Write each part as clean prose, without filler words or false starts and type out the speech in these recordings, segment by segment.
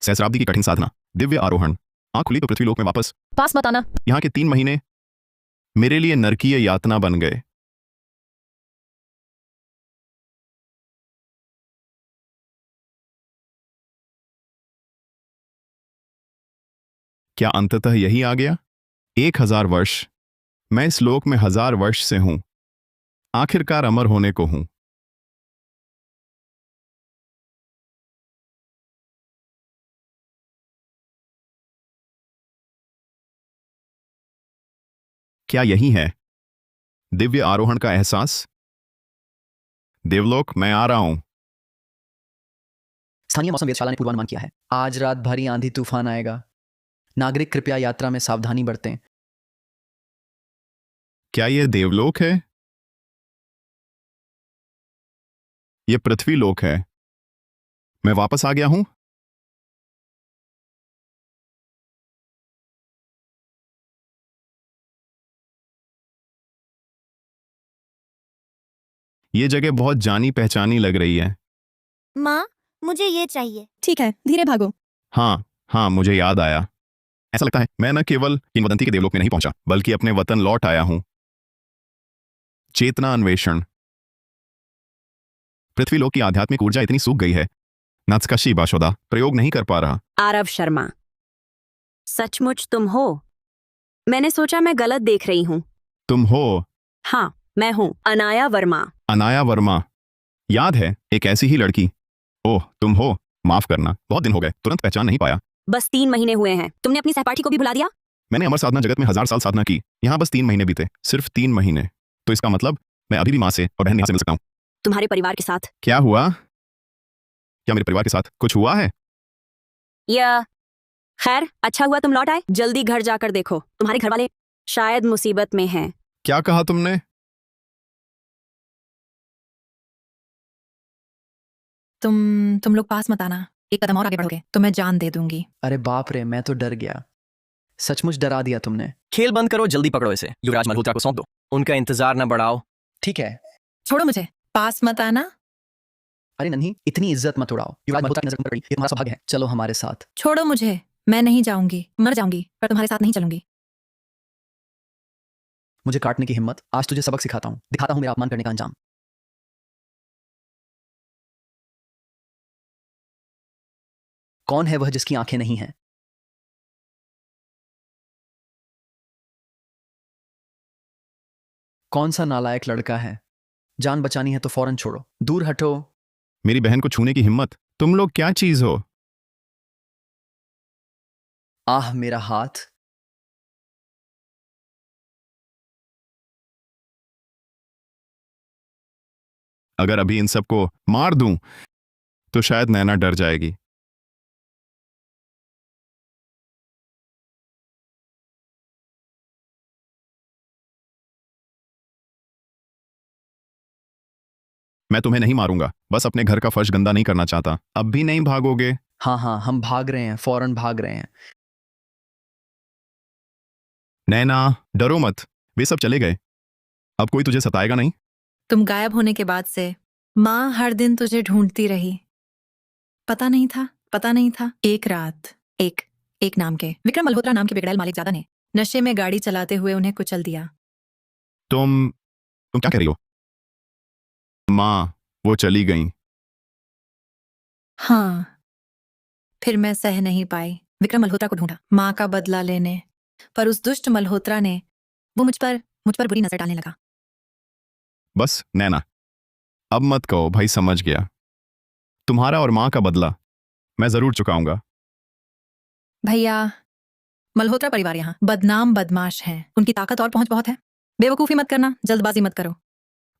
सहस्राब्दी की कठिन साधना, दिव्य आरोहण, आंख खुली तो पृथ्वीलोक में वापस। पास मत आना। यहाँ के 3 महीने मेरे लिए नरकीय यातना बन गए। क्या अंततः यही आ गया? 1000 वर्ष। मैं इस लोक में 1000 वर्ष से हूं। आखिरकार अमर होने को हूं। क्या यही है दिव्य आरोहण का एहसास? देवलोक, मैं आ रहा हूं। स्थानीय मौसम वेधशाला ने पूर्वानुमान किया है, आज रात भारी आंधी तूफान आएगा। नागरिक कृपया यात्रा में सावधानी बरतें। क्या यह देवलोक है? यह पृथ्वी लोक है। मैं वापस आ गया हूं। यह जगह बहुत जानी पहचानी लग रही है। माँ, मुझे ये चाहिए। ठीक है, धीरे भागो। हाँ, मुझे याद आया। ऐसा लगता है मैं न केवल किंवदंती के देवलोक में नहीं पहुंचा, बल्कि अपने वतन लौट आया हूं। चेतना अन्वेषण। पृथ्वीलोक की आध्यात्मिक ऊर्जा इतनी सूख गई है, नत्सकशी बाशोदा प्रयोग नहीं कर पा रहा। आरव शर्मा, सचमुच तुम हो? मैंने सोचा मैं गलत देख रही हूँ। तुम हो? हाँ, मैं हूँ अनाया वर्मा। अनाया वर्मा, याद है, एक ऐसी ही लड़की। ओह, तुम हो। माफ करना, बहुत दिन हो गए, तुरंत पहचान नहीं पाया। बस 3 महीने हुए हैं, तुमने अपनी सहपाठी को भी भुला दिया? मैंने अमर साधना जगत में 1000 साल साधना की, यहाँ बस 3 महीने बीते, सिर्फ 3 महीने। तो इसका मतलब मैं अभी भी माँ से और बहन नेहा से मिल सकता हूँ। तुम्हारे परिवार के साथ? क्या हुआ? क्या मेरे परिवार के साथ कुछ हुआ है? या खैर, अच्छा हुआ तुम लौट आए। जल्दी घर जाकर देखो, तुम्हारे घर वाले शायद मुसीबत में हैं। क्या कहा तुमने? तुम लोग पास मत आना। एक कदम और आगे बढ़ोगे तो मैं जान दे दूंगी। अरे बाप रे, मैं तो डर गया। सचमुच डरा दिया तुमने। खेल बंद करो, जल्दी पकड़ो इसे। युवराज मल्होत्रा को सौंप दो, उनका इंतजार न बढ़ाओ। ठीक है। छोड़ो मुझे, पास मत आना। अरे नन्ही, इतनी इज्जत मत उड़ाओ। युवराज मल्होत्रा की नजर पड़ गई, ये तुम्हारा सौभाग्य है। चलो हमारे साथ। छोड़ो मुझे, मैं नहीं जाऊंगी, मर जाऊंगी, पर तुम्हारे साथ नहीं चलूंगी। मुझे काटने की हिम्मत, आज तुझे सबक सिखाता हूँ, दिखाता हूँ मेरा अपमान करने का अंजाम। कौन है वह जिसकी आंखें नहीं हैं? कौन सा नालायक लड़का है? जान बचानी है तो फौरन छोड़ो, दूर हटो। मेरी बहन को छूने की हिम्मत? तुम लोग क्या चीज हो? आह, मेरा हाथ। अगर अभी इन सबको मार दूं तो शायद नैना डर जाएगी। मैं तुम्हें नहीं मारूंगा, बस अपने घर का फर्श गंदा नहीं करना चाहता। अब भी नहीं भागोगे? हाँ, हम भाग रहे हैं, फौरन भाग रहे हैं। नैना, डरो मत, वे सब चले गए। अब कोई तुझे सताएगा नहीं। तुम गायब होने के बाद से माँ हर दिन तुझे ढूंढती रही। पता नहीं था। एक रात एक नाम के विक्रम मल्होत्रा नाम के बिगड़ैल मालिकजादा ने नशे में गाड़ी चलाते हुए उन्हें कुचल दिया। तुम क्या कह रही हो? माँ, वो चली गई। हाँ, फिर मैं सह नहीं पाई, विक्रम मल्होत्रा को ढूंढा माँ का बदला लेने, पर उस दुष्ट मल्होत्रा ने वो मुझ पर बुरी नजर डालने लगा। बस नैना, अब मत कहो, भाई समझ गया। तुम्हारा और माँ का बदला मैं जरूर चुकाऊंगा। भैया, मल्होत्रा परिवार यहाँ बदनाम बदमाश हैं, उनकी ताकत और पहुंच बहुत है। बेवकूफी मत करना, जल्दबाजी मत करो।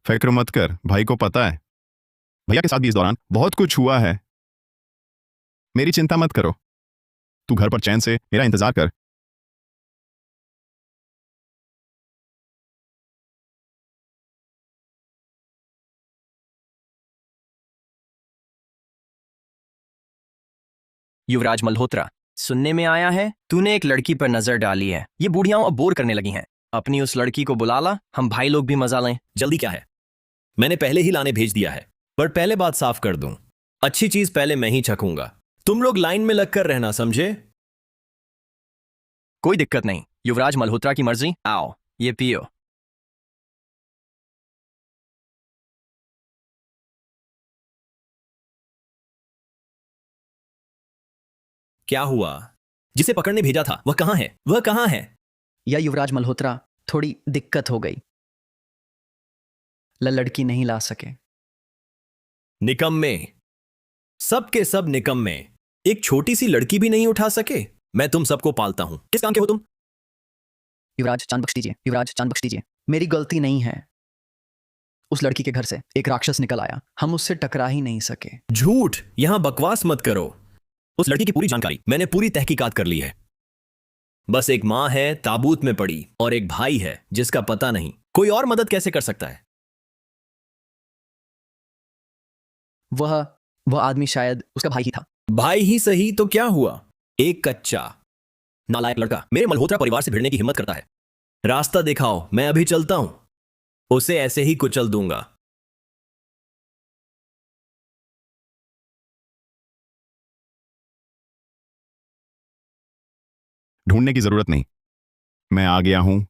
फिक्र मत कर, भाई को पता है। भैया के साथ भी इस दौरान बहुत कुछ हुआ है। मेरी चिंता मत करो, तू घर पर चैन से मेरा इंतजार कर। युवराज मल्होत्रा, सुनने में आया है तूने एक लड़की पर नजर डाली है। ये बूढ़ियाओं अब बोर करने लगी हैं। अपनी उस लड़की को बुला ला, हम भाई लोग भी मजा लें। जल्दी क्या है, मैंने पहले ही लाने भेज दिया है। पर पहले बात साफ कर दूं, अच्छी चीज पहले मैं ही चखूंगा। तुम लोग लाइन में लगकर रहना, समझे? कोई दिक्कत नहीं, युवराज मल्होत्रा की मर्जी। आओ, ये पियो। क्या हुआ? जिसे पकड़ने भेजा था वह कहाँ है? वह कहाँ है? या युवराज मल्होत्रा, थोड़ी दिक्कत हो गई, लड़की नहीं ला सके। निकम्मे, सब के सब निकम्मे। एक छोटी सी लड़की भी नहीं उठा सके। मैं तुम सबको पालता हूं। किस काम के हो तुम? युवराज चांद बख्श दीजिए, युवराज चांद बख्श दीजिए, मेरी गलती नहीं है। उस लड़की के घर से एक राक्षस निकल आया, हम उससे टकरा ही नहीं सके। झूठ! यहां बकवास मत करो। उस लड़की की पूरी जानकारी मैंने पूरी तहकीकात कर ली है। बस एक मां है ताबूत में पड़ी और एक भाई है जिसका पता नहीं। कोई और मदद कैसे कर सकता है? वह आदमी शायद उसका भाई ही था। भाई ही सही तो क्या हुआ? एक कच्चा नालायक लड़का मेरे मल्होत्रा परिवार से भिड़ने की हिम्मत करता है। रास्ता दिखाओ, मैं अभी चलता हूं। उसे ऐसे ही कुचल दूंगा। ढूंढने की जरूरत नहीं, मैं आ गया हूं।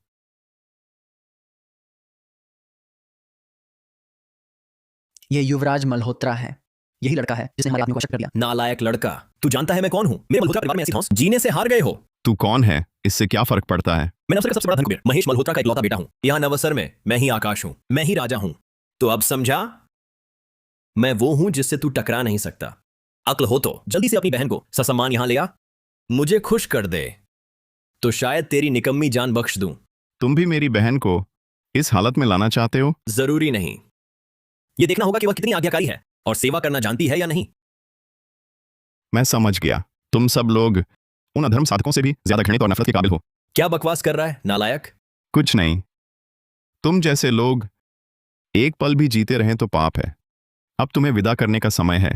यह युवराज मल्होत्रा है, यही लड़का है जिसने हमारे आदमी को शक कर दिया। नालायक लड़का, तू जानता है मैं कौन हूं? मेरे मल्होत्रा परिवार में ऐसी धौंस, जीने से हार गए हो। तू कौन है? इससे क्या फर्क पड़ता है? मैं नवसर का सबसे बड़ा धनकुबेर महेश मल्होत्रा का इकलौता बेटा हूं। यहां नवसर में मैं ही आकाश हूं, मैं ही राजा हूं। तो अब समझा? मैं वो हूं जिससे तू टकरा नहीं सकता। अक्ल हो तो जल्दी से अपनी बहन को ससम्मान यहां ले आ। मुझे खुश कर दे तो शायद तेरी निकम्मी जान बख्श दूं। तुम भी मेरी बहन को इस हालत में लाना चाहते हो? जरूरी नहीं। यह देखना होगा कि वह कितनी आज्ञाकारी है और सेवा करना जानती है या नहीं। मैं समझ गया, तुम सब लोग उन अधर्म साधकों से भी ज्यादा घृणित और नफरत के काबिल हो। क्या बकवास कर रहा है नालायक? कुछ नहीं, तुम जैसे लोग एक पल भी जीते रहें तो पाप है। अब तुम्हें विदा करने का समय है।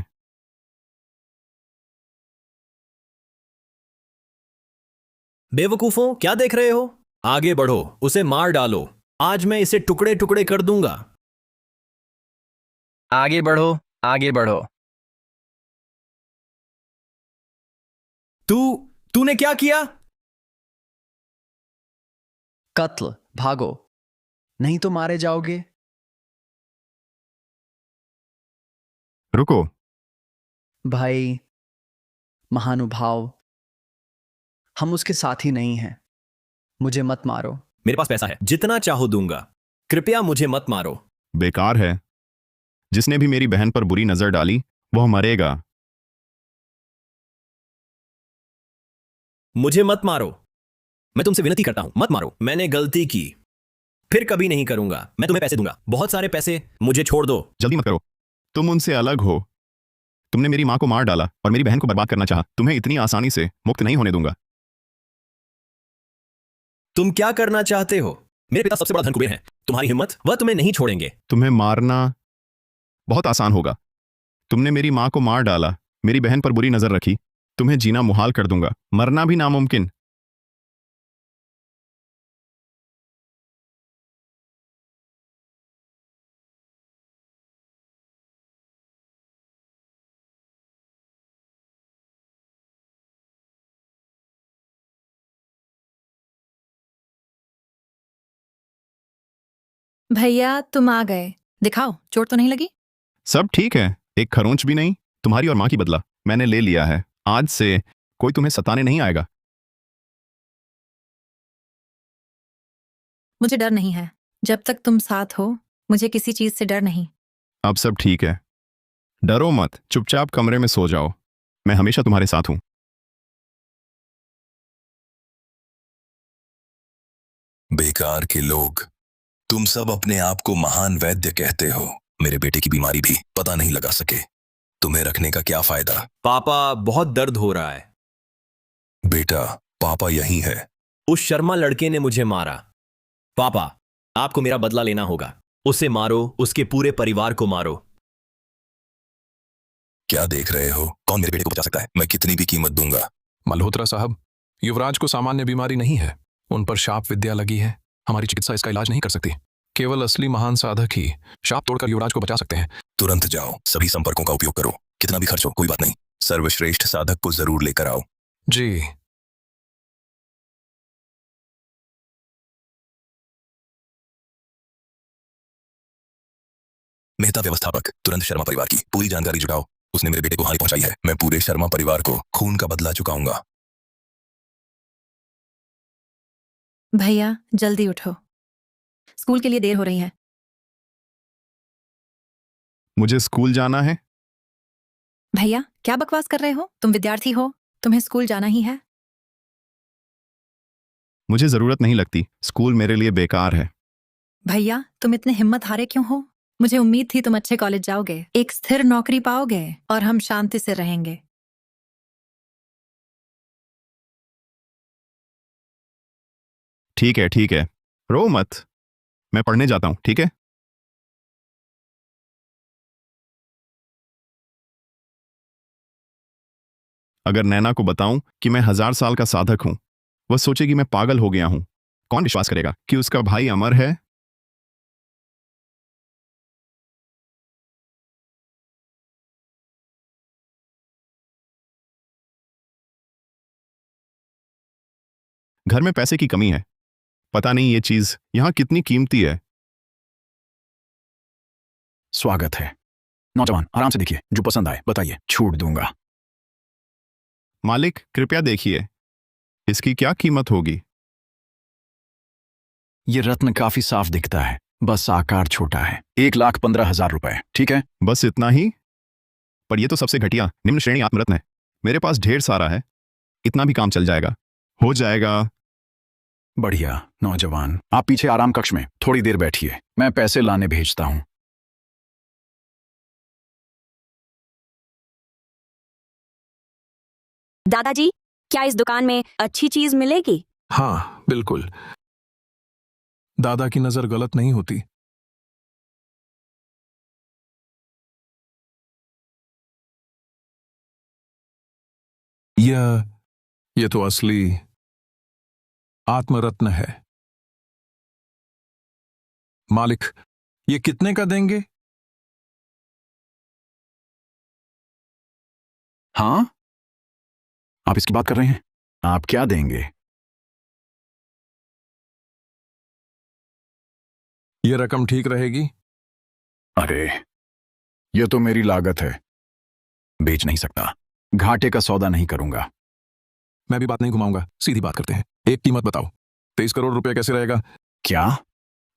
बेवकूफों, क्या देख रहे हो? आगे बढ़ो, उसे मार डालो। आज मैं इसे टुकड़े टुकड़े कर दूंगा। आगे बढ़ो, आगे बढ़ो। तूने क्या किया? कत्ल, भागो, नहीं तो मारे जाओगे। रुको, भाई महानुभाव, हम उसके साथी नहीं हैं, मुझे मत मारो। मेरे पास पैसा है, जितना चाहो दूंगा। कृपया मुझे मत मारो। बेकार है। जिसने भी मेरी बहन पर बुरी नजर डाली वह मरेगा। मुझे मत मारो। मैं तुमसे विनती करता हूं, मत मारो। मैंने गलती की, फिर कभी नहीं करूंगा। मैं तुम्हें पैसे दूंगा, बहुत सारे पैसे। मुझे छोड़ दो। जल्दी मत करो, तुम उनसे अलग हो। तुमने मेरी मां को मार डाला और मेरी बहन को बर्बाद करना चाहा। तुम्हें इतनी आसानी से मुक्त नहीं होने दूंगा। तुम क्या करना चाहते हो? मेरे पिता सबसे बड़ा धनकुबेर हैं। तुम्हारी हिम्मत, वह तुम्हें नहीं छोड़ेंगे। तुम्हें मारना बहुत आसान होगा। तुमने मेरी मां को मार डाला, मेरी बहन पर बुरी नजर रखी। तुम्हें जीना मुहाल कर दूंगा, मरना भी नामुमकिन। भैया तुम आ गए, दिखाओ चोट तो नहीं लगी? सब ठीक है, एक खरोंच भी नहीं। तुम्हारी और मां की बदला मैंने ले लिया है। आज से कोई तुम्हें सताने नहीं आएगा। मुझे डर नहीं है, जब तक तुम साथ हो मुझे किसी चीज से डर नहीं। अब सब ठीक है, डरो मत, चुपचाप कमरे में सो जाओ। मैं हमेशा तुम्हारे साथ हूं। बेकार के लोग, तुम सब अपने आप को महान वैद्य कहते हो। मेरे बेटे की बीमारी भी पता नहीं लगा सके। तुम्हें रखने का क्या फायदा? पापा, बहुत दर्द हो रहा है। बेटा, पापा यही है। उस शर्मा लड़के ने मुझे मारा। पापा, आपको मेरा बदला लेना होगा। उसे मारो, उसके पूरे परिवार को मारो। क्या देख रहे हो? कौन मेरे बेटे को बचा सकता है? मैं कितनी भी कीमत दूंगा। मल्होत्रा साहब, युवराज को सामान्य बीमारी नहीं है, उन पर शाप विद्या लगी है। हमारी चिकित्सा इसका इलाज नहीं कर सकती। केवल असली महान साधक ही शाप तोड़कर युवराज को बचा सकते हैं। तुरंत जाओ, सभी संपर्कों का उपयोग करो। कितना भी खर्च हो कोई बात नहीं। सर्वश्रेष्ठ साधक को जरूर लेकर आओ। जी। मेहता व्यवस्थापक, तुरंत शर्मा परिवार की पूरी जानकारी जुटाओ। उसने मेरे बेटे को हानि पहुंचाई है। मैं पूरे शर्मा परिवार को खून का बदला चुकाऊंगा। भैया जल्दी उठो, स्कूल के लिए देर हो रही है। मुझे स्कूल जाना है। भैया क्या बकवास कर रहे हो? तुम विद्यार्थी हो, तुम्हें स्कूल जाना ही है। मुझे जरूरत नहीं लगती, स्कूल मेरे लिए बेकार है। भैया तुम इतने हिम्मत हारे क्यों हो? मुझे उम्मीद थी तुम अच्छे कॉलेज जाओगे, एक स्थिर नौकरी पाओगे और हम शांति से रहेंगे। ठीक है, रो मत। मैं पढ़ने जाता हूं, ठीक है? अगर नैना को बताऊं कि मैं 1000 साल का साधक हूं, वह सोचेगी मैं पागल हो गया हूं। कौन विश्वास करेगा कि उसका भाई अमर है? घर में पैसे की कमी है। पता नहीं ये चीज यहां कितनी कीमती है। स्वागत है। नौजवान आराम से देखिए, जो पसंद आए बताइए, छूट दूंगा। मालिक कृपया देखिए, इसकी क्या कीमत होगी? ये रत्न काफी साफ दिखता है, बस आकार छोटा है। 1,15,000 रुपए, ठीक है? बस इतना ही? पर यह तो सबसे घटिया निम्न श्रेणी आत्मरत्न है। मेरे पास ढेर सारा है, इतना भी काम चल जाएगा। हो जाएगा। बढ़िया। नौजवान आप पीछे आराम कक्ष में थोड़ी देर बैठिए, मैं पैसे लाने भेजता हूं। दादाजी, क्या इस दुकान में अच्छी चीज मिलेगी? हाँ बिल्कुल, दादा की नजर गलत नहीं होती। यह तो असली आत्मरत्न है। मालिक ये कितने का देंगे? हाँ, आप इसकी बात कर रहे हैं? आप क्या देंगे? यह रकम ठीक रहेगी? अरे यह तो मेरी लागत है, बेच नहीं सकता। घाटे का सौदा नहीं करूंगा। मैं भी बात नहीं घुमाऊंगा, सीधी बात करते हैं। एक कीमत बताओ। 23 करोड़ रुपए कैसे रहेगा? क्या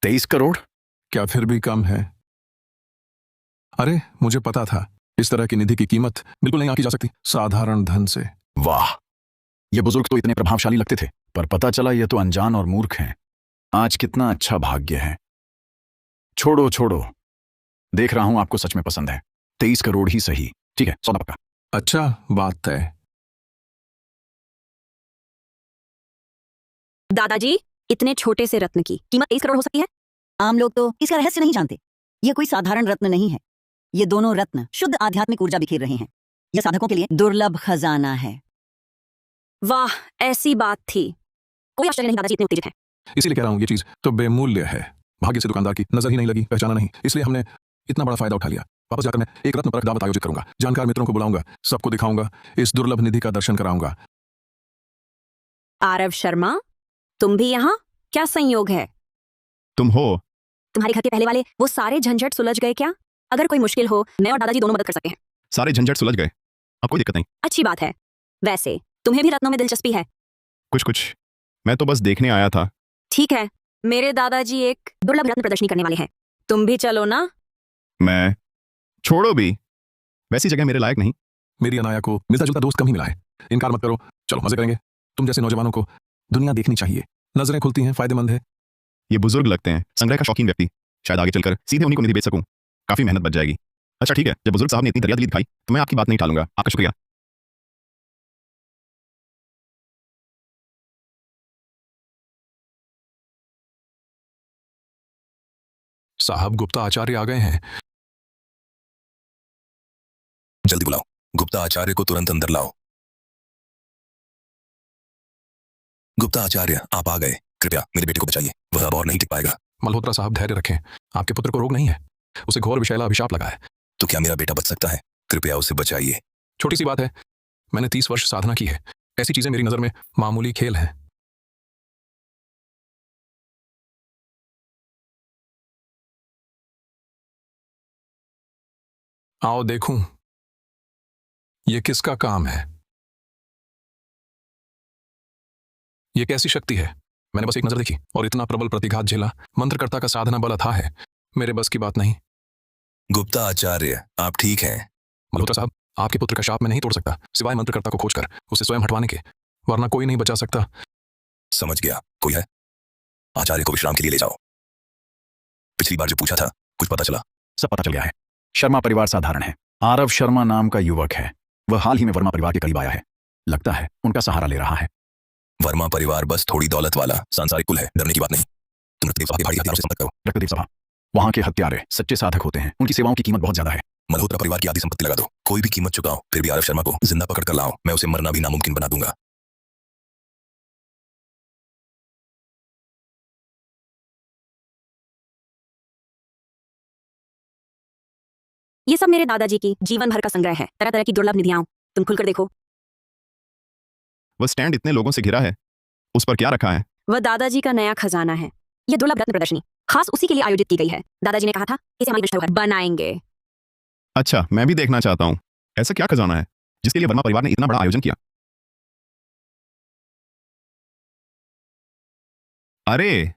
23 करोड़? क्या फिर भी कम है? अरे मुझे पता था, इस तरह की निधि की कीमत बिल्कुल नहीं आंकी जा सकती साधारण धन से। वाह, ये बुजुर्ग तो इतने प्रभावशाली लगते थे, पर पता चला ये तो अनजान और मूर्ख हैं। आज कितना अच्छा भाग्य है। छोड़ो छोड़ो, देख रहा हूं आपको सच में पसंद है। 23 करोड़ ही सही, ठीक है, सौदा पक्का। अच्छा, बात तय। दादाजी, इतने छोटे से रत्न की कीमत 23 करोड़ हो सकती है? आम लोग तो इसका रहस्य नहीं जानते। ये कोई साधारण रत्न नहीं है। ये दोनों रत्न शुद्ध आध्यात्मिक ऊर्जा बिखेर रहे हैं। यह साधकों के लिए दुर्लभ खजाना है। वाह, ऐसी बात थी। कोई आश्चर्य नहीं दादाजी इतने उत्तेजित हैं। इसीलिए कह रहा हूं, ये चीज तो बेमूल्य है। भाग्य से दुकानदार की नजर ही नहीं लगी, पहचाना नहीं, इसलिए हमने इतना बड़ा फायदा उठा लिया। वापस जाकर मैं एक रत्न परख दावत आयोजित करूंगा, जानकार मित्रों को बुलाऊंगा, सबको दिखाऊंगा, इस दुर्लभ निधि का दर्शन कराऊंगा। आरव शर्मा, तुम भी यहाँ? क्या संयोग है? तुम हो? तुम्हारे घर के पहले वाले वो सारे झंझट सुलझ गए क्या? अगर कोई मुश्किल हो, मैं और दादाजी दोनों मदद कर सकते हैं। सारे झंझट सुलझ गए, अब कोई दिक्कत नहीं। अच्छी बात है। वैसे तुम्हें भी रत्नों में दिलचस्पी है? कुछ मैं तो बस देखने आया था। ठीक है, मेरे दादाजी एक दुर्लभ रत्न प्रदर्शनी करने वाले हैं, तुम भी चलो ना। मैं छोड़ो भी, वैसी जगह मेरे लायक नहीं। मेरी अनाया को मिलता जुलता दोस्त कम ही मिला है। इनकार मत करो, चलो मजे करेंगे। तुम जैसे नौजवानों को दुनिया देखनी चाहिए, नजरें खुलती हैं, फायदेमंद है। ये बुजुर्ग लगते हैं, संग्रह का शौकीन व्यक्ति। शायद आगे चलकर सीधे उन्हीं को निधि बेच सकूं, काफी मेहनत बच जाएगी। अच्छा ठीक है, जब बुजुर्ग साहब ने इतनी दरियादिली दिखाई तो मैं आपकी बात नहीं टालूंगा। आपका शुक्रिया। साहब गुप्ता आचार्य आ गए हैं। जल्दी बुलाओ, गुप्ता आचार्य को तुरंत अंदर लाओ। गुप्ता आचार्य आप आ गए, कृपया मेरे बेटे को बचाइए, वह अब और नहीं टिक पाएगा। मल्होत्रा साहब धैर्य रखें, आपके पुत्र को रोग नहीं है, उसे घोर विषैला अभिशाप लगा है। तो क्या मेरा बेटा बच सकता है? कृपया उसे बचाइए, छोटी सी बात है, मैंने 30 वर्ष साधना की है। ऐसी चीजें मेरी नजर में मामूली खेल हैं। आओ देखूं, ये किसका काम है? ये कैसी शक्ति है? मैंने बस एक नजर देखी और इतना प्रबल प्रतिघात झेला। मंत्रकर्ता का साधना बल अथाह है, मेरे बस की बात नहीं। गुप्ता आचार्य, आप ठीक हैं? मल्होत्रा साहब, आपके पुत्र का शाप मैं नहीं तोड़ सकता, सिवाय मंत्रकर्ता को खोजकर उसे स्वयं हटवाने के, वरना कोई नहीं बचा सकता। समझ गया, कोई है? आचार्य को विश्राम के लिए ले जाओ। पिछली बार जो पूछा था, कुछ पता चला? सब पता चल गया है। शर्मा परिवार साधारण है। आरव शर्मा नाम का युवक है, वह हाल ही में वर्मा परिवार के करीब आया है। लगता है उनका सहारा ले रहा है। वर्मा परिवार बस थोड़ी दौलत वाला सांसारिक कुल है, डरने की बात नहीं। तुम रक्तदेव सभा के भारी हथियारों से संपर्क करो। रक्तदेव सभा, वहां के हत्यारे सच्चे साधक होते हैं, उनकी सेवाओं की कीमत बहुत ज्यादा है। मल्होत्रा परिवार की आधी संपत्ति लगा दो, कोई भी कीमत चुकाओ, फिर भी आरव शर्मा को जिंदा पकड़ कर लाओ। मैं उसे मरना भी नामुमकिन बना दूंगा। ये सब मेरे दादाजी की जीवन भर का संग्रह है, तरह तरह की दुर्लभ निधियां। तुम खुलकर देखो। वह स्टैंड इतने लोगों से घिरा है, उस पर क्या रखा है? वह दादाजी का नया खजाना है। यह दुर्लभ रत्न प्रदर्शनी खास उसी के लिए आयोजित की गई है। दादाजी ने कहा था इसे हमारी धरोहर बनाएंगे। अच्छा, मैं भी देखना चाहता हूँ। ऐसा क्या खजाना है जिसके लिए वर्मा परिवार ने इतना बड़ा आयोजन किया? अरे,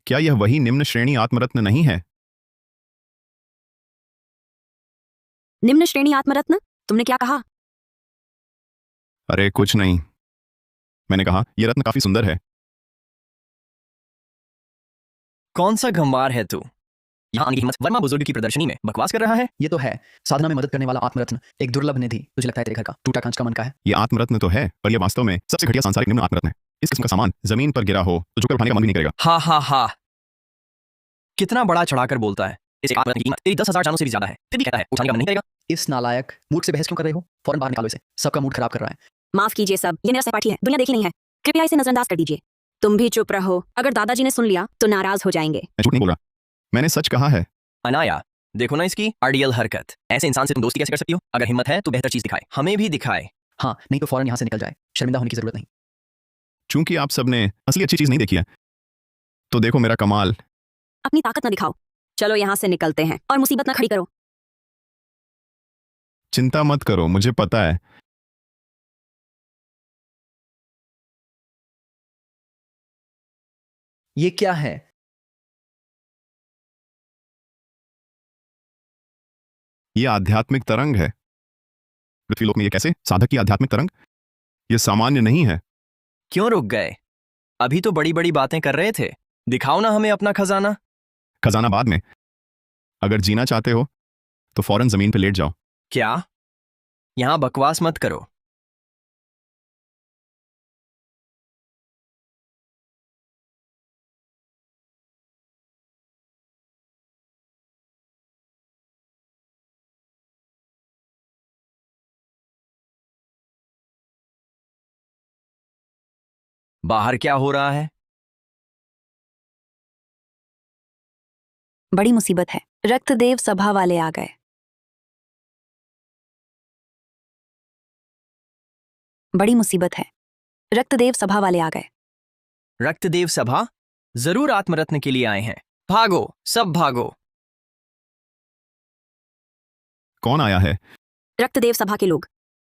क्या यह वही निम्न श्रेणी आत्मरत्न नहीं है? निम्न श्रेणी आत्मरत्न? तुमने क्या कहा? अरे कुछ नहीं, मैंने कहा यह रत्न काफी सुंदर है। कौन सा गंवार है तू? यहाँ आने की हिम्मत वर्मा बुजुर्ग की प्रदर्शनी में बकवास कर रहा है? ये तो है साधना में मदद करने वाला आत्मरत्न, एक दुर्लभ निधि। तुझे लगता है तेरे घर का टूटा कांच का मन का है? यह आत्मरत्न तो है, पर यह वास्तव में सबसे घटिया सांसारिक निम्न आत्मरत्न है। इस किस्म का सामान जमीन पर गिरा हो तो झुककर उठाने का मन भी नहीं करेगा। हा हा हा, कितना बड़ा चढ़ाकर बोलता है। इस आत्मरत्न की कीमत तेरी 10,000 जानों से भी ज्यादा है, फिर भी कहता है उठाने का मन नहीं करेगा। इस नालायक मूर्ख से बहस क्यों कर रहे हो? फौरन बाहर निकालो इसे, सबका मूड खराब कर रहा है। माफ कीजिए सब, ये मेरा सहपाठी है, दुनिया देखी नहीं है। कृपया इसे नजरअंदाज कर दीजिए। तुम भी चुप रहो, अगर दादाजी ने सुन लिया तो नाराज हो जाएंगे। मैं झूठ नहीं बोल रहा, मैंने सच कहा है। अनाया, देखो ना इसकी आइडियल हरकत। ऐसे इंसान से तुम दोस्ती कैसे कर सकती हो? अगर हिम्मत है तो बेहतर चीज दिखाए, हमें भी दिखाए। हाँ, नहीं तो फौरन यहाँ से निकल जाए, शर्मिंदा होने की जरूरत नहीं। चूंकि आप सबने असली अच्छी चीज नहीं देखी है, तो देखो मेरा कमाल। अपनी ताकत न दिखाओ, चलो यहाँ से निकलते हैं और मुसीबत न खड़ी करो। चिंता मत करो, मुझे पता है। ये क्या है? यह आध्यात्मिक तरंग है। पृथ्वीलोक में ये कैसे? साधक की आध्यात्मिक तरंग? यह सामान्य नहीं है। क्यों रुक गए? अभी तो बड़ी बड़ी बातें कर रहे थे। दिखाओ ना हमें अपना खजाना। खजाना बाद में। अगर जीना चाहते हो तो फौरन जमीन पर लेट जाओ। क्या? यहां बकवास मत करो। बाहर क्या हो रहा है? बड़ी मुसीबत है, रक्तदेव सभा वाले आ गए। बड़ी मुसीबत है, रक्तदेव सभा वाले आ गए। रक्तदेव सभा जरूर आत्मरत्न के लिए आए हैं। भागो, सब भागो। कौन आया है? रक्तदेव सभा के लोग।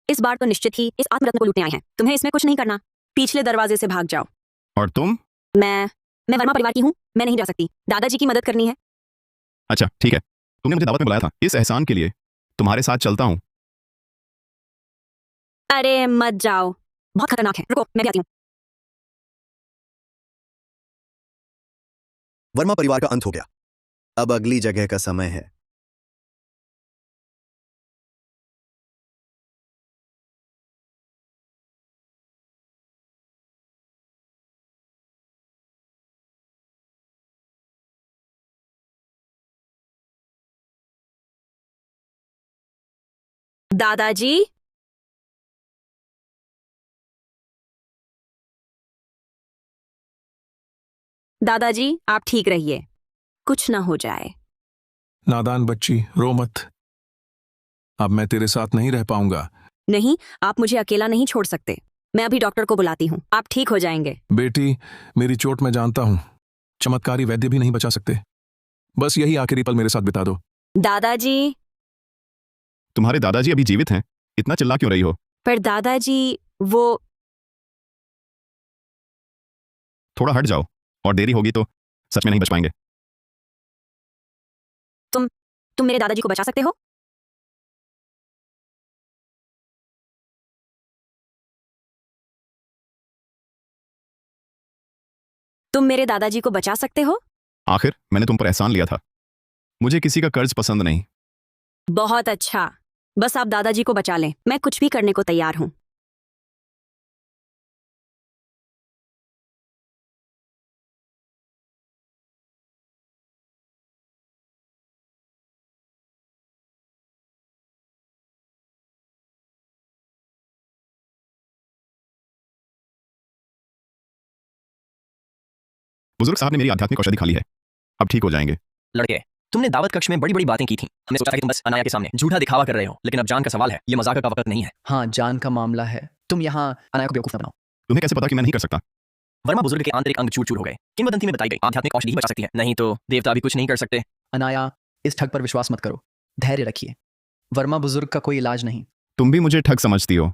इस बार तो निश्चित ही इस आत्मरत्न को लूटने आए हैं। तुम्हें इसमें कुछ नहीं करना, पिछले दरवाजे से भाग जाओ। और तुम? मैं वर्मा परिवार की हूँ, मैं नहीं जा सकती। दादाजी की मदद करनी है। अच्छा ठीक है, तुमने मुझे दावत में बुलाया था, इस एहसान के लिए तुम्हारे साथ चलता हूँ। अरे मत जाओ, बहुत खतरनाक है। रुको, मैं भी आती हूँ। वर्मा परिवार का अंत हो गया, अब अगली जगह का समय है। दादाजी, दादाजी आप ठीक रहिए, कुछ ना हो जाए। नादान बच्ची, रो मत। अब मैं तेरे साथ नहीं रह पाऊंगा, नहीं, आप मुझे अकेला नहीं छोड़ सकते। मैं अभी डॉक्टर को बुलाती हूँ, आप ठीक हो जाएंगे। बेटी, मेरी चोट मैं जानता हूं, चमत्कारी वैद्य भी नहीं बचा सकते। बस यही आखिरी पल मेरे साथ बिता दो। दादाजी। तुम्हारे दादाजी अभी जीवित हैं, इतना चिल्ला क्यों रही हो? पर दादाजी वो। थोड़ा हट जाओ, और देरी होगी तो सच में नहीं बच पाएंगे। तुम मेरे दादाजी को बचा सकते हो? तुम मेरे दादाजी को बचा सकते हो? आखिर मैंने तुम पर एहसान लिया था। मुझे किसी का कर्ज पसंद नहीं। बहुत अच्छा, बस आप दादाजी को बचा लें, मैं कुछ भी करने को तैयार हूं। बुजुर्ग साहब ने मेरी आध्यात्मिक औषधि खा ली है, अब ठीक हो जाएंगे। लड़के, तुमने दावत कक्ष में बड़ी बड़ी बातें की थी। हमने सोचा था कि तुम बस अनाया के सामने झूठा दिखावा कर रहे हो, लेकिन अब जान का सवाल है, ये मजाक का वक्त नहीं है। हाँ, जान का मामला है। तुम यहाँ अनाया को बेवकूफ न बनाओ। तुम्हें कैसे पता कि मैं नहीं कर सकता? वर्मा बुजुर्ग के आंतरिक अंग चूर चूर हो गए। किंवदंती में बताई गई आध्यात्मिक औषधि ही बचा सकती है, नहीं तो देवता भी कुछ नहीं कर सकते। अनाया, इस ठग पर विश्वास मत करो, धैर्य रखिए। वर्मा बुजुर्ग का कोई इलाज नहीं। तुम भी मुझे ठग समझती हो।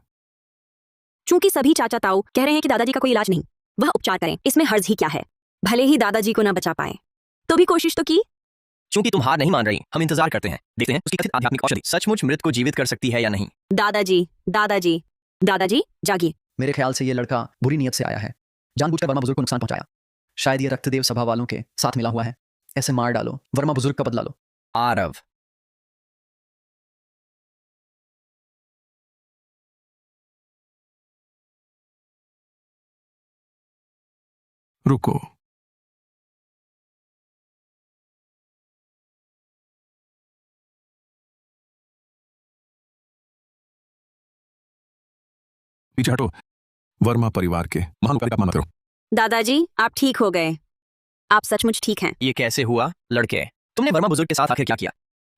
चूंकि सभी चाचा ताऊ कह रहे हैं कि दादाजी का कोई इलाज नहीं, वह उपचार करें, इसमें हर्ज ही क्या है। भले ही दादाजी को ना बचा पाए तो भी कोशिश तो की। चूंकि तुम हार नहीं मान रही, हम इंतजार करते हैं, देखते हैं उसकी कथित आध्यात्मिक औषधि सचमुच मृत को जीवित कर सकती है या नहीं। दादाजी, दादाजी, दादाजी जागिए। मेरे ख्याल से ये लड़का बुरी नीयत से आया है, जानबूझकर वर्मा बुजुर्ग को नुकसान पहुंचाया। शायद ये रक्तदेव सभा वालों के साथ मिला हुआ है। ऐसे मार डालो, वर्मा बुजुर्ग का बदला लो। आरव, रुको। पीछे हटो। वर्मा परिवार के महान उपकारी का अपमान मत करो। दादाजी, आप ठीक हो गए, आप सचमुच ठीक हैं। ये कैसे हुआ? लड़के, तुमने वर्मा बुजुर्ग के साथ आखिर क्या किया?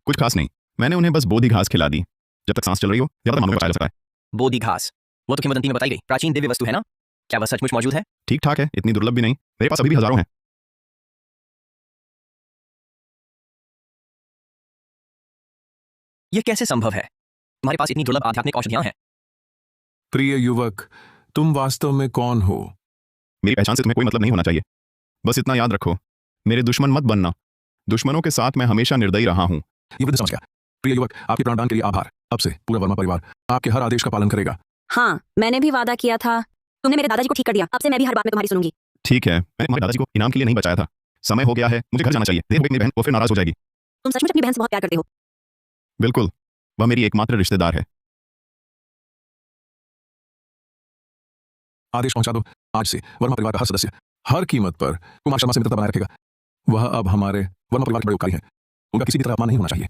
कुछ खास नहीं, मैंने उन्हें बस बोधी घास खिला दी। जब तक सांस चल रही हो जब तक मानव बचाया जा सकता है। बोधि घास, वो तो किंवदंती में बताई गई प्राचीन दिव्य वस्तु है ना? क्या वह सचमुच मौजूद है? ठीक ठाक है, इतनी दुर्लभ भी नहीं। मेरे पास अभी भी हजारों हैं। यह कैसे संभव है? तुम्हारे पास इतनी दुर्लभ आध्यात्मिक औषधियां हैं। प्रिय युवक, तुम वास्तव में कौन हो? मेरी पहचान से तुम्हें कोई मतलब नहीं होना चाहिए। बस इतना याद रखो, मेरे दुश्मन मत बनना। दुश्मनों के साथ मैं हमेशा निर्दयी रहा हूं। ये वृद्ध समझ गया। प्रिय युवक, आपके प्राणदान के लिए आभार। अब से पूरा वर्मा परिवार आपके हर आदेश का पालन करेगा। हाँ, मैंने भी वादा किया था। तुमने मेरे दादाजी को ठीक कर दिया, अब से मैं भी हर बात में तुम्हारी सुनूंगी। ठीक है, मैंने तुम्हारे दादाजी को इनाम के लिए नहीं बचाया था। समय हो गया है, मुझे घर जाना चाहिए। देर हो गई मेरी बहन, वो फिर नाराज हो जाएगी। तुम सचमुच अपनी बहन से बहुत प्यार करते हो। बिल्कुल, वह मेरी एकमात्र रिश्तेदार है। आदेश पहुंचा दो, आज से वर्मा परिवार का हर सदस्य हर कीमत पर कुमार शर्मा से मित्रता बनाए रखेगा। वह अब हमारे वर्मा परिवार के बड़े उपकारी हैं, उनका किसी भी तरह अपमान नहीं होना चाहिए।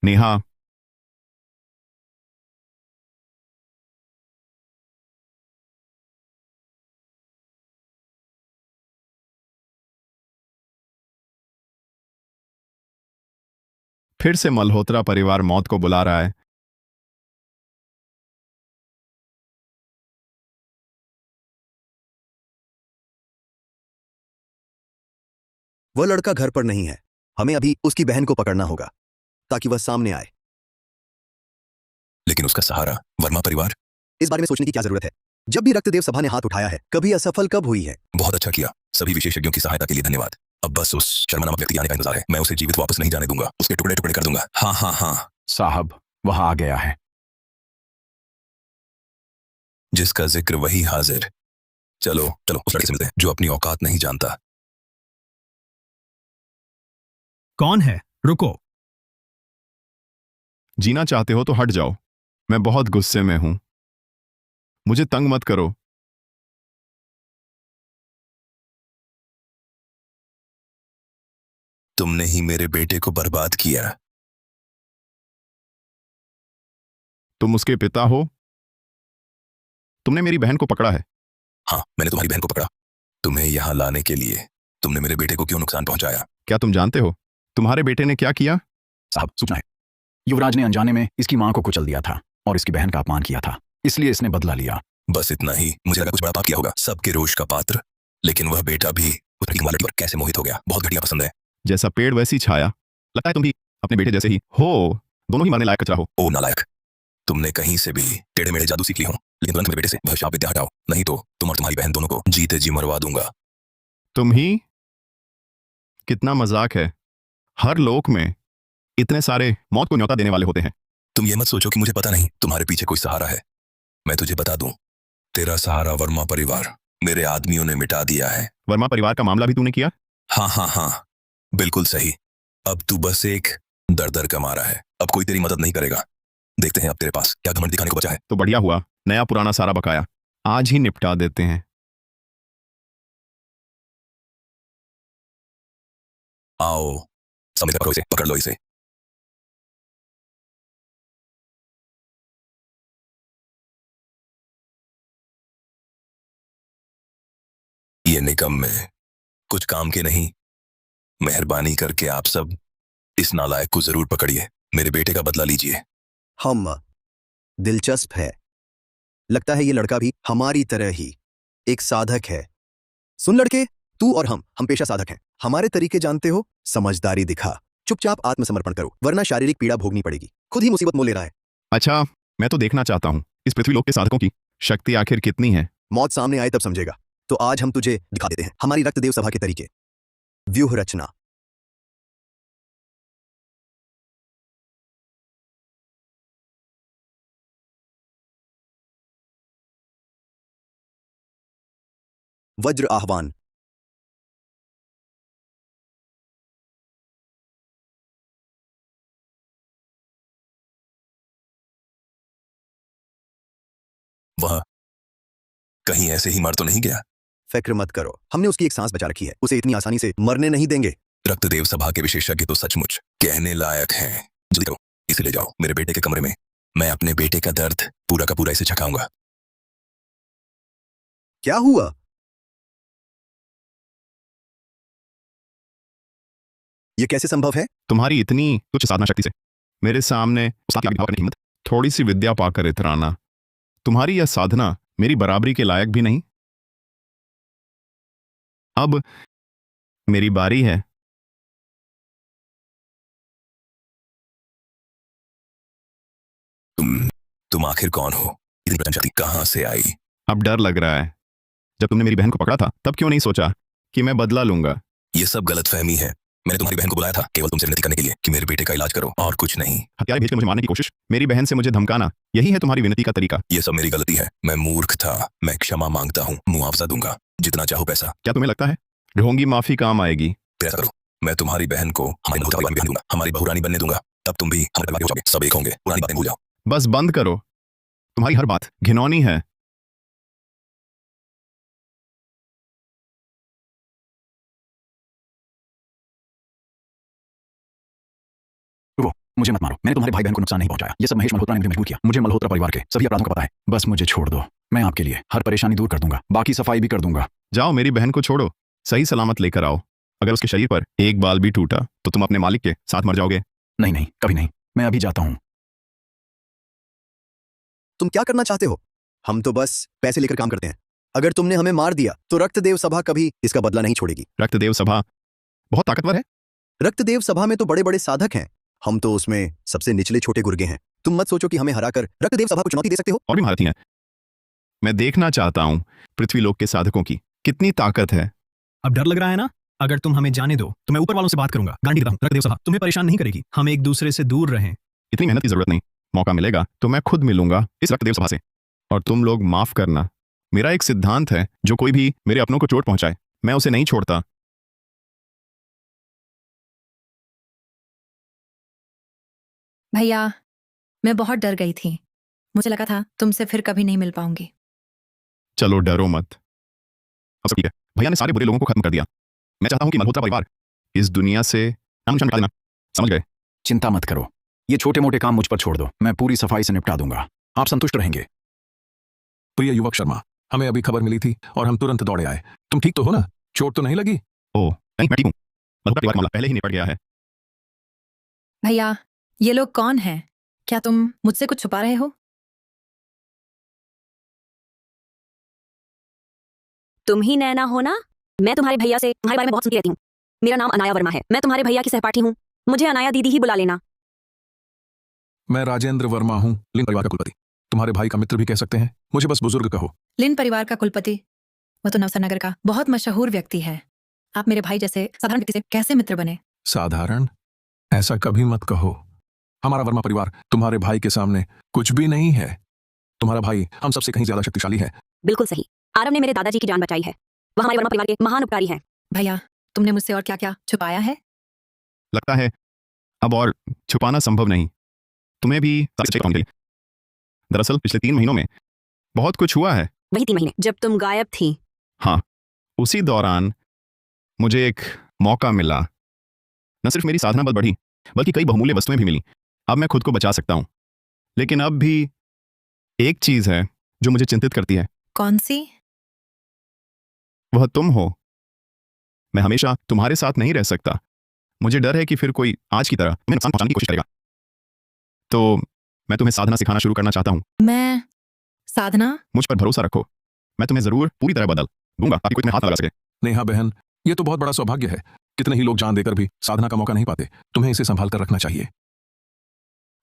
नेहा, फिर से मल्होत्रा परिवार मौत को बुला रहा है। वो लड़का घर पर नहीं है। हमें अभी उसकी बहन को पकड़ना होगा ताकि वह सामने आए। लेकिन उसका सहारा वर्मा परिवार। इस बारे में सोचने की क्या जरूरत है? जब भी रक्तदेव सभा ने हाथ उठाया है, कभी असफल कब हुई है? बहुत अच्छा किया। सभी विशेषज्ञों की सहायता के लिए धन्यवाद। अब बस उस शर्मा नामक व्यक्ति आने का इंतजार है। मैं उसे जीवित वापस नहीं जाने दूंगा, उसके टुकड़े टुकड़े कर दूंगा। हाँ हाँ हाँ, साहब, वहां आ गया है। जिसका जिक्र वही हाजिर। चलो चलो उस लड़के से मिलते हैं जो अपनी औकात नहीं जानता। कौन है? रुको। जीना चाहते हो तो हट जाओ, मैं बहुत गुस्से में हूं। मुझे तंग मत करो। तुमने ही मेरे बेटे को बर्बाद किया। तुम उसके पिता हो, तुमने मेरी बहन को पकड़ा है। हाँ, मैंने तुम्हारी बहन को पकड़ा। तुम्हें यहाँ लाने के लिए तुमने मेरे बेटे को क्यों नुकसान पहुंचाया? क्या तुम जानते हो तुम्हारे बेटे ने क्या किया? साहब, सूचना है। युवराज ने अनजाने में इसकी मां को कुचल दिया था और इसकी बहन का अपमान किया था, इसलिए इसने बदला लिया। बस इतना ही? मुझे लगा कुछ बड़ा पाप किया होगा, सबके रोष का पात्र। लेकिन वह बेटा भी उस लड़की पर कैसे मोहित हो गया? बहुत घटिया पसंद है। जैसा पेड़ वैसी छाया। लगता है तुम भी अपने बेटे जैसे ही हो, दोनों ही मरने लायक कचरा हो। ओ नालायक, तुमने कहीं से भी टेढ़े मेढ़े जादू सीख ली हो, लेकिन तुरंत मेरे बेटे से वह शाप विद्या हटाओ, नहीं तो तुम और तुम्हारी बहन दोनों को जीते जी मरवा दूंगा। तुम ही? कितना मजाक है। हर लोक में इतने सारे मौत को न्योता देने वाले होते हैं। तुम ये मत सोचो कि मुझे पता नहीं तुम्हारे पीछे कोई सहारा है। मैं तुझे बता दूं, तेरा सहारा वर्मा परिवार मेरे आदमियों ने मिटा दिया है। वर्मा परिवार का मामला भी तूने किया? हाँ हाँ हाँ, बिल्कुल सही। अब तू बस एक दर का मारा है, अब कोई तेरी मदद नहीं करेगा। देखते हैं अब तेरे पास क्या घमंड दिखाने को बचा है। तो बढ़िया हुआ, नया पुराना सारा बकाया आज ही निपटा देते हैं। आओ, समय पकड़ो इसे, पकड़ लो इसे। ये निकम्मे कुछ काम के नहीं। मेहरबानी करके आप सब इस नालायक को जरूर पकड़िए, मेरे बेटे का बदला लीजिए। हम दिलचस्प है। लगता है ये लड़का भी हमारी तरह ही एक साधक है। सुन लड़के, तू और हम पेशा साधक हैं। हमारे तरीके जानते हो, समझदारी दिखा, चुपचाप आत्मसमर्पण करो, वरना शारीरिक पीड़ा भोगनी पड़ेगी। खुद ही मुसीबत मोल ले रहा है। अच्छा, मैं तो देखना चाहता हूँ इस पृथ्वीलोक के साधकों की शक्ति आखिर कितनी है। मौत सामने आए तब समझेगा। तो आज हम तुझे दिखा देते हैं हमारी रक्तदेव सभा के तरीके। व्यूह रचना। वज्र आह्वान। वह कहीं ऐसे ही मर तो नहीं गया? फिक्र मत करो, हमने उसकी एक सांस बचा रखी है, उसे इतनी आसानी से मरने नहीं देंगे। रक्तदेव सभा के विशेषज्ञ तो सचमुच कहने लायक हैं। जल्दी करो, इसे ले जाओ मेरे बेटे के कमरे में। मैं अपने बेटे का दर्द पूरा का पूरा इसे छकाऊंगा। क्या हुआ? यह कैसे संभव है? तुम्हारी इतनी तुच्छ साधना शक्ति से मेरे सामने उस्ताद की आविर्भाव करने की हिम्मत, थोड़ी सी विद्या पाकर इतराना। तुम्हारी यह साधना मेरी बराबरी के लायक भी नहीं। अब मेरी बारी है। तुम आखिर कौन हो? इतनी प्रशंसा कहां से आई? अब डर लग रहा है। जब तुमने मेरी बहन को पकड़ा था तब क्यों नहीं सोचा कि मैं बदला लूंगा? ये सब गलतफहमी है। मैंने तुम्हारी बहन को बुलाया था केवल तुमसे विनती करने के लिए कि मेरे बेटे का इलाज करो, और कुछ नहीं। हथियार भेजकर मुझे मारने की कोशिश, मेरी बहन से मुझे धमकाना, यही है तुम्हारी विनती का तरीका? ये सब मेरी गलती है, मैं मूर्ख था। मैं क्षमा मांगता हूँ, मुआवजा दूंगा, जितना चाहो पैसा। क्या तुम्हें लगता है ढोंगी माफी काम आएगी? फिर ऐसा करो, मैं तुम्हारी बहन को हमारी बहुरानी बहन दूंगा, हमारी बहुरानी बनने दूंगा, तब तुम भी हमारे परिवार के हो जाओगे, सब एक होंगे, पुरानी बातें भूल जाओ। बस बंद करो, तुम्हारी हर बात घिनौनी है। मुझे मत मारो, मैंने तुम्हारे भाई बहन को नुकसान नहीं पहुंचाया। ये सब महेश मल्होत्रा ने मुझे मजबूर किया। मुझे मल्होत्रा परिवार के सभी अपराधों का पता है। बस मुझे छोड़ दो, मैं आपके लिए हर परेशानी दूर कर दूंगा, बाकी सफाई भी कर दूंगा। जाओ, मेरी बहन को छोड़ो, सही सलामत लेकर आओ। अगर उसके शरीर पर एक बाल भी टूटा तो तुम अपने मालिक के साथ मर जाओगे। नहीं नहीं, कभी नहीं, मैं अभी जाता हूं। तुम क्या करना चाहते हो? हम तो बस पैसे लेकर काम करते हैं। अगर तुमने हमें मार दिया तो रक्तदेव सभा कभी इसका बदला नहीं छोड़ेगी। रक्तदेव सभा बहुत ताकतवर है। रक्तदेव सभा में तो बड़े बड़े साधक हैं, हम तो उसमें सबसे निचले छोटे गुर्गे हैं। तुम मत सोचो कि हमें हराकर रक्तदेव सभा को चुनौती दे सकते हो। और भी महारथी हैं। मैं देखना चाहता हूं पृथ्वीलोक के साधकों की कितनी ताकत है। अब डर लग रहा है ना? अगर तुम हमें जाने दो तो मैं ऊपर वालों से बात करूंगा। गारंटी देता हूं, रक्तदेव सभा तुम्हें परेशान नहीं करेगी। हम एक दूसरे से दूर रहें। इतनी मेहनत की जरूरत नहीं, मौका मिलेगा तो मैं खुद मिलूंगा इस रक्तदेव सभा से। और तुम लोग माफ करना, मेरा एक सिद्धांत है, जो कोई भी मेरे अपनों को चोट पहुंचाए मैं उसे नहीं छोड़ता। भैया, मैं बहुत डर गई थी। मुझे लगा था तुमसे फिर कभी नहीं मिल पाऊंगी। चलो डरो मत, अब सब ठीक है। भैया ने सारे बुरे लोगों को खत्म कर दिया। मैं चाहता हूं कि मल्होत्रा परिवार इस दुनिया से नाम निशान मिटा देना, समझ गए? चिंता मत करो, ये छोटे मोटे काम मुझ पर छोड़ दो, मैं पूरी सफाई से निपटा दूंगा, आप संतुष्ट रहेंगे। प्रिय युवक शर्मा, हमें अभी खबर मिली थी और हम तुरंत दौड़े आए। तुम ठीक तो हो ना? चोट तो नहीं लगी? ओ नहीं, मैं ठीक हूँ। मल्होत्रा परिवार का मामला पहले ही निपट गया है। भैया, ये लोग कौन हैं? क्या तुम मुझसे कुछ छुपा रहे हो? तुम ही नैना हो ना? मैं तुम्हारे भैया से तुम्हारे बारे में बहुत सुनती रहती हूँ। मेरा नाम अनाया वर्मा है। मैं तुम्हारे भैया की सहपाठी हूँ। मुझे अनाया दीदी ही बुला लेना। मैं राजेंद्र वर्मा हूँ, लिन परिवार का कुलपति। तुम्हारे भाई का मित्र भी कह सकते हैं। मुझे बस बुजुर्ग कहो। लिन परिवार का कुलपति? वो तो नवसर नगर का बहुत मशहूर व्यक्ति है। आप मेरे भाई जैसे साधारण व्यक्ति से कैसे मित्र बने? साधारण? ऐसा कभी मत कहो। हमारा वर्मा परिवार तुम्हारे भाई के सामने कुछ भी नहीं है। तुम्हारा भाई हम सबसे कहीं ज्यादा शक्तिशाली है। बिल्कुल सही। आरव ने मेरे दादाजी की जान बचाई है। वह हमारे वर्मा परिवार के महान उपकारी हैं। भैया, तुमने मुझसे और क्या क्या छुपाया है? लगता है अब और छुपाना संभव नहीं। तुम्हें भी सारी सच्चाई बतानी चाहिए। दरअसल पिछले 3 महीनों में बहुत कुछ हुआ है। वही 3 महीने जब तुम गायब थी। हाँ, उसी दौरान मुझे एक मौका मिला। न सिर्फ मेरी साधना बल बढ़ी, बल्कि कई बहुमूल्य वस्तुएं भी मिली। अब मैं खुद को बचा सकता हूं। लेकिन अब भी एक चीज है जो मुझे चिंतित करती है। कौन सी? वह तुम हो। मैं हमेशा तुम्हारे साथ नहीं रह सकता। मुझे डर है कि फिर कोई आज की तरह तुम्हें नुकसान पहुंचाने की कोशिश करेगा। तो मैं तुम्हें साधना सिखाना शुरू करना चाहता हूं। मैं? साधना? मुझ पर भरोसा रखो। मैं तुम्हें जरूर पूरी तरह बदल दूंगा ताकि कोई तुम्हें हाथ न लगा सके। नेहा बहन, ये तो बहुत बड़ा सौभाग्य है। कितने ही लोग जान देकर भी साधना का मौका नहीं पाते। तुम्हें इसे संभाल कर रखना चाहिए।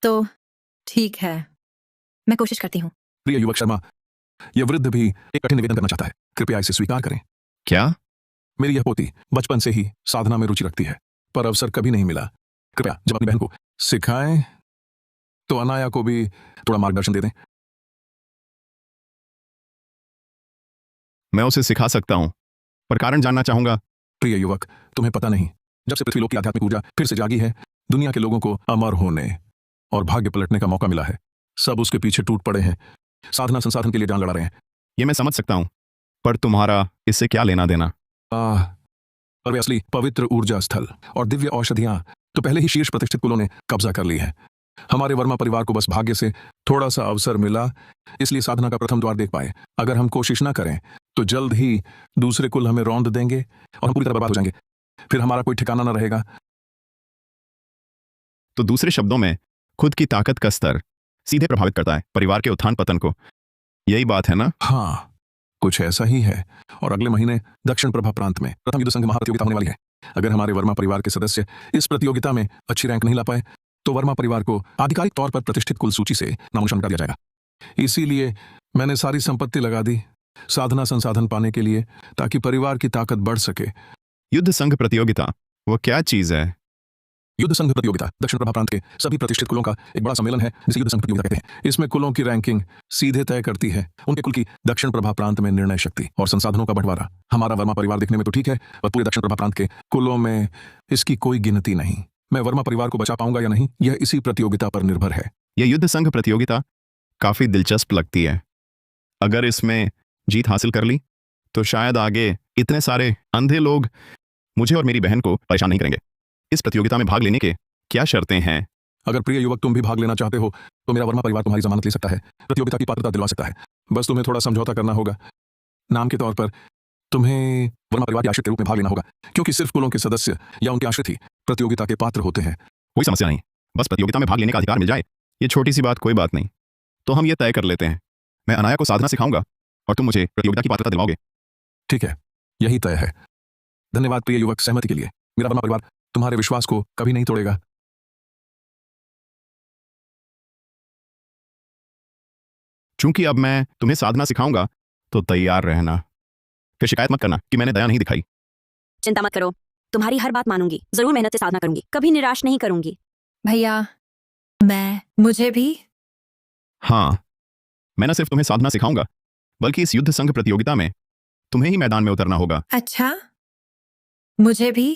तो ठीक है, मैं कोशिश करती हूँ। प्रिय युवक शर्मा, यह वृद्ध भी एक कठिन निवेदन करना चाहता है। कृपया इसे स्वीकार करें। क्या? मेरी यह पोती बचपन से ही साधना में रुचि रखती है, पर अवसर कभी नहीं मिला। कृपया जब अपनी बहन को सिखाएं तो अनाया को भी थोड़ा मार्गदर्शन दे दें। मैं उसे सिखा सकता हूं, पर कारण जानना चाहूंगा। प्रिय युवक, तुम्हें पता नहीं, जब से पृथ्वीलोक की आध्यात्मिक ऊर्जा फिर से जागी है, दुनिया के लोगों को अमर होने और भाग्य पलटने का मौका मिला है। सब उसके पीछे टूट पड़े हैं, साधना संसाधन के लिए जान लड़ा रहे हैं। ये मैं समझ सकता हूं, पर तुम्हारा इससे क्या लेना देना? पर वे असली पवित्र ऊर्जा स्थल और दिव्य औषधियां तो पहले ही शीर्ष प्रतिष्ठित कुलों ने कब्जा कर ली है। हमारे वर्मा परिवार को बस भाग्य से थोड़ा सा अवसर मिला, इसलिए साधना का प्रथम द्वार देख पाए। अगर हम कोशिश ना करें तो जल्द ही दूसरे कुल हमें रौंद देंगे और हम पूरी तरह बर्बाद हो जाएंगे। फिर हमारा कोई ठिकाना ना रहेगा। तो दूसरे शब्दों में, खुद की ताकत का स्तर सीधे प्रभावित करता है परिवार के उत्थान पतन को। यही बात है ना? हाँ, कुछ ऐसा ही है। और अगले महीने दक्षिण प्रभा प्रांत में प्रथम युद्ध संघ महाप्रतियोगिता होने वाली है। अगर हमारे वर्मा परिवार के सदस्य इस प्रतियोगिता में अच्छी रैंक नहीं ला पाए तो वर्मा परिवार को आधिकारिक तौर पर प्रतिष्ठित कुल सूची से नामोशान कर दिया जाएगा। इसीलिए मैंने सारी संपत्ति लगा दी साधना संसाधन पाने के लिए, ताकि परिवार की ताकत बढ़ सके। युद्ध संघ प्रतियोगिता वो क्या चीज है? युद्ध संघ प्रतियोगिता दक्षिण प्रभा प्रांत के सभी प्रतिष्ठित कुलों का एक बड़ा सम्मेलन है, जिसे युद्ध संघ प्रतियोगिता कहते हैं। इसमें कुलों की रैंकिंग सीधे तय करती है उनके कुल की दक्षिण प्रभा प्रांत में निर्णय शक्ति और संसाधनों का बंटवारा। हमारा वर्मा परिवार दिखने में तो ठीक है, पर पूरे दक्षिण प्रभा प्रांत के कुलों में इसकी कोई गिनती नहीं। मैं वर्मा परिवार को बचा पाऊंगा या नहीं, यह इसी प्रतियोगिता पर निर्भर है। यह युद्ध संघ प्रतियोगिता काफी दिलचस्प लगती है। अगर इसमें जीत हासिल कर ली तो शायद आगे इतने सारे अंधे लोग मुझे और मेरी बहन को परेशान नहीं करेंगे। इस प्रतियोगिता में भाग लेने के क्या शर्तें हैं? अगर प्रिय युवक तुम भी भाग लेना चाहते हो तो मेरा वर्मा परिवार तुम्हारी जमानत ले सकता है, प्रतियोगिता की पात्रता दिलवा सकता है। बस तुम्हें थोड़ा समझौता करना होगा। नाम के तौर पर तुम्हें वर्मा परिवार के आश्रित के रूप में भाग लेना होगा, क्योंकि सिर्फ कुलों के सदस्य या उनके आश्रित ही प्रतियोगिता के पात्र होते हैं। कोई समस्या नहीं, बस प्रतियोगिता में भाग लेने का अधिकार मिल जाए। ये छोटी सी बात, कोई बात नहीं। तो हम ये तय कर लेते हैं, मैं अनाया को साधना सिखाऊंगा और तुम मुझे प्रतियोगिता की पात्रता दिलवाओगे। ठीक है, यही तय है। धन्यवाद प्रिय युवक सहमति के लिए। मेरा वर्मा परिवार तुम्हारे विश्वास को कभी नहीं तोड़ेगा। चूंकि अब मैं तुम्हें साधना सिखाऊंगा तो तैयार रहना। फिर शिकायत मत करना कि मैंने दया नहीं दिखाई। चिंता मत करो, तुम्हारी हर बात मानूंगी। जरूर मेहनत से साधना करूंगी, कभी निराश नहीं करूंगी। भैया, मुझे भी? हाँ, मैं न सिर्फ तुम्हें साधना सिखाऊंगा, बल्कि इस युद्ध संघ प्रतियोगिता में तुम्हें ही मैदान में उतरना होगा। अच्छा, मुझे भी?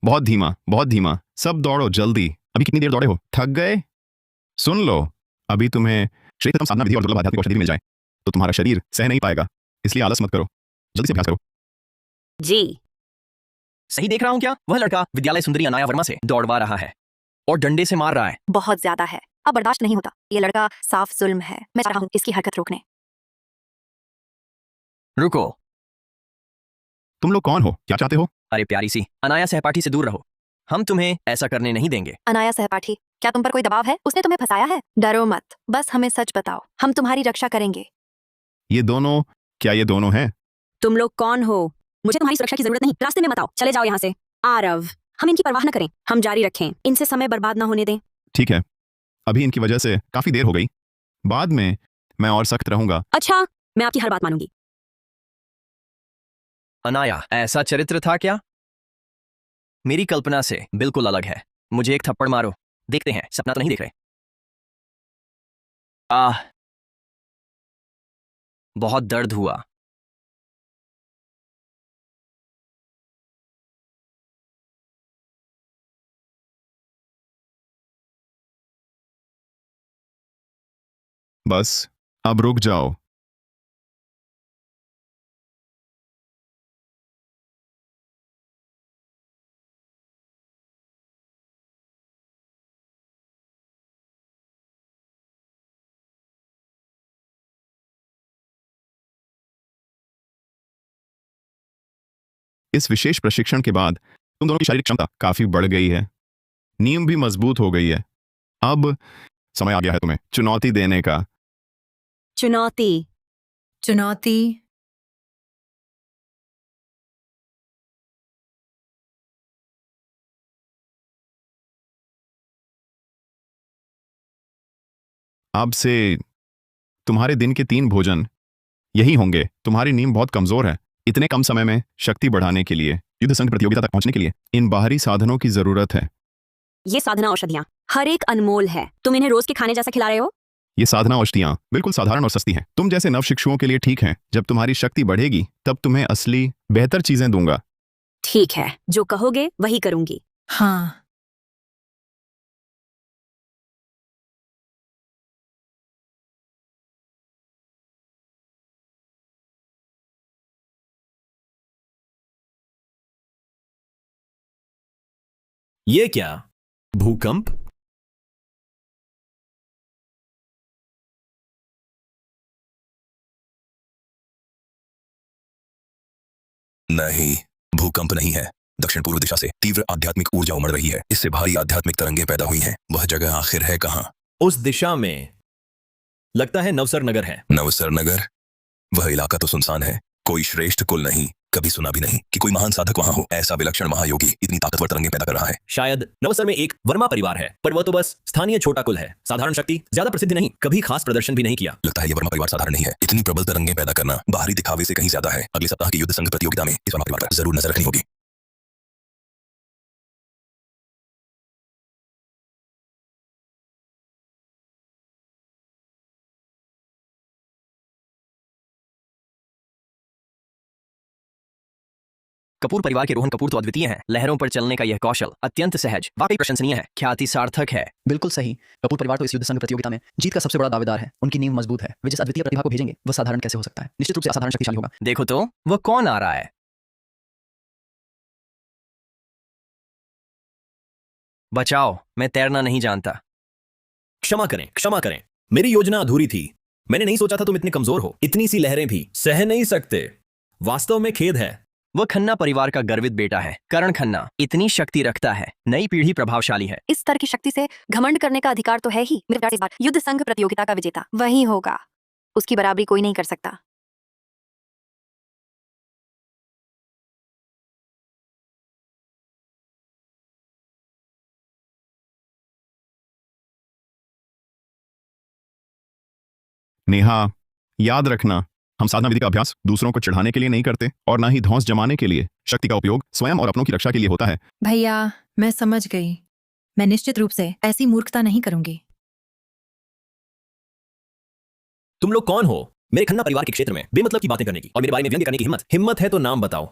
बहुत धीमा, बहुत धीमा। सब दौड़ो जल्दी। अभी कितनी देर दौड़े हो? थक गए? सुन लो, अभी तुम्हें श्रेष्ठतम साधना विधि और दुर्लभ आध्यात्मिक औषधि मिल जाए तो तुम्हारा शरीर सह नहीं पाएगा। इसलिए आलस मत करो, जल्दी से अभ्यास करो। जी। सही देख रहा हूँ क्या? वह लड़का विद्यालय सुंदरी अनाया वर्मा से दौड़वा रहा है और डंडे से मार रहा है। बहुत ज्यादा है, अब बर्दाश्त नहीं होता। ये लड़का साफ जुल्म है। मैं चाह रहा हूँ इसकी हरकत रोकने। रुको, तुम लोग कौन हो? क्या चाहते हो? अरे प्यारी सी, अनाया सहपाठी से दूर रहो। हम तुम्हें ऐसा करने नहीं देंगे। अनाया सहपाठी, क्या तुम पर कोई दबाव है? उसने तुम्हें फंसाया है? डरो मत, बस हमें सच बताओ, हम तुम्हारी रक्षा करेंगे। ये दोनों, क्या ये दोनों हैं? तुम लोग कौन हो? मुझे तुम्हारी सुरक्षा की जरूरत नहीं। रास्ते में मत आओ, चले जाओ यहाँ से। आरव, हम इनकी परवाह न करें, हम जारी रखें, इनसे समय बर्बाद ना होने दें। ठीक है, अभी इनकी वजह से काफी देर हो गई, बाद में मैं और सख्त रहूंगा। अच्छा, मैं आपकी हर बात मानूंगी। अनाया, ऐसा चरित्र था क्या? मेरी कल्पना से बिल्कुल अलग है। मुझे एक थप्पड़ मारो, देखते हैं सपना तो नहीं देख रहे। आह, बहुत दर्द हुआ। बस अब रुक जाओ। इस विशेष प्रशिक्षण के बाद तुम दोनों की शारीरिक क्षमता काफी बढ़ गई है, नींव भी मजबूत हो गई है। अब समय आ गया है तुम्हें चुनौती देने का। चुनौती? चुनौती? अब से तुम्हारे दिन के 3 भोजन यही होंगे। तुम्हारी नींद बहुत कमजोर है। इतने कम समय में शक्ति बढ़ाने के लिए, युद्ध संघ प्रतियोगिता तक पहुंचने के लिए इन बाहरी साधनों की जरूरत है। ये साधना औषधियाँ हर एक अनमोल है। तुम इन्हें रोज के खाने जैसा खिला रहे हो? ये साधना औषधियां बिल्कुल साधारण और सस्ती हैं। तुम जैसे नव शिक्षुओं के लिए ठीक हैं। जब तुम्हारी शक्ति बढ़ेगी तब तुम्हें असली बेहतर चीजें दूंगा। ठीक है, जो कहोगे वही करूंगी। हाँ। ये क्या? भूकंप? नहीं, भूकंप नहीं है। दक्षिण पूर्व दिशा से तीव्र आध्यात्मिक ऊर्जा उमड़ रही है। इससे भारी आध्यात्मिक तरंगें पैदा हुई हैं। वह जगह आखिर है कहां? उस दिशा में लगता है नवसर नगर है। नवसर नगर? वह इलाका तो सुनसान है। कोई श्रेष्ठ कुल नहीं, कभी सुना भी नहीं कि कोई महान साधक वहां हो। ऐसा विलक्षण महायोगी इतनी ताकतवर तरंगें पैदा कर रहा है। शायद नवसर में एक वर्मा परिवार है, पर वह तो बस स्थानीय छोटा कुल है। साधारण शक्ति, ज्यादा प्रसिद्ध नहीं, कभी खास प्रदर्शन भी नहीं किया। लगता है ये वर्मा परिवार साधारण नहीं है। इतनी प्रबल तरंगें पैदा करना बाहरी दिखावे से कहीं ज्यादा है। अगले सप्ताह की युद्ध संघ प्रतियोगिता में इस वर्मा परिवार पर जरूर नजर रखनी होगी। कपूर परिवार के रोहन कपूर तो अद्वितीय हैं। लहरों पर चलने का यह कौशल अत्यंत सहज, वाकई प्रशंसनीय है, ख्याति सार्थक है। बिल्कुल सही। कपूर परिवार तो इस युद्ध संघ प्रतियोगिता में जीत का सबसे बड़ा दावेदार है। उनकी नींव मजबूत है। वे जिस अद्वितीय प्रतिभा को भेजेंगे वह साधारण कैसे हो सकता है? निश्चित रूप से असाधारण शक्तिशाली होगा। देखो तो वह कौन आ रहा है। बचाओ, मैं तैरना नहीं जानता। क्षमा करें, क्षमा करें, मेरी योजना अधूरी थी। मैंने नहीं सोचा था तुम इतने कमजोर हो। इतनी सी लहरें भी सह नहीं सकते। वास्तव में खेद है। वह खन्ना परिवार का गर्वित बेटा है। करण खन्ना इतनी शक्ति रखता है। नई पीढ़ी प्रभावशाली है। इस स्तर की शक्ति से घमंड करने का अधिकार तो है ही। मेरे प्यार से इस बार युद्ध संघ प्रतियोगिता का विजेता वही होगा। उसकी बराबरी कोई नहीं कर सकता। नेहा, याद रखना, हम साधना विधि का अभ्यास दूसरों को चिढ़ाने के लिए नहीं करते और ना ही धौंस जमाने के लिए। शक्ति का उपयोग स्वयं और अपनों की रक्षा के लिए होता है। भैया, मैं समझ गई। मैं निश्चित रूप से ऐसी मूर्खता नहीं करूंगी। तुम लोग कौन हो? मेरे खन्ना परिवार के क्षेत्र में बेमतलब की बातें करने की और मेरे बारे में व्यंग्य करने की हिम्मत है तो नाम बताओ।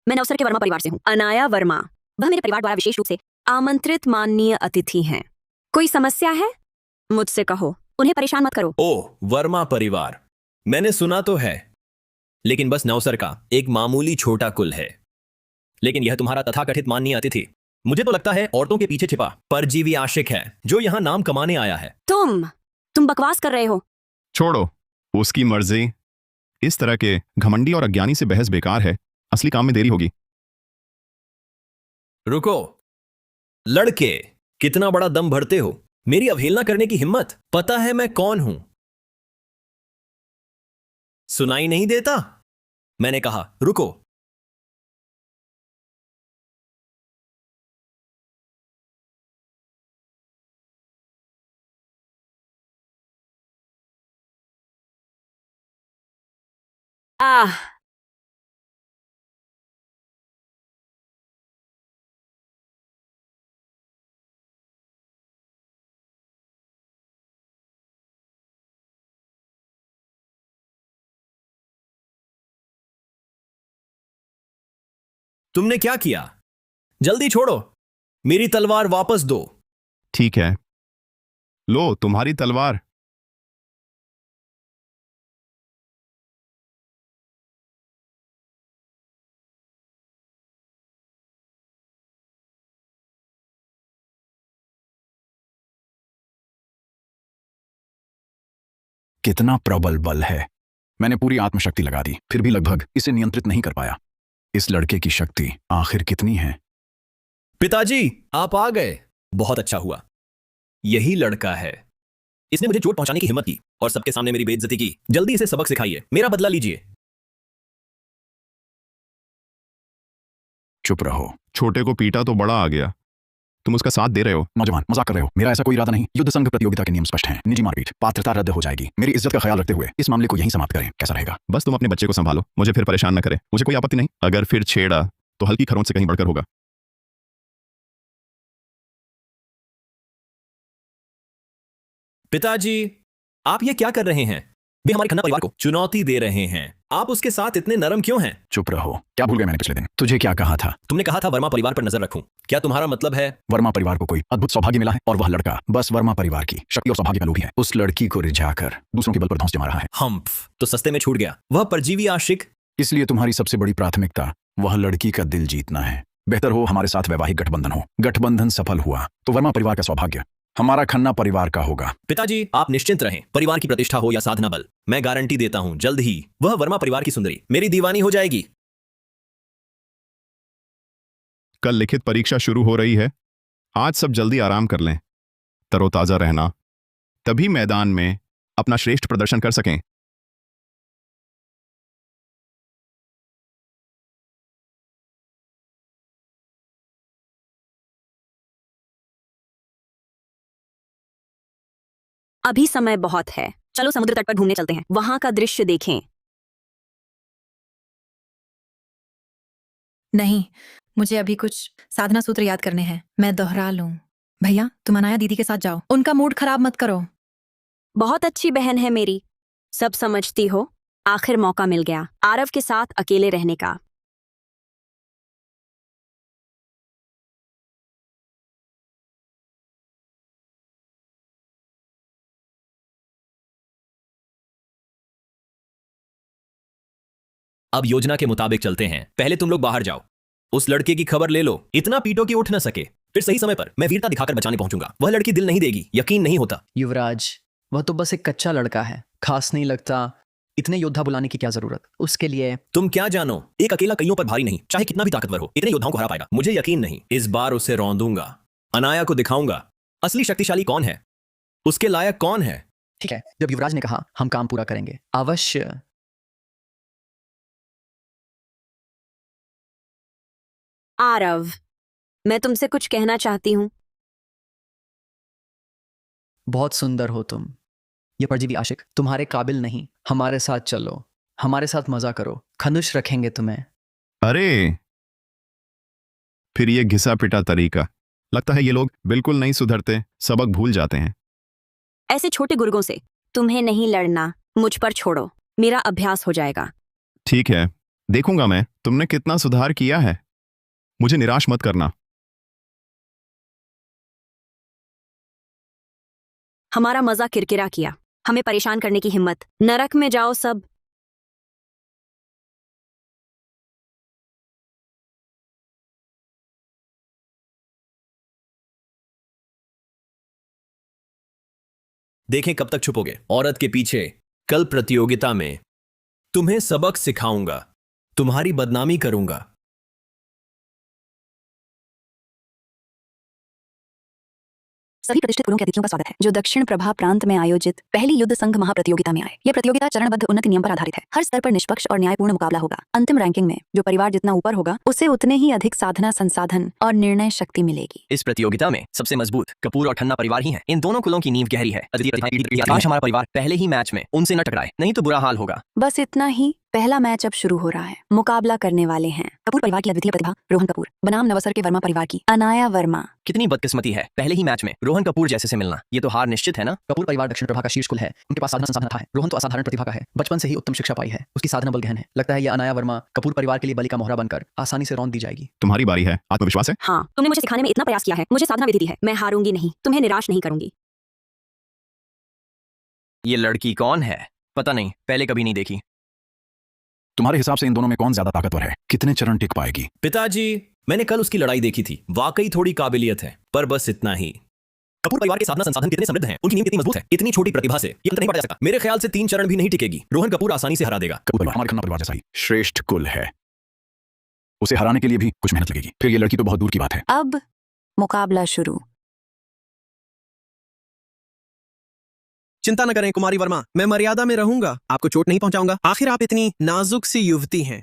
मैं नवसर के वर्मा परिवार से हूँ, अनाया वर्मा। वह मेरे परिवार द्वारा विशेष रूप से आमंत्रित माननीय अतिथि हैं। कोई समस्या है? मुझसे कहो, उन्हें परेशान मत करो। ओह, वर्मा परिवार, मैंने सुना तो है, लेकिन बस नवसर का एक मामूली छोटा कुल है। लेकिन यह तुम्हारा तथाकथित माननीय अतिथि मुझे तो लगता है औरतों के पीछे छिपा परजीवी आशिक है जो यहाँ नाम कमाने आया है। तुम बकवास कर रहे हो। छोड़ो, उसकी मर्जी। इस तरह के घमंडी और अज्ञानी से बहस बेकार है, असली काम में देरी होगी। रुको, लड़के, कितना बड़ा दम भरते हो, मेरी अवहेलना करने की हिम्मत। पता है मैं कौन हूं? सुनाई नहीं देता? मैंने कहा रुको। आह, तुमने क्या किया? जल्दी छोड़ो, मेरी तलवार वापस दो। ठीक है, लो तुम्हारी तलवार। कितना प्रबल बल है। मैंने पूरी आत्मशक्ति लगा दी, फिर भी लगभग इसे नियंत्रित नहीं कर पाया। इस लड़के की शक्ति आखिर कितनी है? पिताजी, आप आ गए, बहुत अच्छा हुआ। यही लड़का है, इसने मुझे चोट पहुंचाने की हिम्मत की और सबके सामने मेरी बेइज्जती की। जल्दी इसे सबक सिखाइए, मेरा बदला लीजिए। चुप रहो। छोटे को पीटा तो बड़ा आ गया, तुम उसका साथ दे रहे हो। नौजवान, मजाक कर रहे हो, मेरा ऐसा कोई इरादा नहीं। युद्ध संघ प्रतियोगिता के नियम स्पष्ट हैं। निजी मारपीट, पात्रता रद्द हो जाएगी। मेरी इज्जत का ख्याल रखते हुए इस मामले को यहीं समाप्त करें, कैसा रहेगा? बस तुम अपने बच्चे को संभालो, मुझे फिर परेशान न करे। मुझे कोई आपत्ति नहीं, अगर फिर छेड़ा तो हल्की खरोंच से कहीं बढ़कर होगा। पिताजी, आप ये क्या कर रहे हैं? वे हमारे खन्ना परिवार को चुनौती दे रहे हैं। आप उसके साथ इतने नरम क्यों हैं? चुप रहो। क्या भूल गए मैंने पिछले दिन? तुझे क्या कहा था? तुमने कहा था वर्मा परिवार पर नजर रखूं। क्या तुम्हारा मतलब है? वर्मा परिवार को कोई अद्भुत सौभाग्य मिला है और वह लड़का बस वर्मा परिवार की शक्ति और सौभाग्य का लोभी है। उस लड़की को रिझाकर दूसरों के बल पर धौंस जमा रहा है। हम्फ, तो सस्ते में छूट गया। वह परजीवी आशिक। इसलिए तुम्हारी सबसे बड़ी प्राथमिकता वह लड़की का दिल जीतना है। बेहतर हो हमारे साथ वैवाहिक गठबंधन हो। गठबंधन सफल हुआ तो वर्मा परिवार का सौभाग्य हमारा खन्ना परिवार का होगा। पिताजी, आप निश्चिंत रहें, परिवार की प्रतिष्ठा हो या साधना बल, मैं गारंटी देता हूं जल्द ही वह वर्मा परिवार की सुंदरी मेरी दीवानी हो जाएगी। कल लिखित परीक्षा शुरू हो रही है, आज सब जल्दी आराम कर लें, तरोताजा रहना, तभी मैदान में अपना श्रेष्ठ प्रदर्शन कर सकें। अभी समय बहुत है, चलो समुद्र तट पर घूमने चलते हैं, वहां का दृश्य देखें। नहीं, मुझे अभी कुछ साधना सूत्र याद करने हैं, मैं दोहरा लूं। भैया, तुम अनाया दीदी के साथ जाओ, उनका मूड खराब मत करो। बहुत अच्छी बहन है मेरी, सब समझती हो। आखिर मौका मिल गया आरव के साथ अकेले रहने का। अब योजना के मुताबिक चलते हैं। पहले तुम लोग बाहर जाओ, उस लड़के की खबर ले लो, इतना पीटो कि उठ न सके। फिर सही समय पर मैं वीरता दिखाकर बचाने पहुंचूंगा। वह लड़की दिल नहीं देगी, यकीन नहीं होता। युवराज, वह तो बस एक कच्चा लड़का है, खास नहीं लगता। इतने योद्धा बुलाने की क्या जरूरत? उसके लिए तुम क्या जानो, एक अकेला कईयों पर भारी नहीं, चाहे कितना भी ताकतवर हो, इतने योद्धाओं को हरा पाएगा। मुझे यकीन नहीं, इस बार उसे रौंदूंगा। अनाया को दिखाऊंगा असली शक्तिशाली कौन है, उसके लायक कौन है। ठीक है, जब युवराज ने कहा हम काम पूरा करेंगे, अवश्य। आरव, मैं तुमसे कुछ कहना चाहती हूँ। बहुत सुंदर हो तुम। ये परजीवी आशिक तुम्हारे काबिल नहीं। हमारे साथ चलो, हमारे साथ मजा करो, खनुश रखेंगे तुम्हें। अरे फिर ये घिसा पिटा तरीका, लगता है ये लोग बिल्कुल नहीं सुधरते, सबक भूल जाते हैं। ऐसे छोटे गुर्गों से तुम्हें नहीं लड़ना, मुझ पर छोड़ो, मेरा अभ्यास हो जाएगा। ठीक है, देखूंगा मैं तुमने कितना सुधार किया है। मुझे निराश मत करना। हमारा मजा किरकिरा किया, हमें परेशान करने की हिम्मत, नरक में जाओ सब। देखें कब तक छुपोगे। औरत के पीछे। कल प्रतियोगिता में तुम्हें सबक सिखाऊंगा, तुम्हारी बदनामी करूंगा। सभी प्रतिष्ठित कुलों के अतिथियों का स्वागत है जो दक्षिण प्रभा प्रांत में आयोजित पहली युद्ध संघ महाप्रतियोगिता में आए। यह प्रतियोगिता चरणबद्ध उन्नति नियम पर आधारित है। हर स्तर पर निष्पक्ष और न्यायपूर्ण मुकाबला होगा। अंतिम रैंकिंग में जो परिवार जितना ऊपर होगा उसे उतने ही अधिक साधना, संसाधन और निर्णय शक्ति मिलेगी। इस प्रतियोगिता में सबसे मजबूत कपूर और खन्ना परिवार ही हैं। इन दोनों कुलों की नींव गहरी है। आज हमारा परिवार पहले ही मैच में उनसे न टकराए, नहीं तो बुरा हाल होगा। बस इतना ही। पहला मैच अब शुरू हो रहा है। मुकाबला करने वाले हैं कपूर परिवार की अद्वितीय प्रतिभा रोहन कपूर बनाम नवसर के वर्मा परिवार की अनाया वर्मा। कितनी बदकिस्मती है पहले ही मैच में रोहन कपूर जैसे से मिलना। ये तो हार निश्चित है ना। कपूर परिवार दक्षिण प्रभा का शीर्ष कुल है। उनके पास साधना संसाधन था है। रोहन तो असाधारण प्रतिभा का है। बचपन से ही उत्तम शिक्षा पाई है। उसकी साधना बल गहन है। लगता है यह अनाया वर्मा कपूर परिवार के लिए बलि का मोहरा बनकर आसानी से रौंद दी जाएगी। तुम्हारी बारी है, आत्मविश्वास है? हाँ, तुमने मुझे सिखाने में इतना प्रयास किया है, मुझे साधना विधि दी है। मैं हारूंगी नहीं, तुम्हें निराश नहीं करूंगी। ये लड़की कौन है? पता नहीं, पहले कभी नहीं देखी। तुम्हारे हिसाब से इन दोनों में कौन ज्यादा ताकतवर है? कितने चरण टिक पाएगी? पिताजी, मैंने कल उसकी लड़ाई देखी थी। वाकई थोड़ी काबिलियत है, पर बस इतना ही। कपूर परिवार के साधना संसाधन कितने समृद्ध हैं, उनकी नींव कितनी मजबूत है। इतनी छोटी प्रतिभा से ये अंतर नहीं पड़ सकता। मेरे ख्याल से 3 चरण भी नहीं टिकेगी। रोहन कपूर आसानी से हरा देगा। कपूर परिवार हमारे खन्ना परिवार जैसा ही श्रेष्ठ कुल है। उसे हराने के लिए भी कुछ मेहनत लगेगी। फिर ये लड़की तो बहुत दूर की बात है। अब मुकाबला शुरू। चिंता न करें कुमारी वर्मा, मैं मर्यादा में रहूंगा, आपको चोट नहीं पहुंचाऊंगा। आखिर आप इतनी नाजुक सी युवती हैं,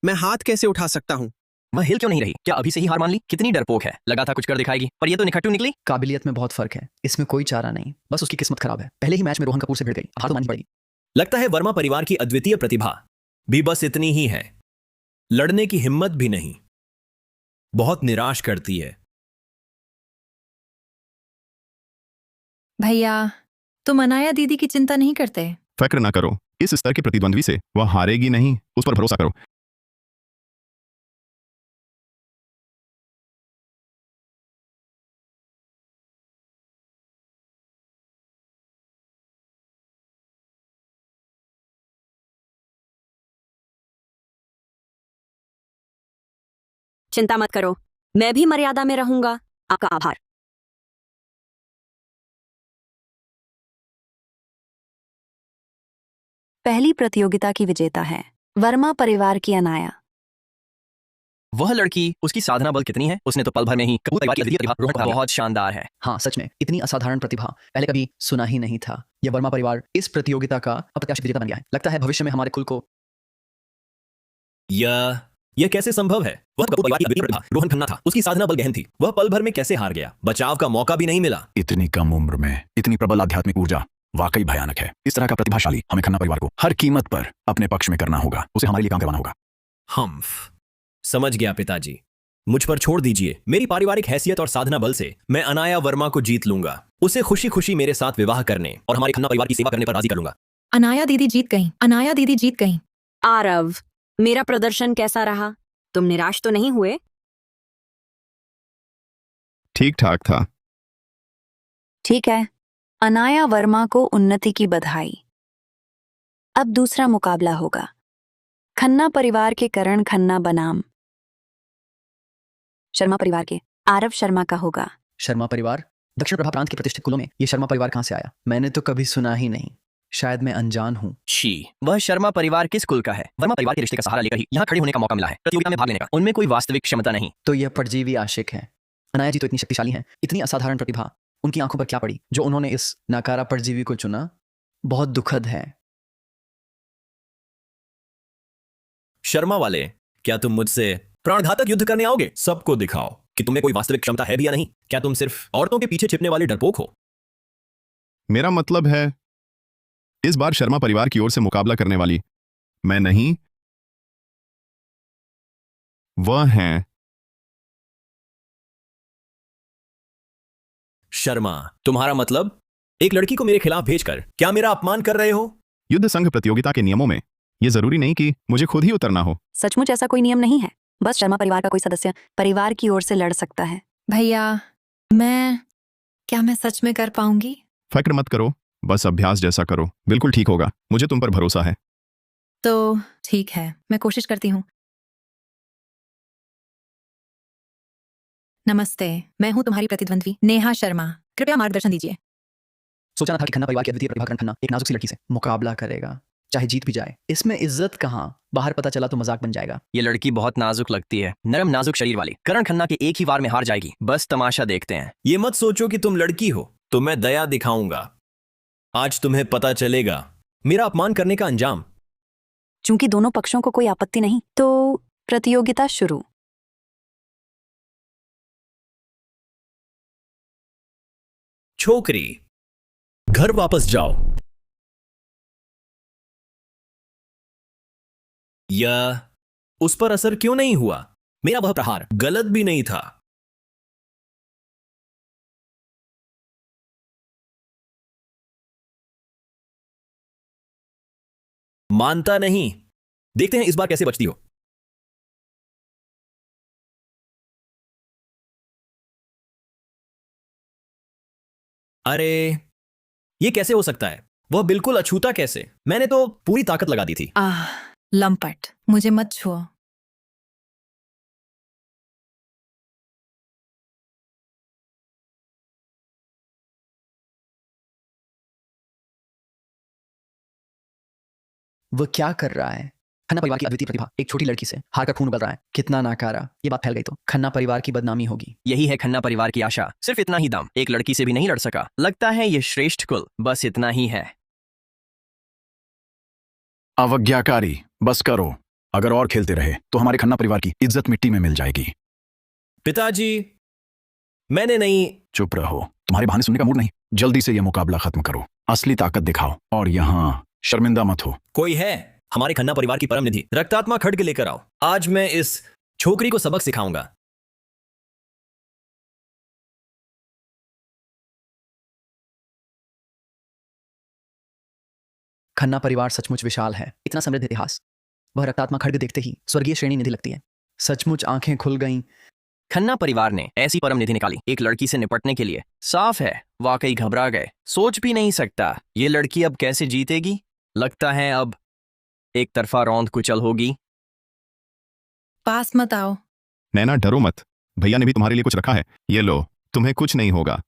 मैं हाथ कैसे उठा सकता हूं? वह हिल क्यों नहीं रही? क्या अभी से ही हार मान ली? कितनी डरपोक है। लगा था कुछ कर दिखाएगी, पर ये तो निखट्टू निकली। काबिलियत में बहुत फर्क है, इसमें कोई चारा नहीं। बस उसकी किस्मत खराब है। पहले ही मैच में रोहन कपूर से भिड़ गई। हार तो माननी पड़ेगी। लगता है वर्मा परिवार की अद्वितीय प्रतिभा भी बस इतनी ही है। लड़ने की हिम्मत भी नहीं। बहुत निराश करती है। भैया, तुम अनाया दीदी की चिंता नहीं करते? फिक्र ना करो, इस स्तर के प्रतिद्वंद्वी से वह हारेगी नहीं, उस पर भरोसा करो। चिंता मत करो, मैं भी मर्यादा में रहूंगा। आपका आभार। पहली प्रतियोगिता की विजेता है वर्मा परिवार की अनाया। वह लड़की, उसकी साधना बल कितनी है। उसने तो पल भर में ही कपूर परिवार की अद्वितीय प्रतिभा रोहन को बहुत शानदार है। हाँ, सच में इतनी असाधारण प्रतिभा पहले कभी सुना ही नहीं था। यह वर्मा परिवार इस प्रतियोगिता का अप्रत्याशित विजेता बन गया है। लगता है भविष्य में हमारे कुल को। यह कैसे संभव है? वह कपूर परिवार की अद्वितीय प्रतिभा रोहन खन्ना था। उसकी साधना बल गहन थी। वह पल भर में कैसे हार गया? बचाव का मौका भी नहीं मिला। इतनी कम उम्र में इतनी प्रबल आध्यात्मिक ऊर्जा वाकई भयानक है। इस तरह का प्रतिभाशाली हमें खन्ना परिवार को हर कीमत पर अपने पक्ष में करना होगा। उसे हमारे लिए काम करवाना होगा। समझ गया पिताजी, मुझ पर छोड़ दीजिए। मेरी पारिवारिक हैसियत और साधना बल से मैं अनाया वर्मा को जीत लूंगा। उसे खुशी खुशी मेरे साथ विवाह करने और हमारे खन्ना परिवार की सेवा करने पर राजी करूंगा। अनाया दीदी जीत गई। अनाया दीदी जीत गई। आरव, मेरा प्रदर्शन कैसा रहा? तुम निराश तो नहीं हुए? ठीक ठाक था। ठीक है, अनाया वर्मा को उन्नति की बधाई। अब दूसरा मुकाबला होगा खन्ना परिवार के करण खन्ना बनाम शर्मा परिवार के आरव शर्मा का होगा। शर्मा परिवार दक्षिण प्रभा प्रांत के प्रतिष्ठित कुलों में ये शर्मा परिवार कहां से आया? मैंने तो कभी सुना ही नहीं। शायद मैं अनजान हूँ। छी, वह शर्मा परिवार किस कुल का है? वर्मा परिवार के रिश्ते का सहारा लेकर ही यहाँ खड़े होने का मौका मिला है, प्रतियोगिता में भाग लेने का। उनमें कोई वास्तविक क्षमता नहीं। तो यह परजीवी आशिक है। अनाया जी तो इतनी शक्तिशाली हैं, इतनी असाधारण प्रतिभा। उनकी आंखों पर क्या पड़ी जो उन्होंने इस नाकारा परजीवी को चुना? बहुत दुखद है। शर्मा वाले, क्या तुम मुझसे प्राणघातक युद्ध करने आओगे? सबको दिखाओ कि तुम्हें कोई वास्तविक क्षमता है भी या नहीं। क्या तुम सिर्फ औरतों के पीछे छिपने वाले डरपोक हो? मेरा मतलब है, इस बार शर्मा परिवार की ओर से मुकाबला करने वाली मैं नहीं, वह हैं शर्मा। तुम्हारा मतलब एक लड़की को मेरे खिलाफ भेजकर क्या मेरा अपमान कर रहे हो? युद्ध संघ प्रतियोगिता के नियमों में यह जरूरी नहीं कि मुझे खुद ही उतरना हो। सचमुच ऐसा कोई नियम नहीं है। बस शर्मा परिवार का कोई सदस्य परिवार की ओर से लड़ सकता है। भैया, क्या मैं सच में कर पाऊंगी? फिक्र मत करो, बस अभ्यास जैसा करो, बिल्कुल ठीक होगा। मुझे तुम पर भरोसा है। तो ठीक है, मैं कोशिश करती हूँ। नमस्ते, मैं हूँ तुम्हारी प्रतिद्वंद्वी नेहा शर्मा। कृपया मार्गदर्शन दीजिए। सोचा ना था कि खन्ना परिवार की अद्वितीय प्रतिभा करण खन्ना एक नाजुक सी लड़की से मुकाबला करेगा, चाहे जीत भी जाए। इसमें इज्जत कहाँ, बाहर पता चला तो मजाक बन जाएगा। ये लड़की बहुत नाजुक लगती है, नरम नाजुक शरीर वाली। करण खन्ना के एक ही वार में हार जाएगी, बस तमाशा देखते हैं। ये मत सोचो कि तुम लड़की हो तो मैं दया दिखाऊंगा। आज तुम्हें पता चलेगा मेरा अपमान करने का अंजाम। चूंकि दोनों पक्षों को कोई आपत्ति नहीं, तो प्रतियोगिता शुरू। छोकरी, घर वापस जाओ। यह उस पर असर क्यों नहीं हुआ? मेरा वह प्रहार गलत भी नहीं था। मानता नहीं। देखते हैं इस बार कैसे बचती हो। अरे, ये कैसे हो सकता है? वह बिल्कुल अछूता कैसे? मैंने तो पूरी ताकत लगा दी थी। लंपट, मुझे मत छुओ। वह क्या कर रहा है? खन्ना परिवार की अद्वितीय प्रतिभा एक छोटी लड़की से हार कर खून उबल रहा है। कितना नाकारा। ये बात फैल गई तो खन्ना परिवार की बदनामी होगी। यही है खन्ना परिवार की आशा, सिर्फ इतना ही दम। एक लड़की से भी नहीं लड़ सका। लगता है ये श्रेष्ठ कुल, बस इतना ही है। अवज्ञाकारी, बस करो। अगर और खेलते रहे तो हमारे खन्ना परिवार की इज्जत मिट्टी में मिल जाएगी। पिताजी, मैंने नहीं। चुप रहो, तुम्हारे बहाने सुनने का मूड नहीं। जल्दी से यह मुकाबला खत्म करो, असली ताकत दिखाओ और यहाँ शर्मिंदा मत हो। कोई है? हमारे खन्ना परिवार की परम निधि रक्तात्मा खड्ग लेकर आओ। आज मैं इस छोकरी को सबक सिखाऊंगा। खन्ना परिवार सचमुच विशाल है, इतना समृद्ध इतिहास। वह रक्तात्मा खड्ग देखते ही स्वर्गीय श्रेणी निधि लगती है। सचमुच आंखें खुल गईं। खन्ना परिवार ने ऐसी परम निधि निकाली एक लड़की से निपटने के लिए। साफ है, वाकई घबरा गए। सोच भी नहीं सकता ये लड़की अब कैसे जीतेगी। लगता है अब एक तरफा रौंद कुचल होगी। पास मत आओ। नैना, डरो मत, भैया ने भी तुम्हारे लिए कुछ रखा है। ये लो, तुम्हें कुछ नहीं होगा।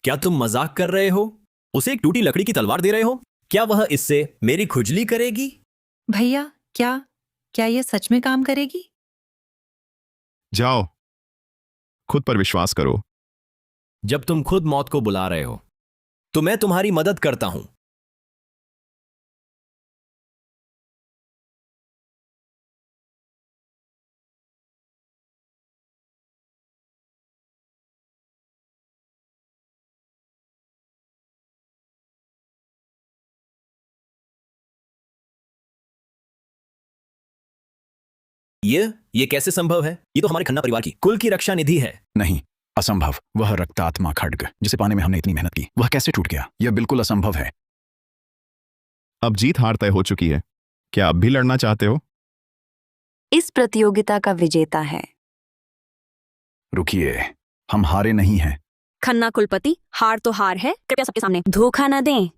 क्या तुम मजाक कर रहे हो? उसे एक टूटी लकड़ी की तलवार दे रहे हो? क्या वह इससे मेरी खुजली करेगी? भैया, क्या ये सच में काम करेगी? जाओ, खुद पर विश्वास करो। जब तुम खुद मौत को बुला रहे हो तो मैं तुम्हारी मदद करता हूं। ये कैसे संभव है? ये तो हमारे खन्ना परिवार की कुल की रक्षा निधि है। नहीं, असंभव। वह रक्तात्मा खड्ग जिसे पाने में हमने इतनी मेहनत की, वह कैसे टूट गया? यह बिल्कुल असंभव है। अब जीत हार तय हो चुकी है। क्या अब भी लड़ना चाहते हो? इस प्रतियोगिता का विजेता है। रुकिए, हम हारे नहीं हैं। खन्ना कुलपति, हार तो हार है, कृपया सबके सामने धोखा न दें।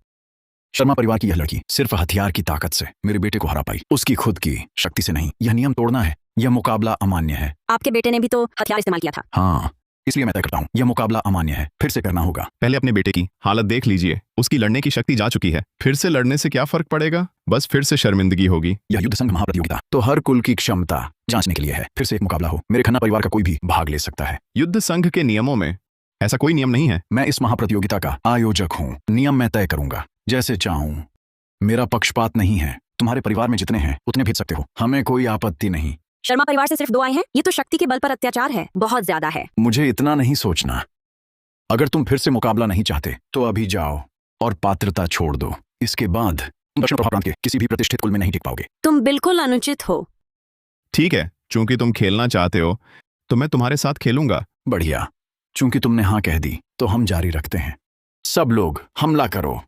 शर्मा परिवार की यह लड़की सिर्फ हथियार की ताकत से मेरे बेटे को हरा पाई, उसकी खुद की शक्ति से नहीं। यह नियम तोड़ना है। यह मुकाबला अमान्य है। आपके बेटे ने भी तो हथियार इस्तेमाल किया था। हाँ, इसलिए मैं तय करता हूँ, यह मुकाबला अमान्य है। फिर से करना होगा। पहले अपने बेटे की हालत देख लीजिए। उसकी लड़ने की शक्ति जा चुकी है। फिर से लड़ने से क्या फर्क पड़ेगा? बस फिर से शर्मिंदगी होगी। यह युद्ध संघ महाप्रतियोगिता तो हर कुल की क्षमता जांचने के लिए है। फिर से एक मुकाबला हो, मेरे खन्ना परिवार का कोई भी भाग ले सकता है। युद्ध संघ के नियमों में ऐसा कोई नियम नहीं है। मैं इस महाप्रतियोगिता का आयोजक हूँ। नियम मैं तय करूंगा जैसे चाहूं। मेरा पक्षपात नहीं है। तुम्हारे परिवार में जितने हैं उतने भेज सकते हो, हमें कोई आपत्ति नहीं। शर्मा परिवार से सिर्फ 2 आए हैं। ये तो शक्ति के बल पर अत्याचार है, बहुत ज्यादा है। मुझे इतना नहीं सोचना। अगर तुम फिर से मुकाबला नहीं चाहते तो अभी जाओ और पात्रता छोड़ दो। इसके बाद तुम दक्षिण प्रभा प्रांत के किसी भी प्रतिष्ठित कुल में नहीं टिक पाओगे। तुम बिल्कुल अनुचित हो। ठीक है, चूंकि तुम खेलना चाहते हो तो मैं तुम्हारे साथ खेलूंगा। बढ़िया, चूंकि तुमने हाँ कह दी तो हम जारी रखते हैं। सब लोग हमला करो।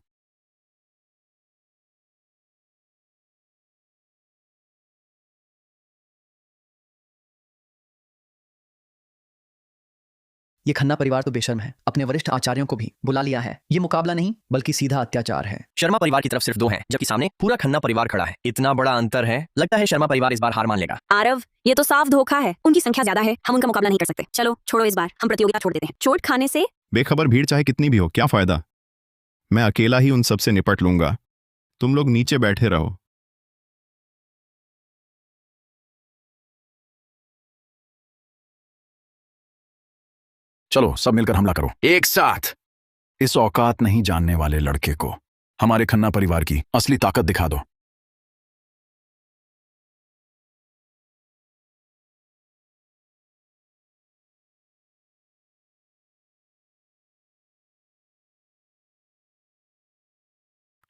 ये खन्ना परिवार तो बेशर्म है, अपने वरिष्ठ आचार्यों को भी बुला लिया है। ये मुकाबला नहीं बल्कि सीधा अत्याचार है। शर्मा परिवार की तरफ सिर्फ 2 हैं, जबकि सामने पूरा खन्ना परिवार खड़ा है। इतना बड़ा अंतर है, लगता है शर्मा परिवार इस बार हार मान लेगा। आरव, ये तो साफ धोखा है। उनकी संख्या ज्यादा है, हम उनका मुकाबला नहीं कर सकते। चलो छोड़ो, इस बार हम प्रतियोगिता छोड़ देते हैं। चोट खाने से बेखबर भीड़ चाहे कितनी भी हो, क्या फायदा? मैं अकेला ही उन सबसे निपट लूंगा। तुम लोग नीचे बैठे रहो। चलो सब मिलकर हमला करो, एक साथ। इस औकात नहीं जानने वाले लड़के को हमारे खन्ना परिवार की असली ताकत दिखा दो।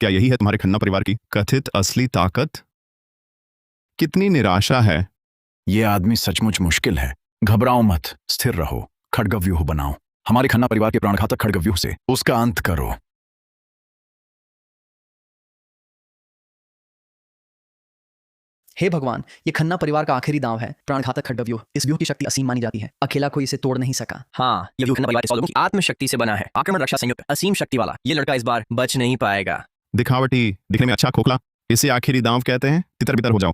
क्या यही है तुम्हारे खन्ना परिवार की कथित असली ताकत? कितनी निराशा है। ये आदमी सचमुच मुश्किल है। घबराओ मत, स्थिर रहो, खड्गव्यूह बनाओ। हमारे खन्ना परिवार के प्राणघातक खड्गव्यूह से उसका अंत करो। हे भगवान, ये खन्ना परिवार का आखिरी दांव है, प्राणघातक खड्गव्यूह। इस व्यूह की शक्ति असीम मानी जाती है, अकेला कोई इसे तोड़ नहीं सका। हाँ, ये व्यूह खन्ना परिवार के 100 लोगों की आत्मशक्ति से बना है। आक्रमण, रक्षा, संयुक्त, असीम शक्ति वाला। ये लड़का इस बार बच नहीं पाएगा। दिखावटी, दिखने में अच्छा, खोखला, इसे आखिरी दांव कहते हैं। तितर बितर हो जाओ।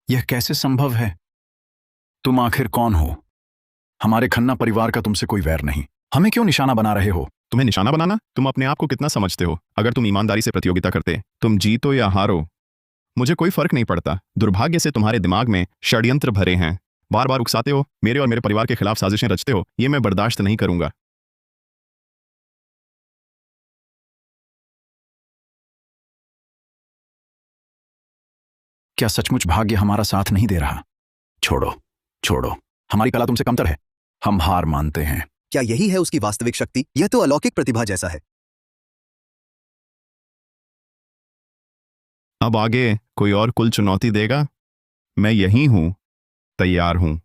यह कैसे संभव है? तुम आखिर कौन हो? हमारे खन्ना परिवार का तुमसे कोई वैर नहीं। हमें क्यों निशाना बना रहे हो? तुम्हें निशाना बनाना? तुम अपने आप को कितना समझते हो? अगर तुम ईमानदारी से प्रतियोगिता करते, तुम जीतो या हारो, मुझे कोई फर्क नहीं पड़ता। दुर्भाग्य से तुम्हारे दिमाग में षड्यंत्र भरे हैं। बार बार उकसाते हो, मेरे और मेरे परिवार के खिलाफ साजिशें रचते हो। ये मैं बर्दाश्त नहीं करूंगा। क्या सचमुच भाग्य हमारा साथ नहीं दे रहा? छोड़ो छोड़ो, हमारी कला तुमसे कमतर है। हम हार मानते हैं। क्या यही है उसकी वास्तविक शक्ति? यह तो अलौकिक प्रतिभा जैसा है। अब आगे कोई और कुल चुनौती देगा? मैं यही हूं, तैयार हूं।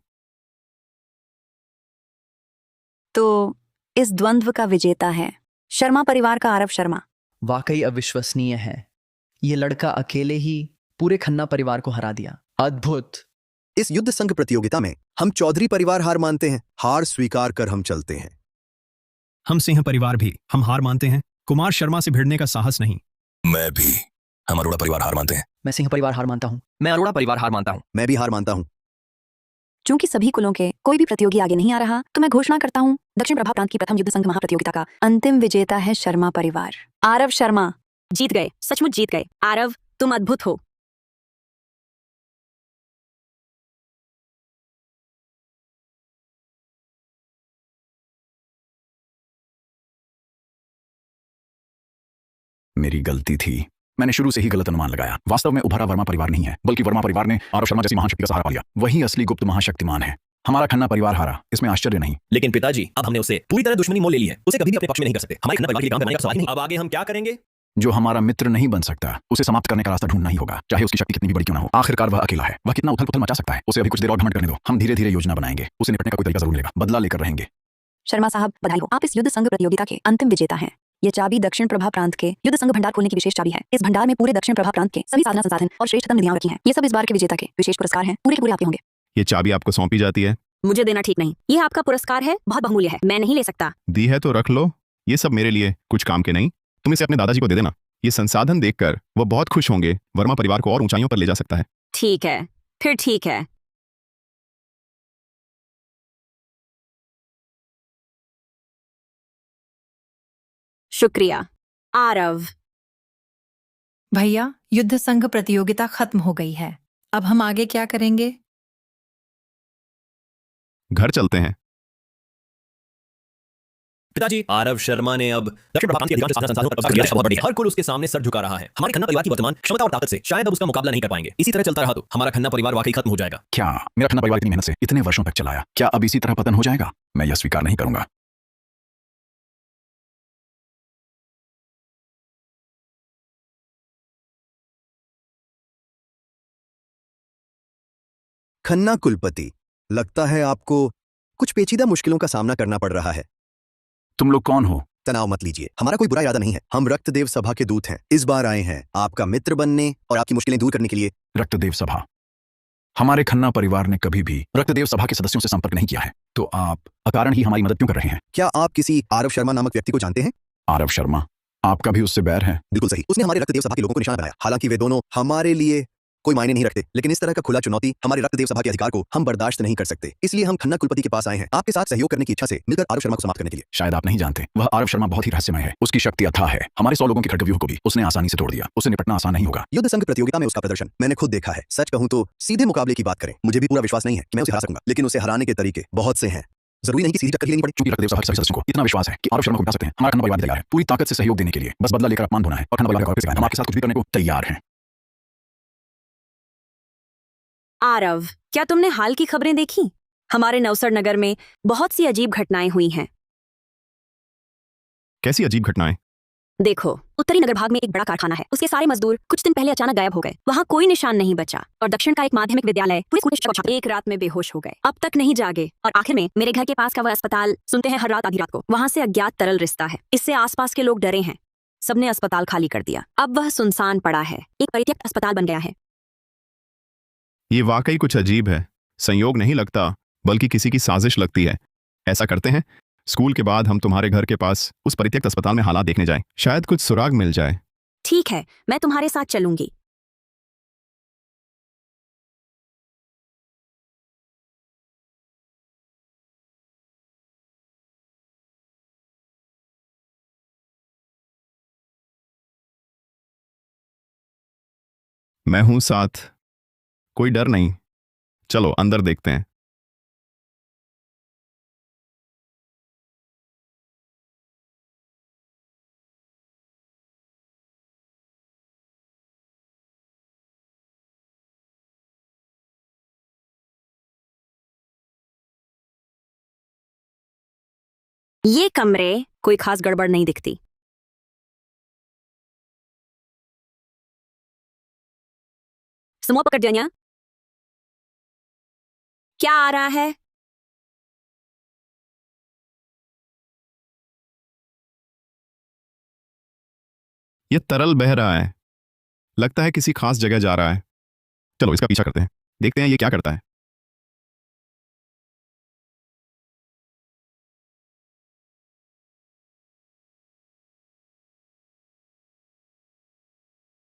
तो इस द्वंद्व का विजेता है शर्मा परिवार का आरव शर्मा। वाकई अविश्वसनीय है। ये लड़का अकेले ही पूरे खन्ना परिवार को हरा दिया। अद्भुत। इस युद्ध संघ प्रतियोगिता में हम चौधरी परिवार हार मानते हैं। हार स्वीकार कर हम चलते हैं। हम सिंह परिवार भी हम हार मानते हैं। कुमार शर्मा से भिड़ने का साहस नहीं। मैं भी। हम अरोड़ा परिवार हार मानते हैं। मैं सिंह परिवार हार मानता हूँ। मैं अरोड़ा परिवार हार मानता हूँ। मैं भी हार मानता हूँ। चूंकि सभी कुलों के कोई भी प्रतियोगी आगे नहीं आ रहा, तो मैं घोषणा करता हूँ दक्षिण प्रभा प्रांत की प्रथम युद्ध संघ महाप्रतियोगिता का अंतिम विजेता है शर्मा परिवार। आरव शर्मा जीत गए, सचमुच जीत गए। आरव, तुम अद्भुत हो। मेरी गलती थी। मैंने शुरू से ही गलत अनुमान लगाया। वास्तव में उभरा वर्मा परिवार नहीं है, बल्कि वर्मा परिवार ने आरव शर्मा जैसी महान शक्ति का सहारा पा लिया। वही असली गुप्त महाशक्तिमान है। हमारा खन्ना परिवार हारा, इसमें आश्चर्य नहीं। लेकिन पिताजी, अब हमने उसे पूरी तरह दुश्मनी मोल ले ली है। उसे कभी भी अपने पक्ष में नहीं कर सकते। हमारे खन्ना परिवार के लिए काम बनाने का सवाल ही नहीं। अब आगे हम क्या करेंगे? जो हमारा मित्र नहीं बन सकता, उसे समाप्त करने का रास्ता ढूंढना ही होगा, चाहे उसकी शक्ति कितनी भी बड़ी क्यों ना हो। आखिरकार वह अकेला है। वह कितना उथल पुथल मचा सकता है। उसे अभी कुछ देर और घमंड करने दो। हम धीरे धीरे योजना बनाएंगे। उसे निपटने का कोई तरीका जरूर मिलेगा। बदला लेकर रहेंगे। शर्मा साहब, बधाई हो, आप इस युद्ध संघ प्रतियोगिता के अंतिम विजेता हैं। ये चाबी दक्षिण प्रभा प्रांत के युद्ध संघ भंडार खोलने की विशेष चाबी है। इस भंडार में पूरे दक्षिण प्रभा प्रांत के सभी साधना संसाधन और श्रेष्ठतम निधियां रखी हैं। ये सब इस बार के विजेता के विशेष पुरस्कार हैं। पूरे के पूरे आपके होंगे। ये चाबी आपको सौंपी जाती है। मुझे देना ठीक नहीं। ये आपका पुरस्कार है, बहुत बहुमूल्य है, मैं नहीं ले सकता। दी है तो रख लो। ये सब मेरे लिए कुछ काम के नहीं। तुम इसे अपने दादाजी को दे देना। ये संसाधन देखकर वो बहुत खुश होंगे। वर्मा परिवार को और ऊंचाइयों पर ले जा सकता है। ठीक है, फिर ठीक है। शुक्रिया आरव। भैया, युद्ध संघ प्रतियोगिता खत्म हो गई है। अब हम आगे क्या करेंगे? घर चलते हैं। पिताजी, आरव शर्मा ने अब दक्षिण प्रभाव के अधिकांश साधन संसाधनों पर कब्जा किया है। बहुत बढ़िया। हर कुल उसके सामने सर झुका रहा है। हमारे खन्ना परिवार की वर्तमान क्षमता और ताकत से शायद अब उसका मुकाबला नहीं कर पाएंगे। इसी तरह चलता रहा तो हमारा खन्ना परिवार वाकई खत्म हो जाएगा। क्या मेरा खन्ना परिवार इतनी मेहनत से इतने वर्षों तक चलाया, क्या अब इसी तरह पतन हो जाएगा? मैं यह स्वीकार नहीं करूंगा। खन्ना कुलपति, लगता है आपको कुछ पेचीदा मुश्किलों का सामना करना पड़ रहा है। तुम लोग कौन हो? तनाव मत लीजिए, हमारा कोई बुरा इरादा नहीं है। हम रक्तदेव सभा के दूत हैं। इस बार आए हैं आपका मित्र बनने और आपकी मुश्किलें दूर करने के लिए। रक्तदेव सभा? हमारे खन्ना परिवार ने कभी भी रक्तदेव सभा के सदस्यों से संपर्क नहीं किया है, तो आप अकारण ही हमारी मदद क्यों कर रहे हैं? क्या आप किसी आरव शर्मा नामक व्यक्ति को जानते हैं? आरव शर्मा? आपका भी उससे बैर है? बिल्कुल सही, उसने हमारे रक्तदेव सभा के लोगों को निशाना बनाया। हालांकि वे दोनों हमारे लिए कोई मायने नहीं रखते, लेकिन इस तरह का खुला चुनौती हमारे रक्तदेव सभा के अधिकार को हम बर्दाश्त नहीं कर सकते। इसलिए हम खन्ना कुलपति के पास आए हैं आपके साथ सहयोग करने की इच्छा से मिलकर आरव शर्मा को समाप्त करने के लिए। शायद आप नहीं जानते, वह आरव शर्मा बहुत ही रहस्यमय है। उसकी शक्ति अथाह है। हमारे 100 लोगों के खड्गव्यूह को भी उसने आसानी से तोड़ दिया। उससे निपटना आसान नहीं होगा। युद्ध संघ प्रतियोगिता में उसका प्रदर्शन मैंने खुद देखा है। सच कहूं तो सीधे मुकाबले की बात करें, मुझे भी पूरा विश्वास नहीं है कि मैं उसे हरा सकूंगा, लेकिन उसे हराने के तरीके बहुत से हैं। जरूरी नहीं कि सीधी टक्कर ही लेनी पड़े। चूंकि रक्तदेव सभा के सभी सदस्यों को इतना विश्वास है कि आरव शर्मा को बचा सकते हैं, हमारा खन्ना परिवार भी तैयार है पूरी ताकत से सहयोग देने के लिए। बस बदला लेकर अपमान होना है और खन्ना परिवार को हम आपके साथ कुछ भी करने को तैयार हैं। आरव, क्या तुमने हाल की खबरें देखी? हमारे नवसर नगर में बहुत सी अजीब घटनाएं हुई हैं। कैसी अजीब घटनाएं? देखो, उत्तरी नगर भाग में एक बड़ा कारखाना है। उसके सारे मजदूर कुछ दिन पहले अचानक गायब हो गए। वहाँ कोई निशान नहीं बचा और दक्षिण का एक माध्यमिक विद्यालय पूरे स्कूल के शिक्षक और छात्र एक रात में बेहोश हो गए। अब तक नहीं जागे और आखिर में मेरे घर के पास का वह अस्पताल सुनते हैं हर रात आधी रात को वहाँ से अज्ञात तरल रिश्ता है। इससे आसपास के लोग डरे हैं। सबने अस्पताल खाली कर दिया। अब वह सुनसान पड़ा है, एक परित्यक्त अस्पताल बन गया है। ये वाकई कुछ अजीब है। संयोग नहीं लगता, बल्कि किसी की साजिश लगती है। ऐसा करते हैं, स्कूल के बाद हम तुम्हारे घर के पास उस परित्यक्त अस्पताल में हालात देखने जाएं। शायद कुछ सुराग मिल जाए। ठीक है, मैं तुम्हारे साथ चलूंगी। मैं हूं साथ, कोई डर नहीं। चलो अंदर देखते हैं। ये कमरे कोई खास गड़बड़ नहीं दिखती। समूह पकड़ जानिया, क्या आ रहा है? ये तरल बह रहा है, लगता है किसी खास जगह जा रहा है। चलो इसका पीछा करते हैं, देखते हैं ये क्या करता है।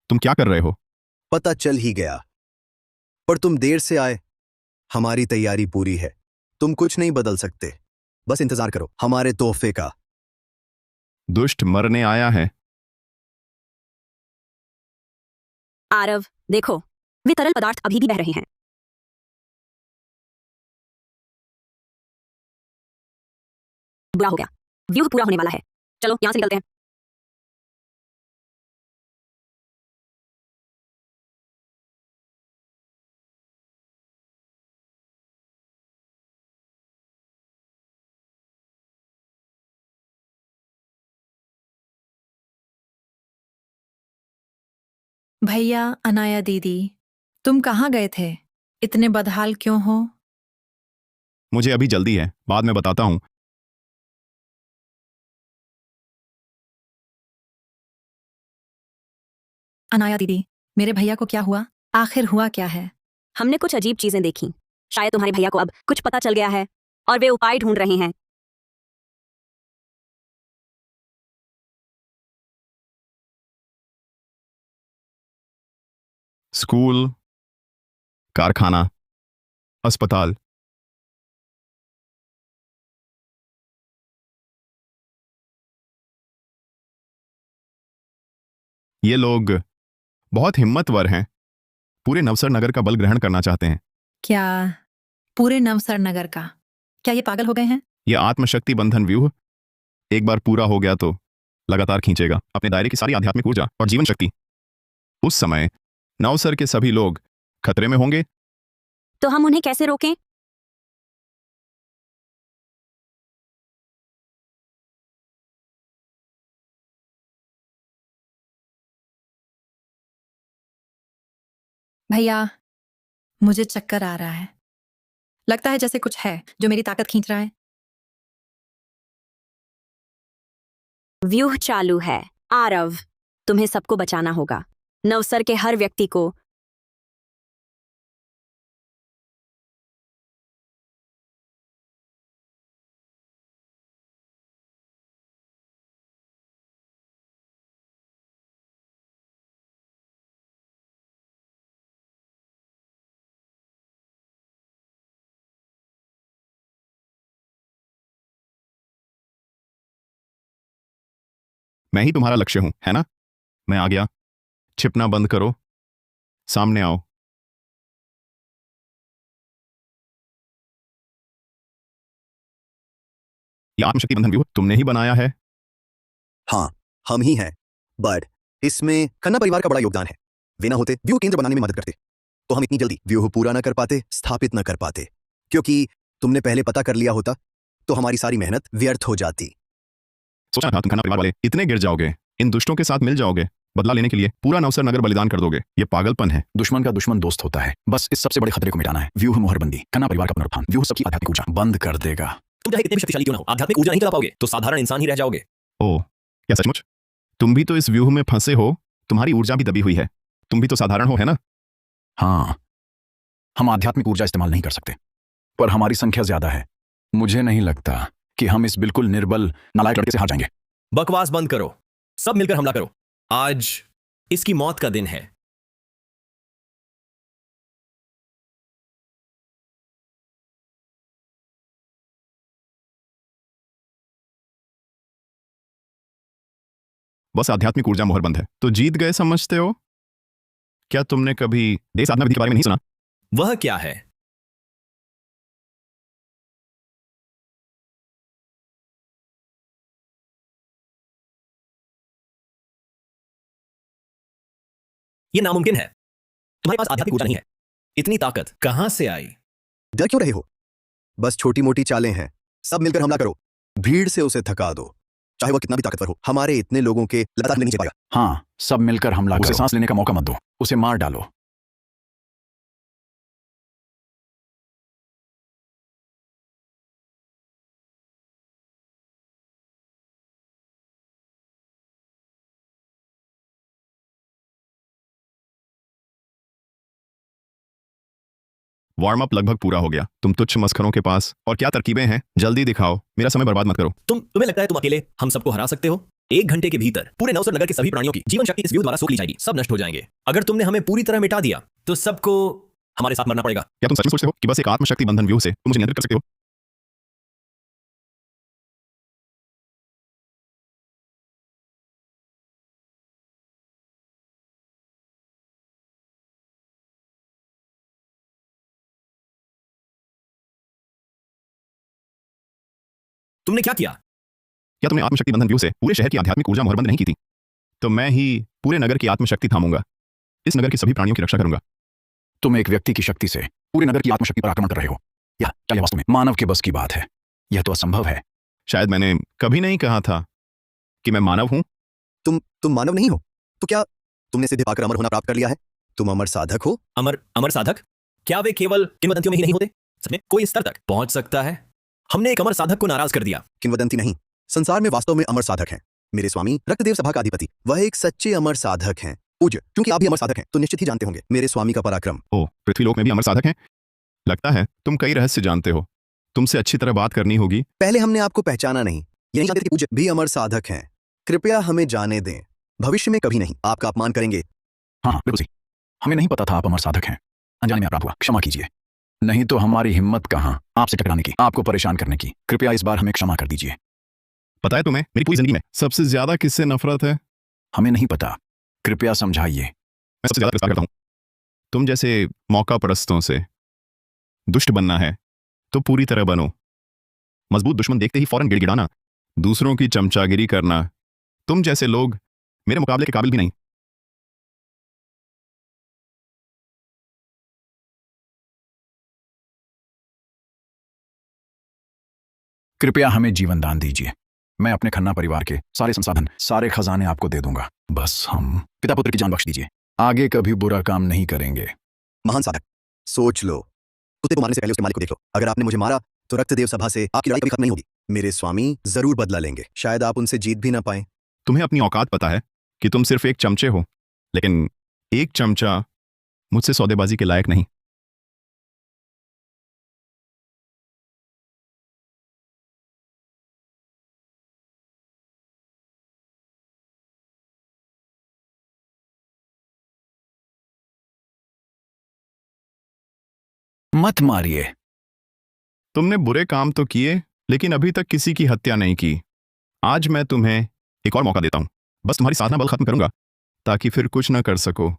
तुम क्या कर रहे हो? पता चल ही गया, पर तुम देर से आए। हमारी तैयारी पूरी है, तुम कुछ नहीं बदल सकते। बस इंतजार करो हमारे तोहफे का। दुष्ट मरने आया है। आरव, देखो, वे तरल पदार्थ अभी भी बह रहे हैं। बुरा हो गया, व्यूह पूरा होने वाला है। चलो यहां से निकलते हैं। भैया, अनाया दीदी, तुम कहाँ गए थे? इतने बदहाल क्यों हो? मुझे अभी जल्दी है, बाद में बताता हूं। अनाया दीदी, मेरे भैया को क्या हुआ? आखिर हुआ क्या है? हमने कुछ अजीब चीजें देखी। शायद तुम्हारे भैया को अब कुछ पता चल गया है और वे उपाय ढूंढ रहे हैं। स्कूल, कारखाना, अस्पताल। ये लोग बहुत हिम्मतवर हैं, पूरे नवसर नगर का बल ग्रहण करना चाहते हैं। क्या पूरे नवसर नगर का? क्या ये पागल हो गए हैं? ये आत्मशक्ति बंधन व्यूह एक बार पूरा हो गया तो लगातार खींचेगा अपने दायरे की सारी आध्यात्मिक ऊर्जा और जीवन शक्ति। उस समय नवसर के सभी लोग खतरे में होंगे। तो हम उन्हें कैसे रोकें? भैया, मुझे चक्कर आ रहा है। लगता है जैसे कुछ है जो मेरी ताकत खींच रहा है। व्यूह चालू है। आरव, तुम्हें सबको बचाना होगा। नवसर के हर व्यक्ति को। मैं ही तुम्हारा लक्ष्य हूं, है ना? मैं आ गया। छिपना बंद करो, सामने आओ। ये आत्मशक्ति बंधन व्यूह तुमने ही बनाया है? हाँ, हम ही हैं। बट इसमें खन्ना परिवार का बड़ा योगदान है। वे ना होते व्यूह केंद्र बनाने में मदद करते तो हम इतनी जल्दी व्यूह पूरा ना कर पाते, स्थापित ना कर पाते। क्योंकि तुमने पहले पता कर लिया होता तो हमारी सारी मेहनत व्यर्थ हो जाती। सोचा था तुम खन्ना परिवार वाले इतने गिर जाओगे, इन दुष्टों के साथ मिल जाओगे, बदला लेने के लिए पूरा नवसर नगर बलिदान कर दोगे। ये पागलपन है। दुश्मन का दुश्मन दोस्त होता है। बस इस सबसे बड़े खतरे को मिटाना है। व्यूह मोहरबंदी, खन्ना परिवार का पुनरुत्थान, व्यूह सबकी आध्यात्मिक ऊर्जा बंद कर देगा। तुम चाहे कितने भी शक्तिशाली क्यों ना हो, आध्यात्मिक ऊर्जा नहीं चला पाओगे तो साधारण इंसान ही रह जाओगे। ओह, क्या सचमुच? तुम भी तो इस व्यूह में फंसे हो, तुम्हारी ऊर्जा भी दबी हुई है। तुम भी तो साधारण हो, है ना? हाँ, हम आध्यात्मिक ऊर्जा इस्तेमाल नहीं कर सकते, पर हमारी संख्या ज्यादा है। मुझे नहीं लगता कि हम इस बिल्कुल निर्बल नालायक लड़के से हार जाएंगे। बकवास बंद करो, सब मिलकर हमला करो। आज इसकी मौत का दिन है। बस आध्यात्मिक ऊर्जा मोहरबंद है तो जीत गए समझते हो? क्या तुमने कभी देश साधना विधि के बारे में नहीं सुना? वह क्या है? यह नामुमकिन है। तुम्हारे पास आध्यात्मिक ऊर्जा नहीं है। इतनी ताकत कहां से आई? डर क्यों रहे हो? बस छोटी मोटी चालें हैं। सब मिलकर हमला करो, भीड़ से उसे थका दो। चाहे वह कितना भी ताकतवर हो, हमारे इतने लोगों के लगातार नहीं पाएगा। हाँ, सब मिलकर हमला करो। उसे सांस लेने का मौका मत दो, उसे मार डालो। वार्म अप लगभग पूरा हो गया। तुम तुच्छ मस्खरों के पास और क्या तरकीबें हैं? जल्दी दिखाओ, मेरा समय बर्बाद मत करो। तुम्हें लगता है तुम अकेले हम सबको हरा सकते हो? 1 घंटे के भीतर पूरे नवसर नगर के सभी प्राणियों की जीवन शक्ति इस व्यूह द्वारा सोख ली जाएगी। सब नष्ट हो जाएंगे। अगर तुमने हमें पूरी तरह मिटा दिया तो सबको हमारे साथ मरना पड़ेगा। क्या तुम सच में सोचते हो कि बस एक आत्मशक्ति बंधन व्यूह से तुम मुझे नियंत्रित कर सकते हो? तुमने क्या किया? क्या तुमने आत्मशक्ति बंधन व्यूह से पूरे शहर की आध्यात्मिक ऊर्जा मोहरबंद नहीं की थी? तो मैं ही पूरे नगर की आत्मशक्ति थामूंगा। इस नगर की सभी प्राणियों की रक्षा करूंगा। तुम एक व्यक्ति की शक्ति से पूरे नगर की आत्मशक्ति पर आक्रमण कर रहे हो। क्या यह वास्तव में मानव के बस की बात है? यह तो असंभव है। शायद मैंने कभी नहीं कहा था कि मैं मानव हूं। तुम मानव नहीं हो तो क्या तुमने सिद्धि पाकर अमर होना प्राप्त कर लिया है? तुम अमर साधक हो। अमर साधक? क्या वे केवल किंवदंतियों में ही नहीं होते? सच में कोई इस स्तर तक पहुंच सकता है? हमने एक अमर साधक को नाराज कर दिया। किंवदंती नहीं, संसार में वास्तव में अमर साधक हैं। मेरे स्वामी रक्तदेव सभा का अधिपति, वह एक सच्चे अमर साधक हैं। पूज्य, क्योंकि आप भी अमर साधक हैं तो निश्चित ही जानते होंगे मेरे स्वामी का पराक्रम। ओह, पृथ्वीलोक में भी अमर साधक हैं? लगता है तुम कई रहस्य जानते हो। तुमसे अच्छी तरह बात करनी होगी। पहले हमने आपको पहचाना नहीं, ये नहीं जानते कि पूज्य भी अमर साधक हैं। कृपया हमें जाने दें, भविष्य में कभी नहीं आपका अपमान करेंगे। हाँ, बिल्कुल सही। हमें नहीं पता था आप अमर साधक हैं। अनजाने में अपराध हुआ, क्षमा कीजिए। नहीं तो हमारी हिम्मत कहाँ आपसे टकराने की, आपको परेशान करने की। कृपया इस बार हमें क्षमा कर दीजिए। पता है तुम्हें मेरी पूरी जिंदगी में सबसे ज्यादा किससे नफरत है? हमें नहीं पता, कृपया समझाइए। मैं सबसे ज्यादा तिरस्कार करता हूं तुम जैसे मौका परस्तों से। दुष्ट बनना है तो पूरी तरह बनो। मजबूत दुश्मन देखते ही फौरन गिड़गिड़ाना, दूसरों की चमचागिरी करना, तुम जैसे लोग मेरे मुकाबले के काबिल भी नहीं। कृपया हमें जीवन दान दीजिए। मैं अपने खन्ना परिवार के सारे संसाधन, सारे खजाने आपको दे दूंगा। बस हम पिता पुत्र की जान बख्श दीजिए। आगे कभी बुरा काम नहीं करेंगे। महान साधक, सोच लो, कुत्ते को मारने से पहले उसके मालिक को देख लो। अगर आपने मुझे मारा तो रक्तदेव सभा से आपकी लड़ाई कभी खत्म नहीं होगी। मेरे स्वामी जरूर बदला लेंगे। शायद आप उनसे जीत भी ना पाए। तुम्हें अपनी औकात पता है कि तुम सिर्फ एक चमचे हो, लेकिन एक चमचा मुझसे सौदेबाजी के लायक नहीं। मत मारिए। तुमने बुरे काम तो किए, लेकिन अभी तक किसी की हत्या नहीं की। आज मैं तुम्हें एक और मौका देता हूं। बस तुम्हारी साधना बल खत्म करूंगा, ताकि फिर कुछ न कर सको।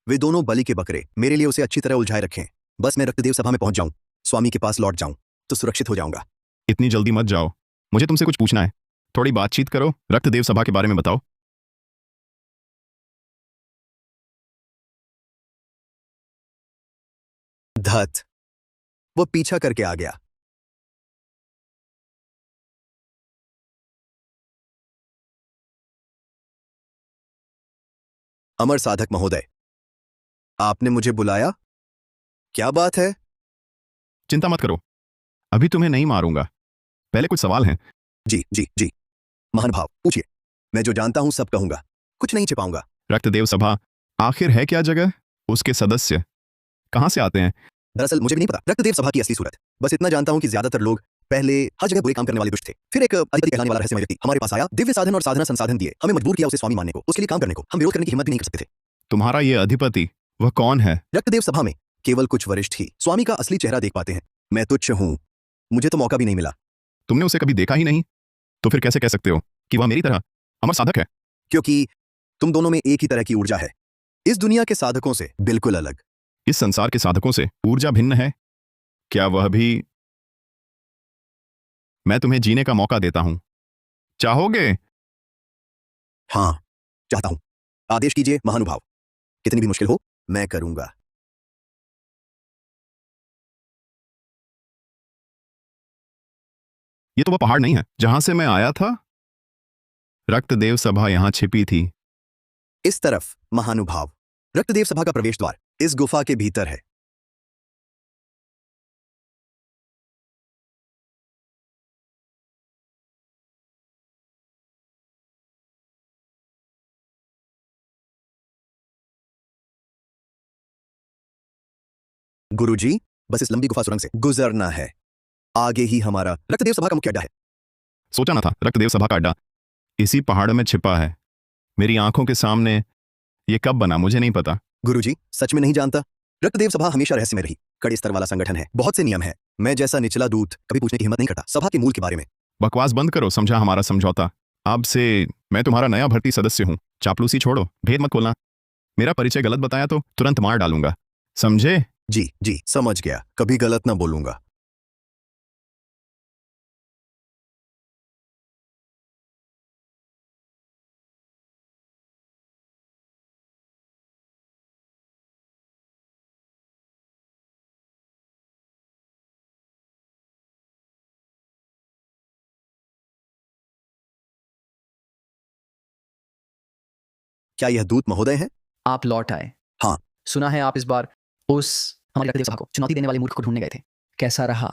वे दोनों बलि के बकरे मेरे लिए उसे अच्छी तरह उलझाए रखें। बस मैं रक्तदेव सभा में पहुंच जाऊं, स्वामी के पास लौट जाऊं, तो सुरक्षित हो जाऊंगा। इतनी जल्दी मत जाओ, मुझे तुमसे कुछ पूछना है। थोड़ी बातचीत करो, रक्तदेव सभा के बारे में बताओ। धत, वो पीछा करके आ गया। अमर साधक महोदय, आपने मुझे बुलाया? क्या बात है? चिंता मत करो, अभी तुम्हें नहीं मारूंगा। पहले कुछ सवाल हैं। जी जी जी, महान भाव, पूछिए। मैं जो जानता हूं सब कहूंगा, कुछ नहीं छिपाऊंगा। रक्तदेव सभा आखिर है क्या जगह? उसके सदस्य कहां से आते हैं? दरअसल मुझे भी नहीं पता रक्तदेव सभा की असली सूरत। बस इतना जानता हूं कि ज्यादातर लोग पहले हर जगह बुरे काम करने वाले दुष्ट थे। फिर एक अधिपति कहलाने वाला रहस्यमय व्यक्ति हमारे पास आया, दिव्य साधन और साधना संसाधन दिए, हमें मजबूर किया उसे स्वामी मानने को, उसके लिए काम करने को। हम विरोध करने की हिम्मत भी नहीं कर सकते थे। तुम्हारा ये अधिपति, वह कौन है? रक्तदेव सभा में केवल कुछ वरिष्ठ ही स्वामी का असली चेहरा देख पाते हैं। मैं तुच्छ हूं, मुझे तो मौका भी नहीं मिला। तुमने उसे कभी देखा ही नहीं, तो फिर कैसे कह सकते हो कि वह मेरी तरह अमर साधक है? क्योंकि तुम दोनों में एक ही तरह की ऊर्जा है, इस दुनिया के साधकों से बिल्कुल अलग। इस संसार के साधकों से ऊर्जा भिन्न है? क्या वह भी? मैं तुम्हें जीने का मौका देता हूं, चाहोगे? हाँ, चाहता हूं। आदेश कीजिए महानुभाव, कितनी भी मुश्किल हो मैं करूंगा। ये तो वह पहाड़ नहीं है जहां से मैं आया था। रक्तदेव सभा यहां छिपी थी। इस तरफ महानुभाव, रक्तदेव सभा का प्रवेश द्वार इस गुफा के भीतर है। गुरुजी, बस इस लंबी गुफा सुरंग से गुजरना है। आगे ही हमारा रक्तदेव सभा का मुख्य अड्डा है। सोचा ना था रक्तदेव सभा का अड्डा इसी पहाड़ में छिपा है। मेरी आंखों के सामने ये कब बना मुझे नहीं पता। गुरुजी, सच में नहीं जानता। रक्तदेव सभा हमेशा रहस्य में रही, कड़े स्तर वाला संगठन है, बहुत से नियम है। मैं जैसा निचला दूत कभी पूछने की हिम्मत नहीं करता सभा के मूल के बारे में। बकवास बंद करो, समझा हमारा समझौता। अब से मैं तुम्हारा नया भर्ती सदस्य हूं। चापलूसी छोड़ो, भेद मत खोलना। मेरा परिचय गलत बताया तो तुरंत मार डालूंगा, समझे? जी जी, समझ गया, कभी गलत ना बोलूंगा। क्या यह दूत महोदय है? आप लौट आए। हाँ। सुना है आप इस बार उस हमारे रक्तदेव सभा को चुनौती देने वाले मूर्ख को ढूंढने गए थे। कैसा रहा?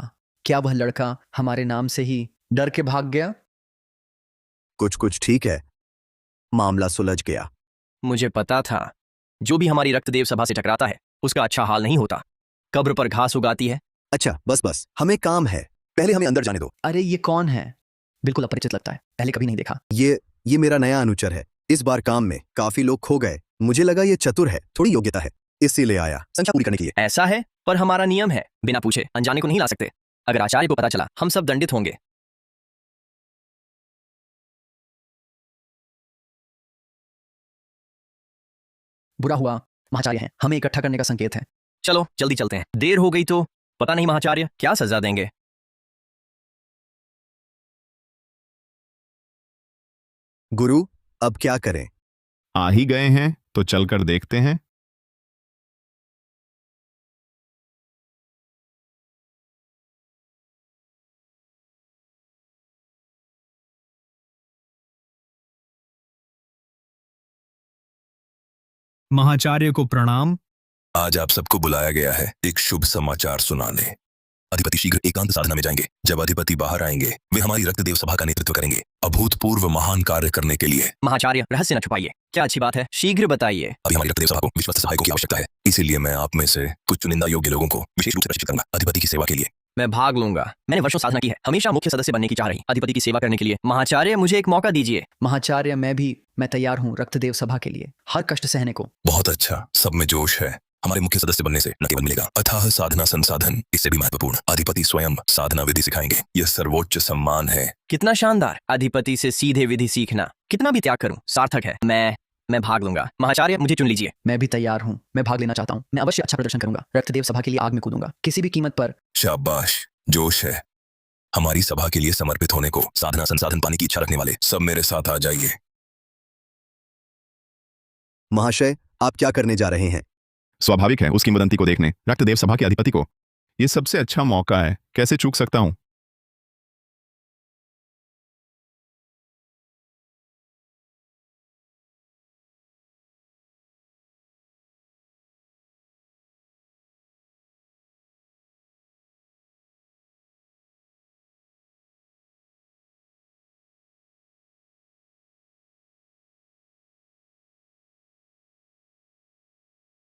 क्या वह लड़का हमारे नाम से ही डर के भाग गया? कुछ कुछ ठीक है, मामला सुलझ गया। मुझे पता था, जो भी हमारी रक्तदेव सभा से टकराता है उसका अच्छा हाल नहीं होता। कब्र पर घास उगाती है। अच्छा बस बस, हमें काम है, पहले हमें अंदर जाने दो। अरे ये कौन है? बिल्कुल अपरिचित लगता है, पहले कभी नहीं देखा। ये मेरा नया अनुचर है। इस बार काम में काफी लोग खो गए, मुझे लगा ये चतुर है, थोड़ी योग्यता है, इसीलिए आया संख्या पूरी करने के लिए। ऐसा है, पर हमारा नियम है, बिना पूछे अनजाने को नहीं ला सकते। अगर आचार्य को पता चला हम सब दंडित होंगे। बुरा हुआ महाचार्य हैं, हमें इकट्ठा करने का संकेत है। चलो जल्दी चलते हैं, देर हो गई तो पता नहीं महाचार्य क्या सजा देंगे। गुरु, अब क्या करें? आ ही गए हैं तो चलकर देखते हैं। महाचार्य को प्रणाम। आज आप सबको बुलाया गया है एक शुभ समाचार सुनाने। अधिपति शीघ्र एकांत साधना में जाएंगे। जब अधिपति बाहर आएंगे वे हमारी रक्तदेव सभा का नेतृत्व करेंगे, अभूतपूर्व महान कार्य करने के लिए। महाचार्य, रहस्य न छुपाइए, क्या अच्छी बात है, शीघ्र बताइए। अभी हमारी रक्तदेव सभा को विश्वस्त सहायकों की आवश्यकता है, इसीलिए मैं आप में से कुछ चुनिंदा योग्य लोगों को विशेष रूप से प्रशिक्षित करूंगा अधिपति की सेवा के लिए। मैं भाग लूंगा। मैंने वर्षों साधना की है, हमेशा मुख्य सदस्य बनने की चाह रही, अधिपति की सेवा करने के लिए। महाचार्य, मुझे एक मौका दीजिए। महाचार्य, मैं तैयार हूँ रक्तदेव सभा के लिए, हर कष्ट सहने को। बहुत अच्छा, सब में जोश है। हमारे मुख्य सदस्य बनने से न केवल मिलेगा अथाह साधना संसाधन, इससे भी महत्वपूर्ण अधिपति स्वयं साधना विधि सिखाएंगे। यह सर्वोच्च सम्मान है। कितना शानदार, अधिपति से सीधे विधि सीखना। कितना भी त्याग करूं सार्थक है। मैं भाग लूंगा। महाचार्य, मुझे चुन लीजिए। मैं भी तैयार हूँ, मैं भाग लेना चाहता हूँ। मैं अवश्य अच्छा प्रदर्शन करूंगा, रक्तदेव सभा के लिए आग में कूदूंगा, किसी भी कीमत पर। शाबाश, जोश है। हमारी सभा के लिए समर्पित होने को, साधना संसाधन पाने की इच्छा रखने वाले सब मेरे साथ आ जाइए। महाशय, आप क्या करने जा रहे हैं? स्वाभाविक है उस किंवदंती को देखने, रक्तदेव सभा के अधिपति को। यह सबसे अच्छा मौका है, कैसे चूक सकता हूं?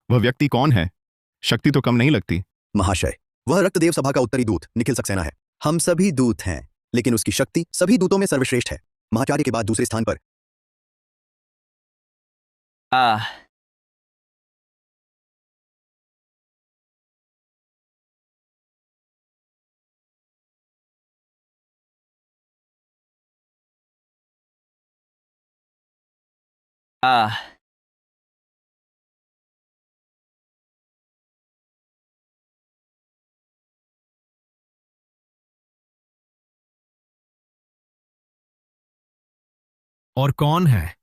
वह व्यक्ति कौन है? शक्ति तो कम नहीं लगती। महाशय, वह रक्तदेव सभा का उत्तरी दूत निखिल सक्सेना है। हम सभी दूत हैं, लेकिन उसकी शक्ति सभी दूतों में सर्वश्रेष्ठ है। महाचार्य के बाद दूसरे स्थान पर। और कौन है?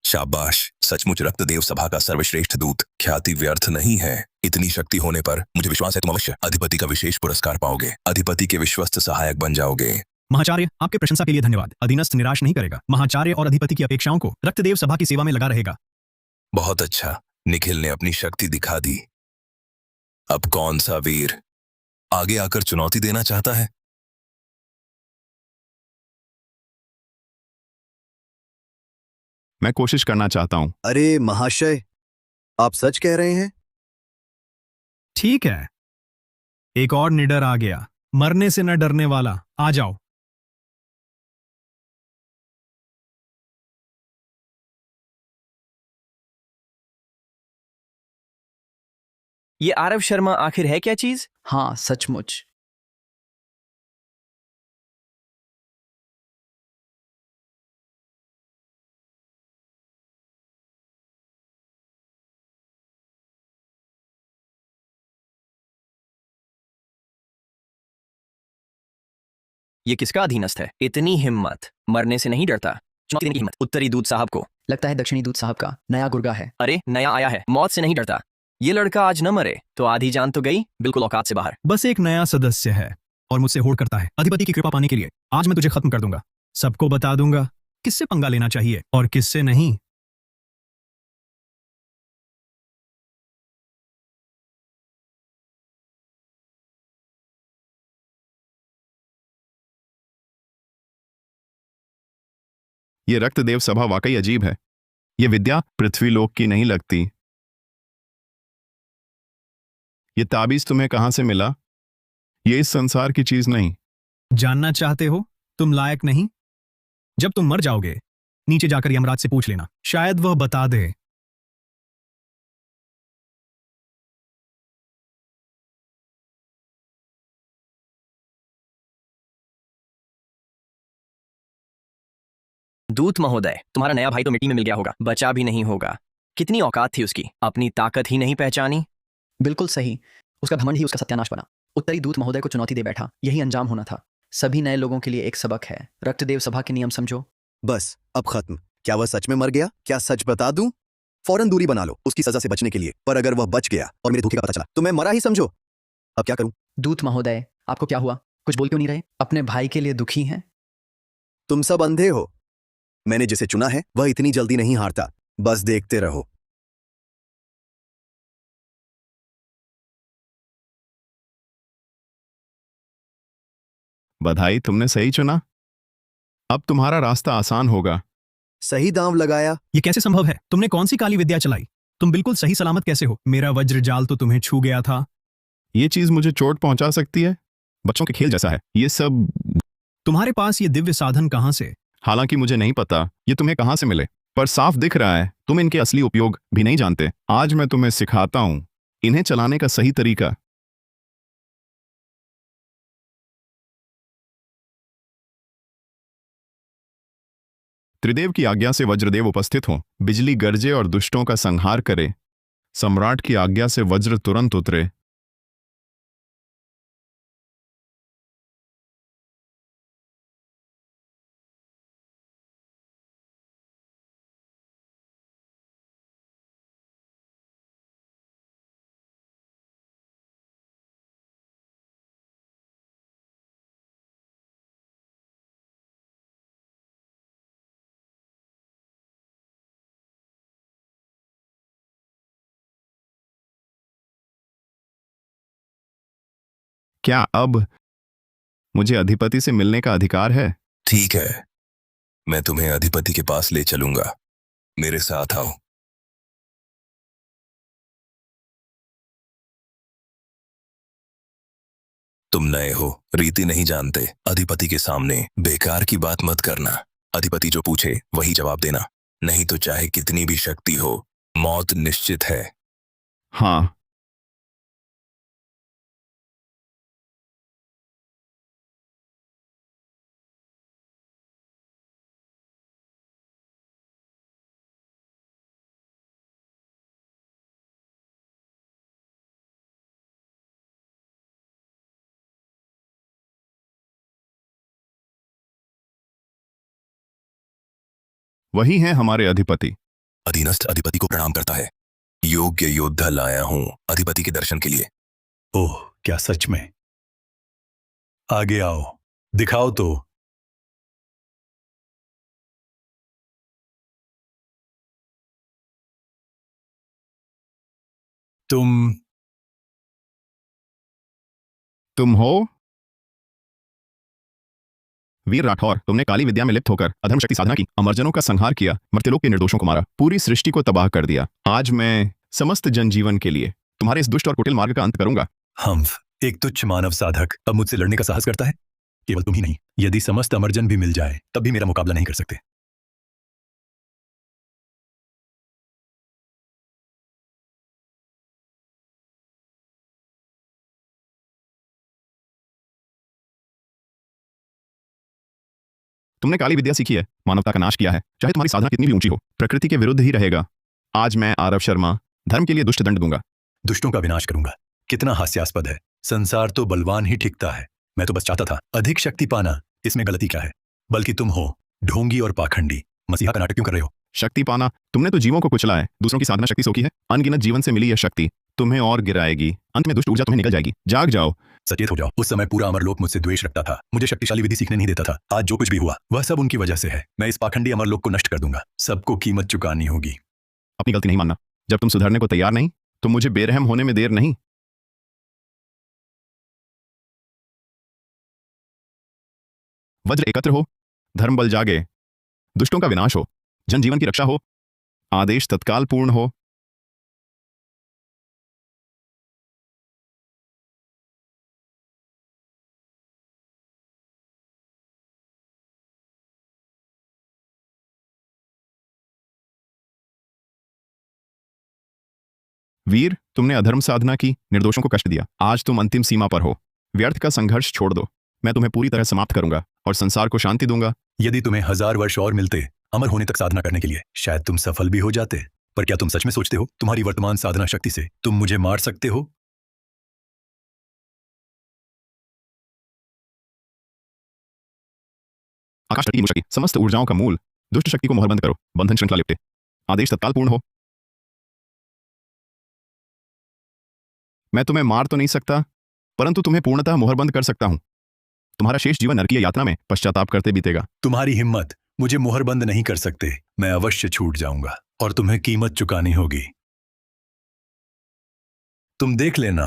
शाबाश, सचमुच रक्तदेव सभा का सर्वश्रेष्ठ दूत। ख्याति व्यर्थ नहीं है। इतनी शक्ति होने पर मुझे विश्वास है तुम अवश्य अधिपति का विशेष पुरस्कार पाओगे, अधिपति के विश्वस्त सहायक बन जाओगे। महाचार्य, आपके प्रशंसा के लिए धन्यवाद। अधीनस्थ निराश नहीं करेगा। महाचार्य और अधिपति की अपेक्षाओं को रक्तदेव सभा की सेवा में लगा रहेगा। बहुत अच्छा, निखिल ने अपनी शक्ति दिखा दी। अब कौन सा वीर आगे आकर चुनौती देना चाहता है? मैं कोशिश करना चाहता हूं। अरे महाशय, आप सच कह रहे हैं? ठीक है, एक और निडर आ गया, मरने से न डरने वाला। आ जाओ। ये आरव शर्मा आखिर है क्या चीज? हाँ, सचमुच। ये किसका अधीनस्थ है? इतनी हिम्मत, मरने से नहीं डरता। चुनौती देने की हिम्मत उत्तरी दूत साहब को। लगता है दक्षिणी दूत साहब का नया गुर्गा है। अरे, नया आया है, मौत से नहीं डरता। ये लड़का आज न मरे तो आधी जान तो गई, बिल्कुल औकात से बाहर। बस एक नया सदस्य है और मुझसे होड़ करता है अधिपति की कृपा पाने के लिए। आज मैं तुझे खत्म कर दूंगा, सबको बता दूंगा किससे पंगा लेना चाहिए और किससे नहीं। ये रक्तदेव सभा वाकई अजीब है। ये विद्या पृथ्वीलोक की नहीं लगती। ये ताबीज तुम्हें कहां से मिला? ये इस संसार की चीज नहीं। जानना चाहते हो? तुम लायक नहीं। जब तुम मर जाओगे, नीचे जाकर यमराज से पूछ लेना, शायद वह बता दे। दूत महोदय, तुम्हारा नया भाई तो मिट्टी में मिल गया होगा, बचा भी नहीं होगा। कितनी औकात थी उसकी, अपनी ताकत ही नहीं पहचानी। बिल्कुल सही, उसका घमंड ही उसका सत्यानाश बना। उत्तरी दूत महोदय को चुनौती दे बैठा, यही अंजाम होना था। सभी नए लोगों के लिए एक सबक है, रक्तदेव सभा के नियम समझो, बस अब खत्म। क्या वह सच में मर गया? क्या सच बता दूं? फौरन दूरी बना लो उसकी सजा से बचने के लिए। पर अगर वह बच गया और मेरे धोखे का पता चला तो मैं मरा ही समझो। अब क्या करूं? दूत महोदय, आपको क्या हुआ? कुछ बोल क्यों नहीं रहे? अपने भाई के लिए दुखी हैं? तुम सब अंधे हो। मैंने जिसे चुना है वह इतनी जल्दी नहीं हारता। बस देखते रहो। बधाई, तुमने सही चुना। अब तुम्हारा रास्ता आसान होगा। सही दांव लगाया। ये कैसे संभव है? तुमने कौन सी काली विद्या चलाई? तुम बिल्कुल सही सलामत कैसे हो? मेरा वज्र जाल तो तुम्हें छू गया था। ये चीज मुझे चोट पहुंचा सकती है। बच्चों के खेल जैसा है ये सब। तुम्हारे पास ये दिव्य साधन कहां से? हालांकि मुझे नहीं पता ये तुम्हें कहां से मिले, पर साफ दिख रहा है तुम इनके असली उपयोग भी नहीं जानते। आज मैं तुम्हें सिखाता हूं इन्हें चलाने का सही तरीका। त्रिदेव की आज्ञा से वज्रदेव उपस्थित हो। बिजली गरजे और दुष्टों का संहार करे। सम्राट की आज्ञा से वज्र तुरंत उतरे। क्या अब मुझे अधिपति से मिलने का अधिकार है? ठीक है, मैं तुम्हें अधिपति के पास ले चलूंगा। मेरे साथ आओ। तुम नए हो, रीति नहीं जानते। अधिपति के सामने बेकार की बात मत करना। अधिपति जो पूछे वही जवाब देना, नहीं तो चाहे कितनी भी शक्ति हो, मौत निश्चित है। हाँ। वही हैं हमारे अधिपति। अधीनस्थ अधिपति को प्रणाम करता है। योग्य योद्धा लाया हूं अधिपति के दर्शन के लिए। ओह, क्या सच में? आगे आओ, दिखाओ तो। तुम हो वीर राठौर। तुमने काली विद्या में लिप्त होकर अधर्म शक्ति साधना की, अमरजनों का संहार किया, मर्त्यलोक के निर्दोषों को मारा, पूरी सृष्टि को तबाह कर दिया। आज मैं समस्त जनजीवन के लिए तुम्हारे इस दुष्ट और कुटिल मार्ग का अंत करूंगा। हम्फ, एक तुच्छ मानव साधक अब मुझसे लड़ने का साहस करता है? केवल तुम ही नहीं, यदि समस्त अमरजन भी मिल जाए तब भी मेरा मुकाबला नहीं कर सकते। तुमने काली विद्या सीखी है, मानवता का नाश किया है। चाहे तुम्हारी साधना कितनी भी ऊंची हो, प्रकृति के विरुद्ध ही रहेगा। आज मैं आरव शर्मा धर्म के लिए दुष्ट दंड दूंगा। दुष्टों का विनाश करूंगा। कितना हास्यास्पद है। संसार तो बलवान ही टिकता है। मैं तो बस चाहता था अधिक शक्ति पाना। इसमें गलती क्या है? बल्कि तुम हो ढोंगी और पाखंडी। मसीहा का नाटक क्यों कर रहे हो? शक्ति पाना? तुमने तो जीवों को कुचला है। दूसरों की साधना शक्ति सोखी है। अनगिनत जीवन से मिली यह शक्ति तुम्हें और गिराएगी। अंत में दुष्ट ऊर्जा तुम्हें निकल जाएगी। जाग जाओ। सचेत हो जाओ। उस समय पूरा अमरलोक मुझसे द्वेष रखता था, मुझे शक्तिशाली विधि सीखने नहीं देता था। आज जो कुछ भी हुआ वह सब उनकी वजह से है। मैं इस पाखंडी अमरलोक को नष्ट कर दूंगा। सबको कीमत चुकानी होगी। अपनी गलती नहीं मानना। जब तुम सुधरने को तैयार नहीं तो मुझे बेरहम होने में देर नहीं। वज्र एकत्र हो, धर्म बल जागे, दुष्टों का विनाश हो, जनजीवन की रक्षा हो, आदेश तत्काल पूर्ण हो। वीर, तुमने अधर्म साधना की, निर्दोषों को कष्ट दिया। आज तुम अंतिम सीमा पर हो। व्यर्थ का संघर्ष छोड़ दो। मैं तुम्हें पूरी तरह समाप्त करूंगा और संसार को शांति दूंगा। यदि तुम्हें 1000 वर्ष और मिलते अमर होने तक साधना करने के लिए, शायद तुम सफल भी हो जाते। पर क्या तुम सच में सोचते हो तुम्हारी वर्तमान साधना शक्ति से तुम मुझे मार सकते हो? आकाश तटी शक्ति समस्त ऊर्जाओं का मूल, दुष्ट शक्ति को मोहरबंद करो, बंधन श्रृंखला लिपटे, आदेश तत्काल पूर्ण हो। मैं तुम्हें मार तो नहीं सकता, परंतु तुम्हें पूर्णतः मोहरबंद कर सकता हूं। तुम्हारा शेष जीवन नरकीय यात्रा में पश्चाताप करते बीतेगा। तुम्हारी हिम्मत मुझे मोहरबंद नहीं कर सकते। मैं अवश्य छूट जाऊंगा और तुम्हें कीमत चुकानी होगी। तुम देख लेना,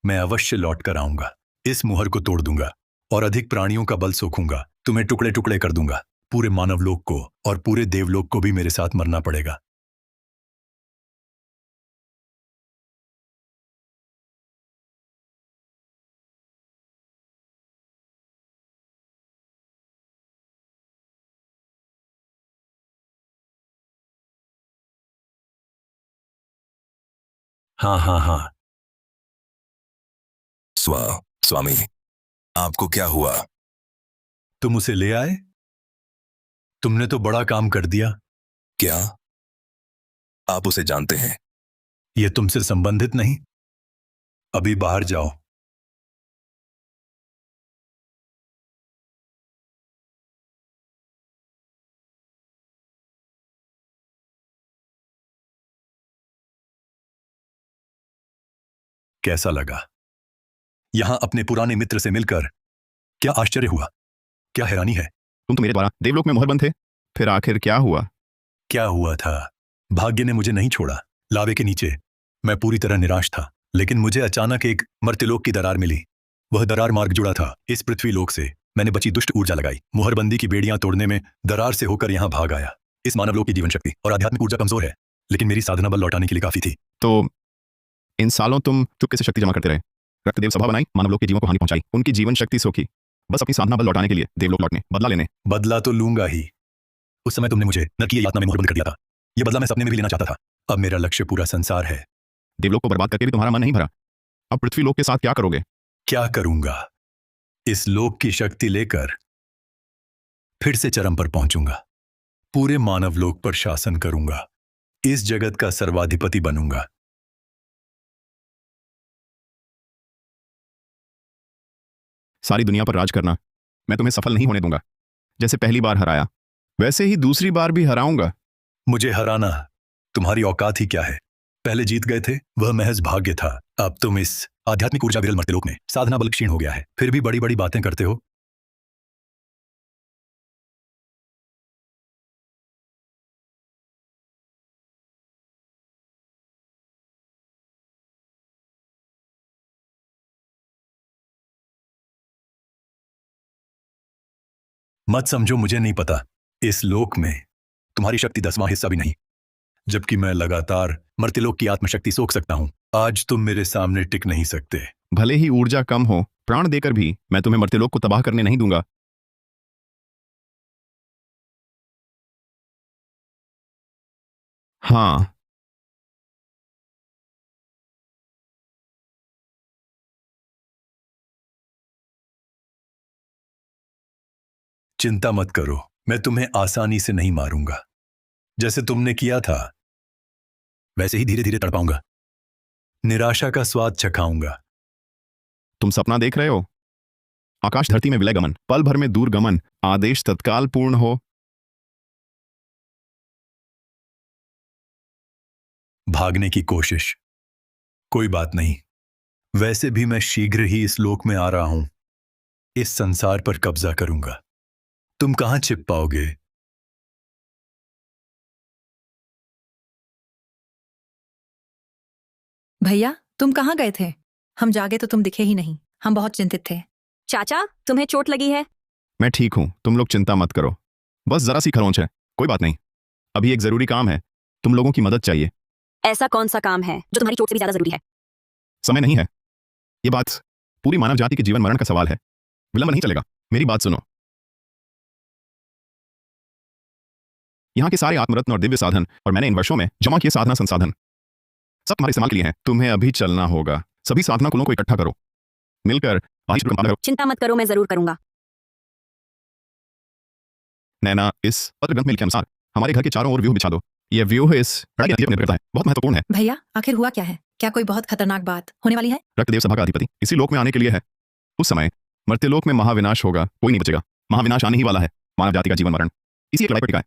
मैं अवश्य लौट कर आऊंगा। इस मुहर को तोड़ दूंगा और अधिक प्राणियों का बल सोखूंगा। तुम्हें टुकड़े टुकड़े कर दूंगा। पूरे मानवलोक को और पूरे देवलोक को भी मेरे साथ मरना पड़ेगा। हाँ हाँ हाँ। स्वामी, आपको क्या हुआ? तुम उसे ले आए? तुमने तो बड़ा काम कर दिया। क्या आप उसे जानते हैं? यह तुमसे संबंधित नहीं। अभी बाहर जाओ। कैसा लगा यहां अपने पुराने मित्र से मिलकर? क्या आश्चर्य हुआ, क्या हैरानी है? तुम तो मेरे द्वारा देवलोक में मोहरबंद थे, फिर आखिर क्या हुआ? क्या हुआ था? भाग्य ने मुझे नहीं छोड़ा। लावे के नीचे मैं पूरी तरह निराश था, लेकिन मुझे अचानक एक मर्त्यलोक की दरार मिली। वह दरार मार्ग जुड़ा था इस पृथ्वी लोक से। मैंने बची दुष्ट ऊर्जा लगाई, मोहरबंदी की बेड़ियां तोड़ने में दरार से होकर यहां भाग आया। इस मानवलोक की जीवन शक्ति और आध्यात्मिक ऊर्जा कमजोर है, लेकिन मेरी साधना बल लौटाने के लिए काफी थी। तो इन सालों तुम चुपके से शक्ति जमा करते रहे, रक्तदेव सभा बनाई, मानवलोक के जीवों को हानि पहुंचाई, उनकी जीवन शक्ति सोखी, बस अपनी साधना बल लौटाने के लिए, देवलोक लौटने, बदला लेने। बदला तो लूंगा ही। उस समय तुमने मुझे नरकीय यातना में मोहरबंद कर दिया था। यह बदला मैं सपने में भी लेना चाहता था। अब मेरा लक्ष्य पूरा संसार है। देवलोक को बर्बाद करके भी तुम्हारा मन नहीं भरा। अब पृथ्वी लोक के साथ क्या करोगे? क्या करूंगा? इस लोक की शक्ति लेकर फिर से चरम पर पहुंचूंगा। पूरे मानवलोक पर शासन करूंगा। इस जगत का सर्वाधिपति बनूंगा। सारी दुनिया पर राज करना मैं तुम्हें सफल नहीं होने दूंगा। जैसे पहली बार हराया, वैसे ही दूसरी बार भी हराऊंगा। मुझे हराना तुम्हारी औकात ही क्या है? पहले जीत गए थे, वह महज भाग्य था। अब तुम इस आध्यात्मिक ऊर्जा विरल मर्त्यलोक में साधना बल क्षीण हो गया है, फिर भी बड़ी बड़ी बातें करते हो। मत समझो मुझे नहीं पता। इस लोक में तुम्हारी शक्ति 10वां हिस्सा भी नहीं, जबकि मैं लगातार मर्त्यलोक की आत्मशक्ति सोख सकता हूं। आज तुम मेरे सामने टिक नहीं सकते। भले ही ऊर्जा कम हो, प्राण देकर भी मैं तुम्हें मर्त्यलोक को तबाह करने नहीं दूंगा। हाँ, चिंता मत करो, मैं तुम्हें आसानी से नहीं मारूंगा। जैसे तुमने किया था वैसे ही धीरे धीरे तड़पाऊंगा। निराशा का स्वाद चखाऊंगा। तुम सपना देख रहे हो? आकाश धरती में विलय गमन, पल भर में दूर गमन, आदेश तत्काल पूर्ण हो। भागने की कोशिश, कोई बात नहीं। वैसे भी मैं शीघ्र ही इस लोक में आ रहा हूं। इस संसार पर कब्जा करूंगा। तुम कहां छिप पाओगे? भैया, तुम कहाँ गए थे? हम जागे तो तुम दिखे ही नहीं। हम बहुत चिंतित थे। चाचा, तुम्हें चोट लगी है? मैं ठीक हूं, तुम लोग चिंता मत करो। बस जरा सी खरोंच है, कोई बात नहीं। अभी एक जरूरी काम है, तुम लोगों की मदद चाहिए। ऐसा कौन सा काम है जो तुम्हारी चोट से भी ज्यादा जरूरी है? समय नहीं है। ये बात पूरी मानव जाति के जीवन मरण का सवाल है। विलंब नहीं चलेगा। मेरी बात सुनो। यहाँ के सारे आत्मरत्न और दिव्य साधन और मैंने इन वर्षों में जमा किए साधना संसाधन सब तुम्हारे इस्तेमाल के लिए हैं। तुम्हें अभी चलना होगा। सभी साधना कुलों को इकट्ठा करो, मिलकर चिंता मत करो, मैं जरूर करूंगा। नैना, इस पत्र ग्रंथ में लिखे अनुसार हमारे घर के चारों ओर व्यूह बिछा दो। यह व्यूह इस लड़ाई के नतीजे पर निर्भर करता है, बहुत महत्वपूर्ण है। भैया, आखिर हुआ क्या है? क्या कोई बहुत खतरनाक बात होने वाली है? रक्तदेव सभा का अधिपति इसी लोक में आने के लिए है। उस समय मर्त्यलोक में महाविनाश होगा, कोई नहीं बचेगा। महाविनाश आने ही वाला है। मानव जाति का जीवन मरण इसी एक लड़ाई पर टिका है।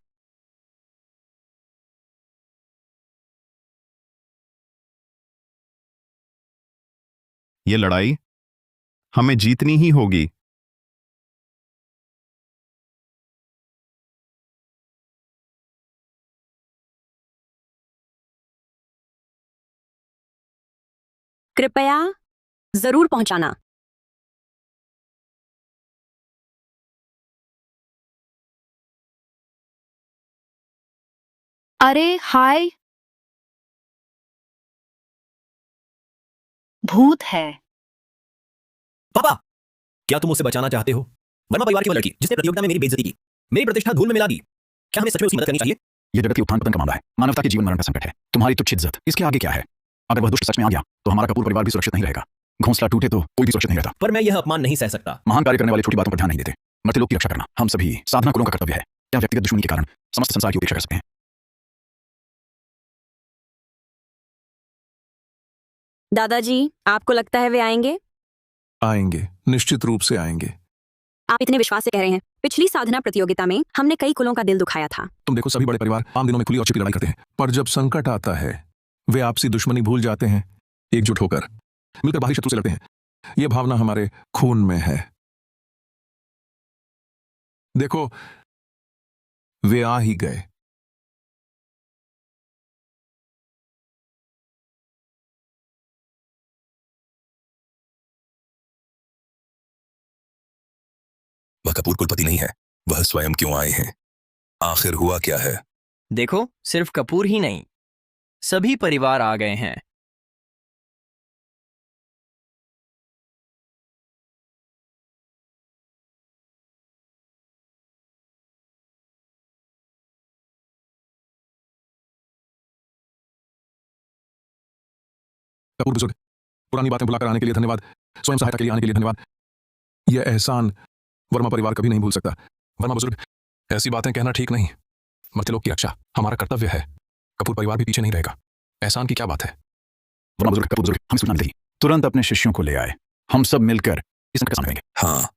ये लड़ाई हमें जीतनी ही होगी। कृपया जरूर पहुंचाना। अरे हाय, भूत है। पापा, क्या तुम उससे बचाना चाहते हो? वर्मा परिवार की वो लड़की जिसने प्रतियोगिता में मेरी बेइज्जती की, मेरी प्रतिष्ठा धूल में मिला दी। क्या हमें सच में उसकी मदद करनी चाहिए? यह जगत की उत्थान पतन का मामला है, मानवता के जीवन मरण का संकट है। तुम्हारी तुच्छ इज्जत, इसके आगे क्या है? अगर वह दुष्ट सच में आ गया तो हमारा कपूर परिवार भी सुरक्षित नहीं रहेगा। घोंसला टूटे तो कोई भी सुरक्षित नहीं रहता। पर मैं यह अपमान नहीं सह सकता। महान कार्य करने वाली छोटी बातों पर ध्यान नहीं देते। मर्त्यलोक की रक्षा करना हम सभी साधना कुलों का कर्तव्य है। क्या व्यक्तिगत दुश्मनी के कारण समस्त संसार की उपेक्षा कर सकते हैं? दादाजी, आपको लगता है वे आएंगे? आएंगे, निश्चित रूप से आएंगे। आप इतने विश्वास से कह रहे हैं। पिछली साधना प्रतियोगिता में हमने कई कुलों का दिल दुखाया था। तुम देखो, सभी बड़े परिवार आम दिनों में खुली और छिपी लड़ाई करते हैं, पर जब संकट आता है वे आपसी दुश्मनी भूल जाते हैं। एकजुट होकर मिलकर बाहरी शत्रु से लड़ते हैं। यह भावना हमारे खून में है। देखो, वे आ ही गए। वह कपूर कुलपति नहीं है, वह स्वयं क्यों आए हैं? आखिर हुआ क्या है? देखो, सिर्फ कपूर ही नहीं, सभी परिवार आ गए हैं। कपूर बुजुर्ग, पुरानी बातें भुलाकर आने के लिए धन्यवाद। स्वयं सहायता के लिए आने के लिए धन्यवाद। यह एहसान वर्मा परिवार कभी नहीं भूल सकता। वर्मा बुजुर्ग, ऐसी बातें कहना ठीक नहीं। मर्त्यलोक की रक्षा हमारा कर्तव्य है। कपूर परिवार भी पीछे नहीं रहेगा। एहसान की क्या बात है? वर्मा बुजुर्ग, कपूर बुजुर्ग, हम सूचना मिली, तुरंत अपने शिष्यों को ले आए। हम सब मिलकर इस संकट का सामना करेंगे। हाँ,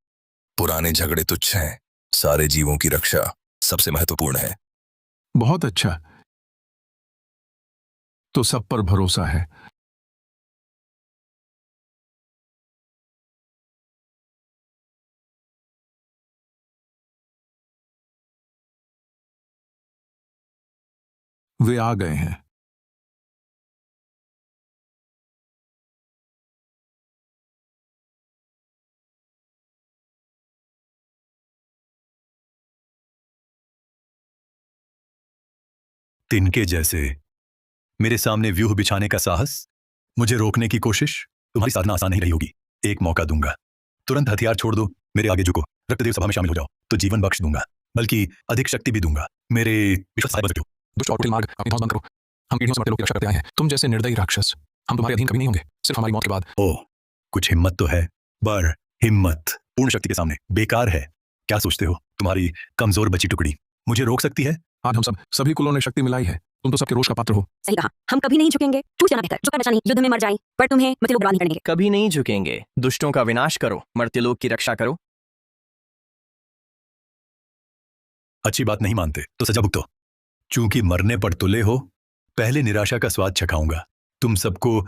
पुराने झगड़े तुच्छ हैं, सारे जीवों की रक्षा सबसे महत्वपूर्ण है। बहुत अच्छा, तो सब पर भरोसा है। वे आ गए हैं। तिनके जैसे मेरे सामने व्यूह बिछाने का साहस, मुझे रोकने की कोशिश। तुम्हारी साधना आसान नहीं रही होगी। एक मौका दूंगा, तुरंत हथियार छोड़ दो, मेरे आगे झुको, रक्तदेव सभा में शामिल हो जाओ, तो जीवन बख्श दूंगा, बल्कि अधिक शक्ति भी दूंगा। मेरे विश्वास बन सकते हो। दुष्ट और कुटिल मार्ग अपनी धौंस बंद करो। हम पीढ़ियों से मर्त्यलोक की रक्षा करते आए हैं। तुम जैसे निर्दयी राक्षस हम तुम्हारे अधीन कभी नहीं होंगे, सिर्फ हमारी मौत के बाद। ओह, कुछ हिम्मत तो है, पर हिम्मत पूर्ण शक्ति के सामने बेकार है। क्या सोचते हो तुम्हारी कमजोर बची टुकड़ी मुझे रोक सकती है? आज हम सभी कुलों ने शक्ति मिलाई है। तुम तो सबके रोष का पात्र हो। सही कहा, हम कभी नहीं झुकेंगे। टूट जाना बेहतर, झुकना नहीं, युद्ध में मर जाएं, पर तुम्हें मर्त्यलोक बर्बाद नहीं करने देंगे। कभी नहीं झुकेंगे। दुष्टों का विनाश करो, मर्त्यलोक की रक्षा करो। अच्छी बात नहीं मानते तो सजा भुगतो। चूंकि मरने पर तुले हो, पहले निराशा का स्वाद चखाऊंगा। तुम सबको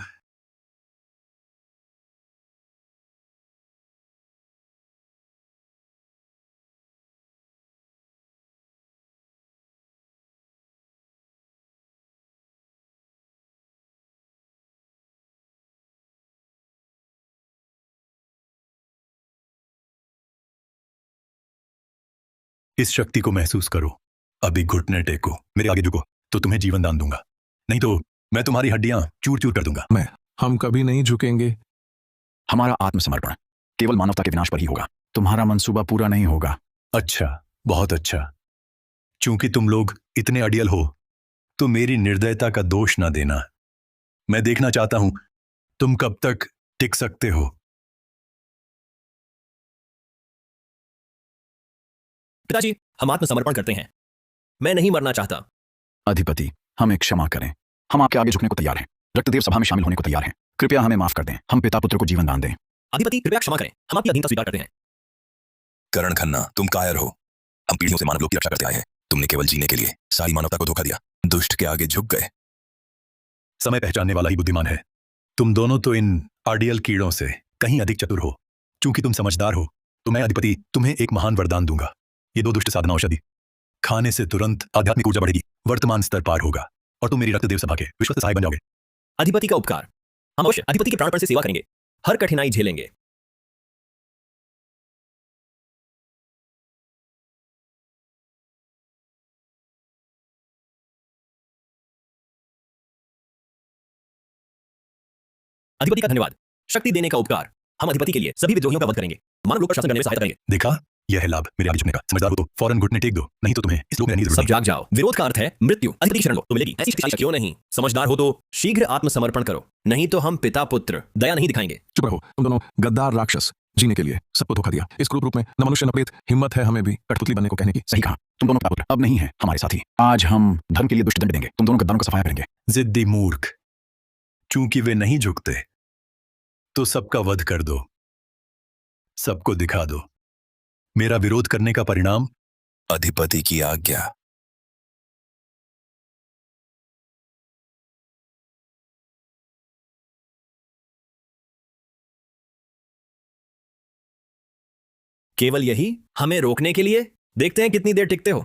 इस शक्ति को महसूस करो। अभी घुटने टेको, मेरे आगे झुको, तो तुम्हें जीवन दान दूंगा, नहीं तो मैं तुम्हारी हड्डियां चूर चूर कर दूंगा। हम कभी नहीं झुकेंगे। हमारा आत्मसमर्पण केवल मानवता के विनाश पर ही होगा। तुम्हारा मंसूबा पूरा नहीं होगा। अच्छा, बहुत अच्छा। चूंकि तुम लोग इतने अड़ियल हो, तो मेरी निर्दयता का दोष ना देना। मैं देखना चाहता हूं तुम कब तक टिक सकते हो। पिताजी, हम आत्मसमर्पण करते हैं। मैं नहीं मरना चाहता। अधिपति, हमें क्षमा करें। हम आपके आगे झुकने को तैयार हैं, रक्तदेव सभा में शामिल होने को तैयार हैं। कृपया हमें माफ कर दें। हम पिता पुत्र को जीवन दान दें। अधिपति, कृपया क्षमा करें, हम आपकी अधीनता स्वीकार करते हैं। करण खन्ना, तुम कायर हो। हम पीढ़ियों से मानव लोक की रक्षा करते आए हैं। तुमने केवल जीने के लिए सारी मानवता को धोखा दिया, दुष्ट के आगे झुक गए। समय पहचानने वाला ही बुद्धिमान है। तुम दोनों तो इन आर्डियल कीड़ों से कहीं अधिक चतुर हो। चूंकि तुम समझदार हो तो मैं अधिपति तुम्हें एक महान वरदान दूंगा। ये 2 दुष्ट साधना औषधि खाने से तुरंत आध्यात्मिक ऊर्जा बढ़ेगी, वर्तमान स्तर पार होगा और तुम मेरी रक्तदेव सभा के विश्वस्त सहायक बन जाओगे। अधिपति का उपकार, हम अवश्य अधिपति के प्राणपण से सेवा करेंगे, हर कठिनाई झेलेंगे। अधिपति का धन्यवाद, शक्ति देने का उपकार। हम अधिपति के लिए सभी विद्रोहियों का वध करेंगे, मानव लोक पर शासन करने में सहायता करेंगे। देखा, यह है लाभ मेरे आगे झुकने का। समझदार हो तो फौरन घुटने टेक दो, नहीं तो तुम्हें इस लोक में रहने की जरूरत सब नहीं। जाग जाओ, विरोध का अर्थ है मृत्यु। अधिपति की शरण लो तो मिलेगी, ऐसी शक्तिशाली क्यों नहीं। समझदार हो तो शीघ्र आत्मसमर्पण करो, नहीं तो हम पिता पुत्र दया नहीं दिखाएंगे। चुप रहो, तुम दोनों गद्दार राक्षस। जीने के लिए सबको धोखा दिया। इस क्रूर रूप में न मनुष्य न प्रेत, हिम्मत है हमें भी कठपुतली बनने को कहने की। सही कहा, तुम दोनों पुत्र अब नहीं है हमारे साथी। आज हम धर्म के लिए दुष्ट दंड देंगे, तुम दोनों गद्दारों का सफाया करेंगे। जिद्दी मूर्ख, चूंकि वे नहीं झुकते तो सबका वध कर दो, सबको दिखा दो। मेरा विरोध करने का परिणाम अधिपति की आज्ञा। केवल यही हमें रोकने के लिए? देखते हैं कितनी देर टिकते हो।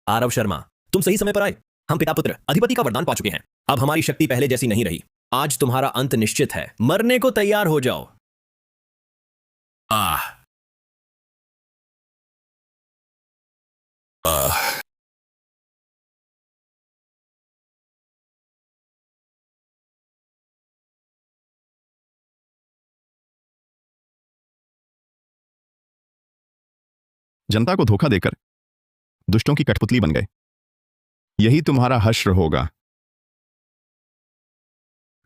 आरव शर्मा, तुम सही समय पर आए। हम पिता पुत्र अधिपति का वरदान पा चुके हैं। अब हमारी शक्ति पहले जैसी नहीं रही। आज तुम्हारा अंत निश्चित है। मरने को तैयार हो जाओ। आह आह जनता को धोखा देकर दुष्टों की कठपुतली बन गए। यही तुम्हारा हश्र होगा।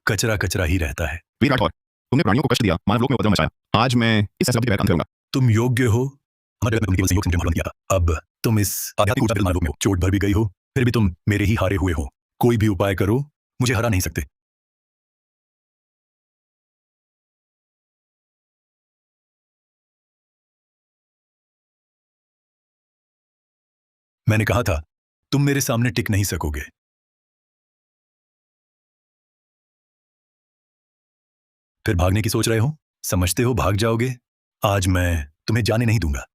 कचरा कचरा ही रहता है। वीर राठौर, तुमने प्राणियों को कष्ट दिया, मानव लोक में उपद्रव मचाया। आज मैं इस फैसले का अंत करूंगा। तुम योग्य हो। हमारे जगत में तुमने केवल संयोग से मुझे मालूम किया था। अब तुम इस आध्यात्मिक ऊर्जा मालूम में हो। चोट भर भी गई हो, फिर भी तुम मेरे ही हारे हुए हो। कोई भी उपाय करो, मुझे हरा नहीं सकते। मैंने कहा था तुम मेरे सामने टिक नहीं सकोगे। फिर भागने की सोच रहे हो? समझते हो भाग जाओगे? आज मैं तुम्हें जाने नहीं दूंगा।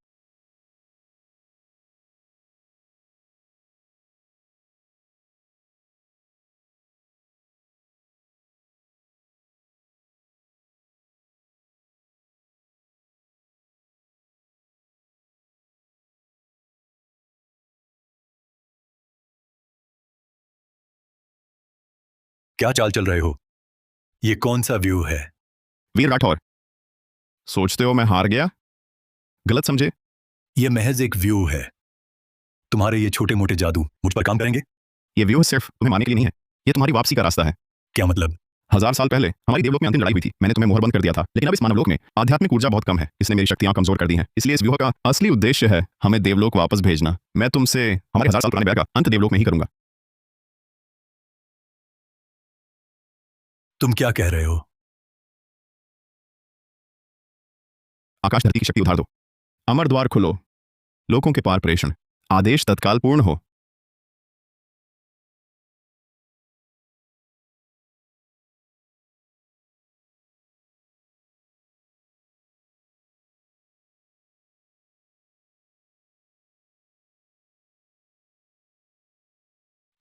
क्या चाल चल रहे हो? ये कौन सा व्यू है? वीर राठौर, सोचते हो मैं हार गया? गलत समझे। यह महज एक व्यू है। तुम्हारे ये छोटे मोटे जादू मुझ पर काम करेंगे? ये व्यू सिर्फ तुम्हें मारने के लिए नहीं है, ये तुम्हारी वापसी का रास्ता है। क्या मतलब? 1000 साल पहले हमारी देवलोक में अंतिम लड़ाई हुई थी। मैंने तुम्हें मोहरबंद कर दिया था, लेकिन अब इस मानवलोक में आध्यात्मिक ऊर्जा बहुत कम है। इसने मेरी शक्तियां कमजोर कर दी हैं। इसलिए इस व्यूह का असली उद्देश्य है हमें देवलोक वापस भेजना। मैं तुमसे हमारे 1000 साल पुराने ब्याह का अंत देवलोक में ही करूंगा। तुम क्या कह रहे हो? आकाश धरती की शक्ति उधार दो, अमर द्वार खुलो, लोकों के पार प्रेषण, आदेश तत्काल पूर्ण हो।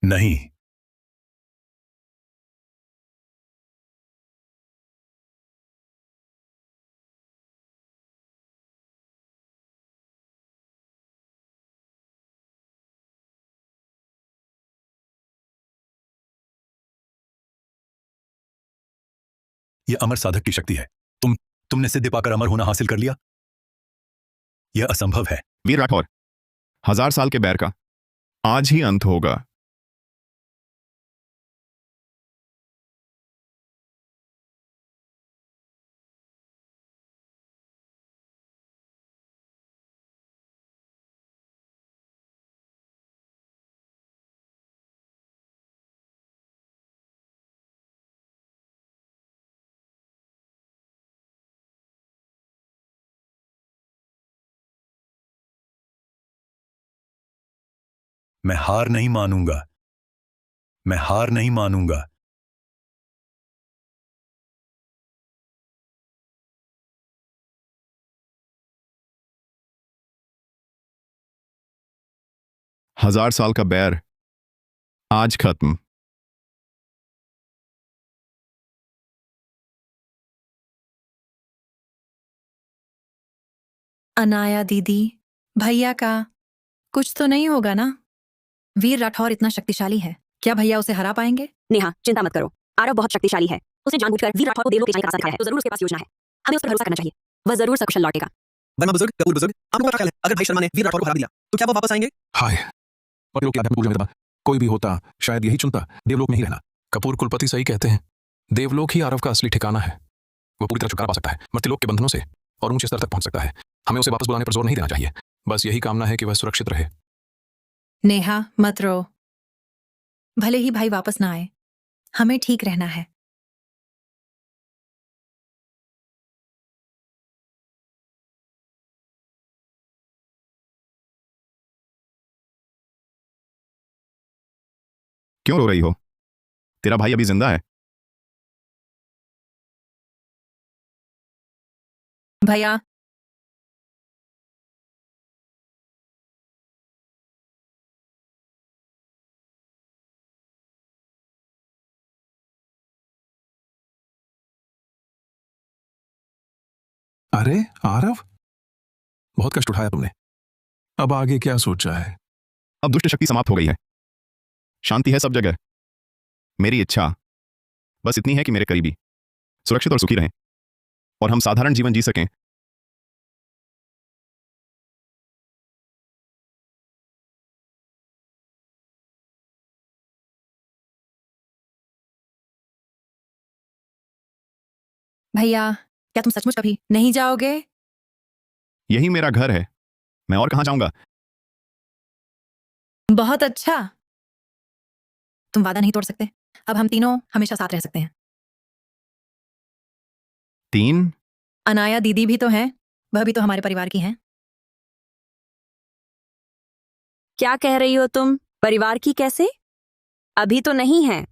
नहीं, यह अमर साधक की शक्ति है। तुमने सिद्धि पाकर अमर होना हासिल कर लिया? यह असंभव है। वीर राठौर, 1000 साल के बैर का आज ही अंत होगा। मैं हार नहीं मानूंगा। मैं हार नहीं मानूंगा। हजार साल का बैर आज खत्म। अनाया दीदी, भैया का कुछ तो नहीं होगा ना? वीर राठौर इतना शक्तिशाली है, क्या भैया उसे हरा पाएंगे? नेहा, चिंता मत करो। आरव बहुत शक्तिशाली है। उसने जानबूझकर वीर राठौर को देवलोक ले जाने का रास्ता दिखाया है, तो जरूर उसके पास योजना है। हमें उस पर भरोसा करना चाहिए। वह जरूर सकुशल लौटेगा। वर्मा बुजुर्ग, कपूर बुजुर्ग, आप लोगों का क्या ख्याल है? अगर भाई शर्मा ने वीर राठौर को हरा दिया तो क्या वो वापस आएंगे? हाय, पतियों के आध्यात्मिक पूजा में दबा कोई भी होता शायद यही चुनता, देवलोक में ही रहना। कपूर कुलपति सही कहते हैं, देवलोक ही आरव का असली ठिकाना है। वो पूरी तरह छुटकारा पा सकता है मर्त्यलोक के बंधनों से और ऊंचे स्तर तक पहुंच सकता है। हमें उसे वापस बुलाने पर जोर नहीं देना चाहिए, बस यही कामना है कि वह सुरक्षित रहे। नेहा, मत रो। भले ही भाई वापस ना आए, हमें ठीक रहना है। क्यों रो रही हो? तेरा भाई अभी जिंदा है। भैया, अरे आरव, बहुत कष्ट उठाया तुमने। अब आगे क्या सोचा है? अब दुष्ट शक्ति समाप्त हो गई है, शांति है सब जगह। मेरी इच्छा बस इतनी है कि मेरे करीबी सुरक्षित और सुखी रहें और हम साधारण जीवन जी सकें। भैया, क्या तुम सचमुच कभी नहीं जाओगे? यही मेरा घर है, मैं और कहां जाऊंगा? बहुत अच्छा। तुम वादा नहीं तोड़ सकते। अब हम तीनों हमेशा साथ रह सकते हैं। 3 अनाया दीदी भी तो हैं, वह भी तो हमारे परिवार की हैं। क्या कह रही हो तुम? परिवार की कैसे? अभी तो नहीं है।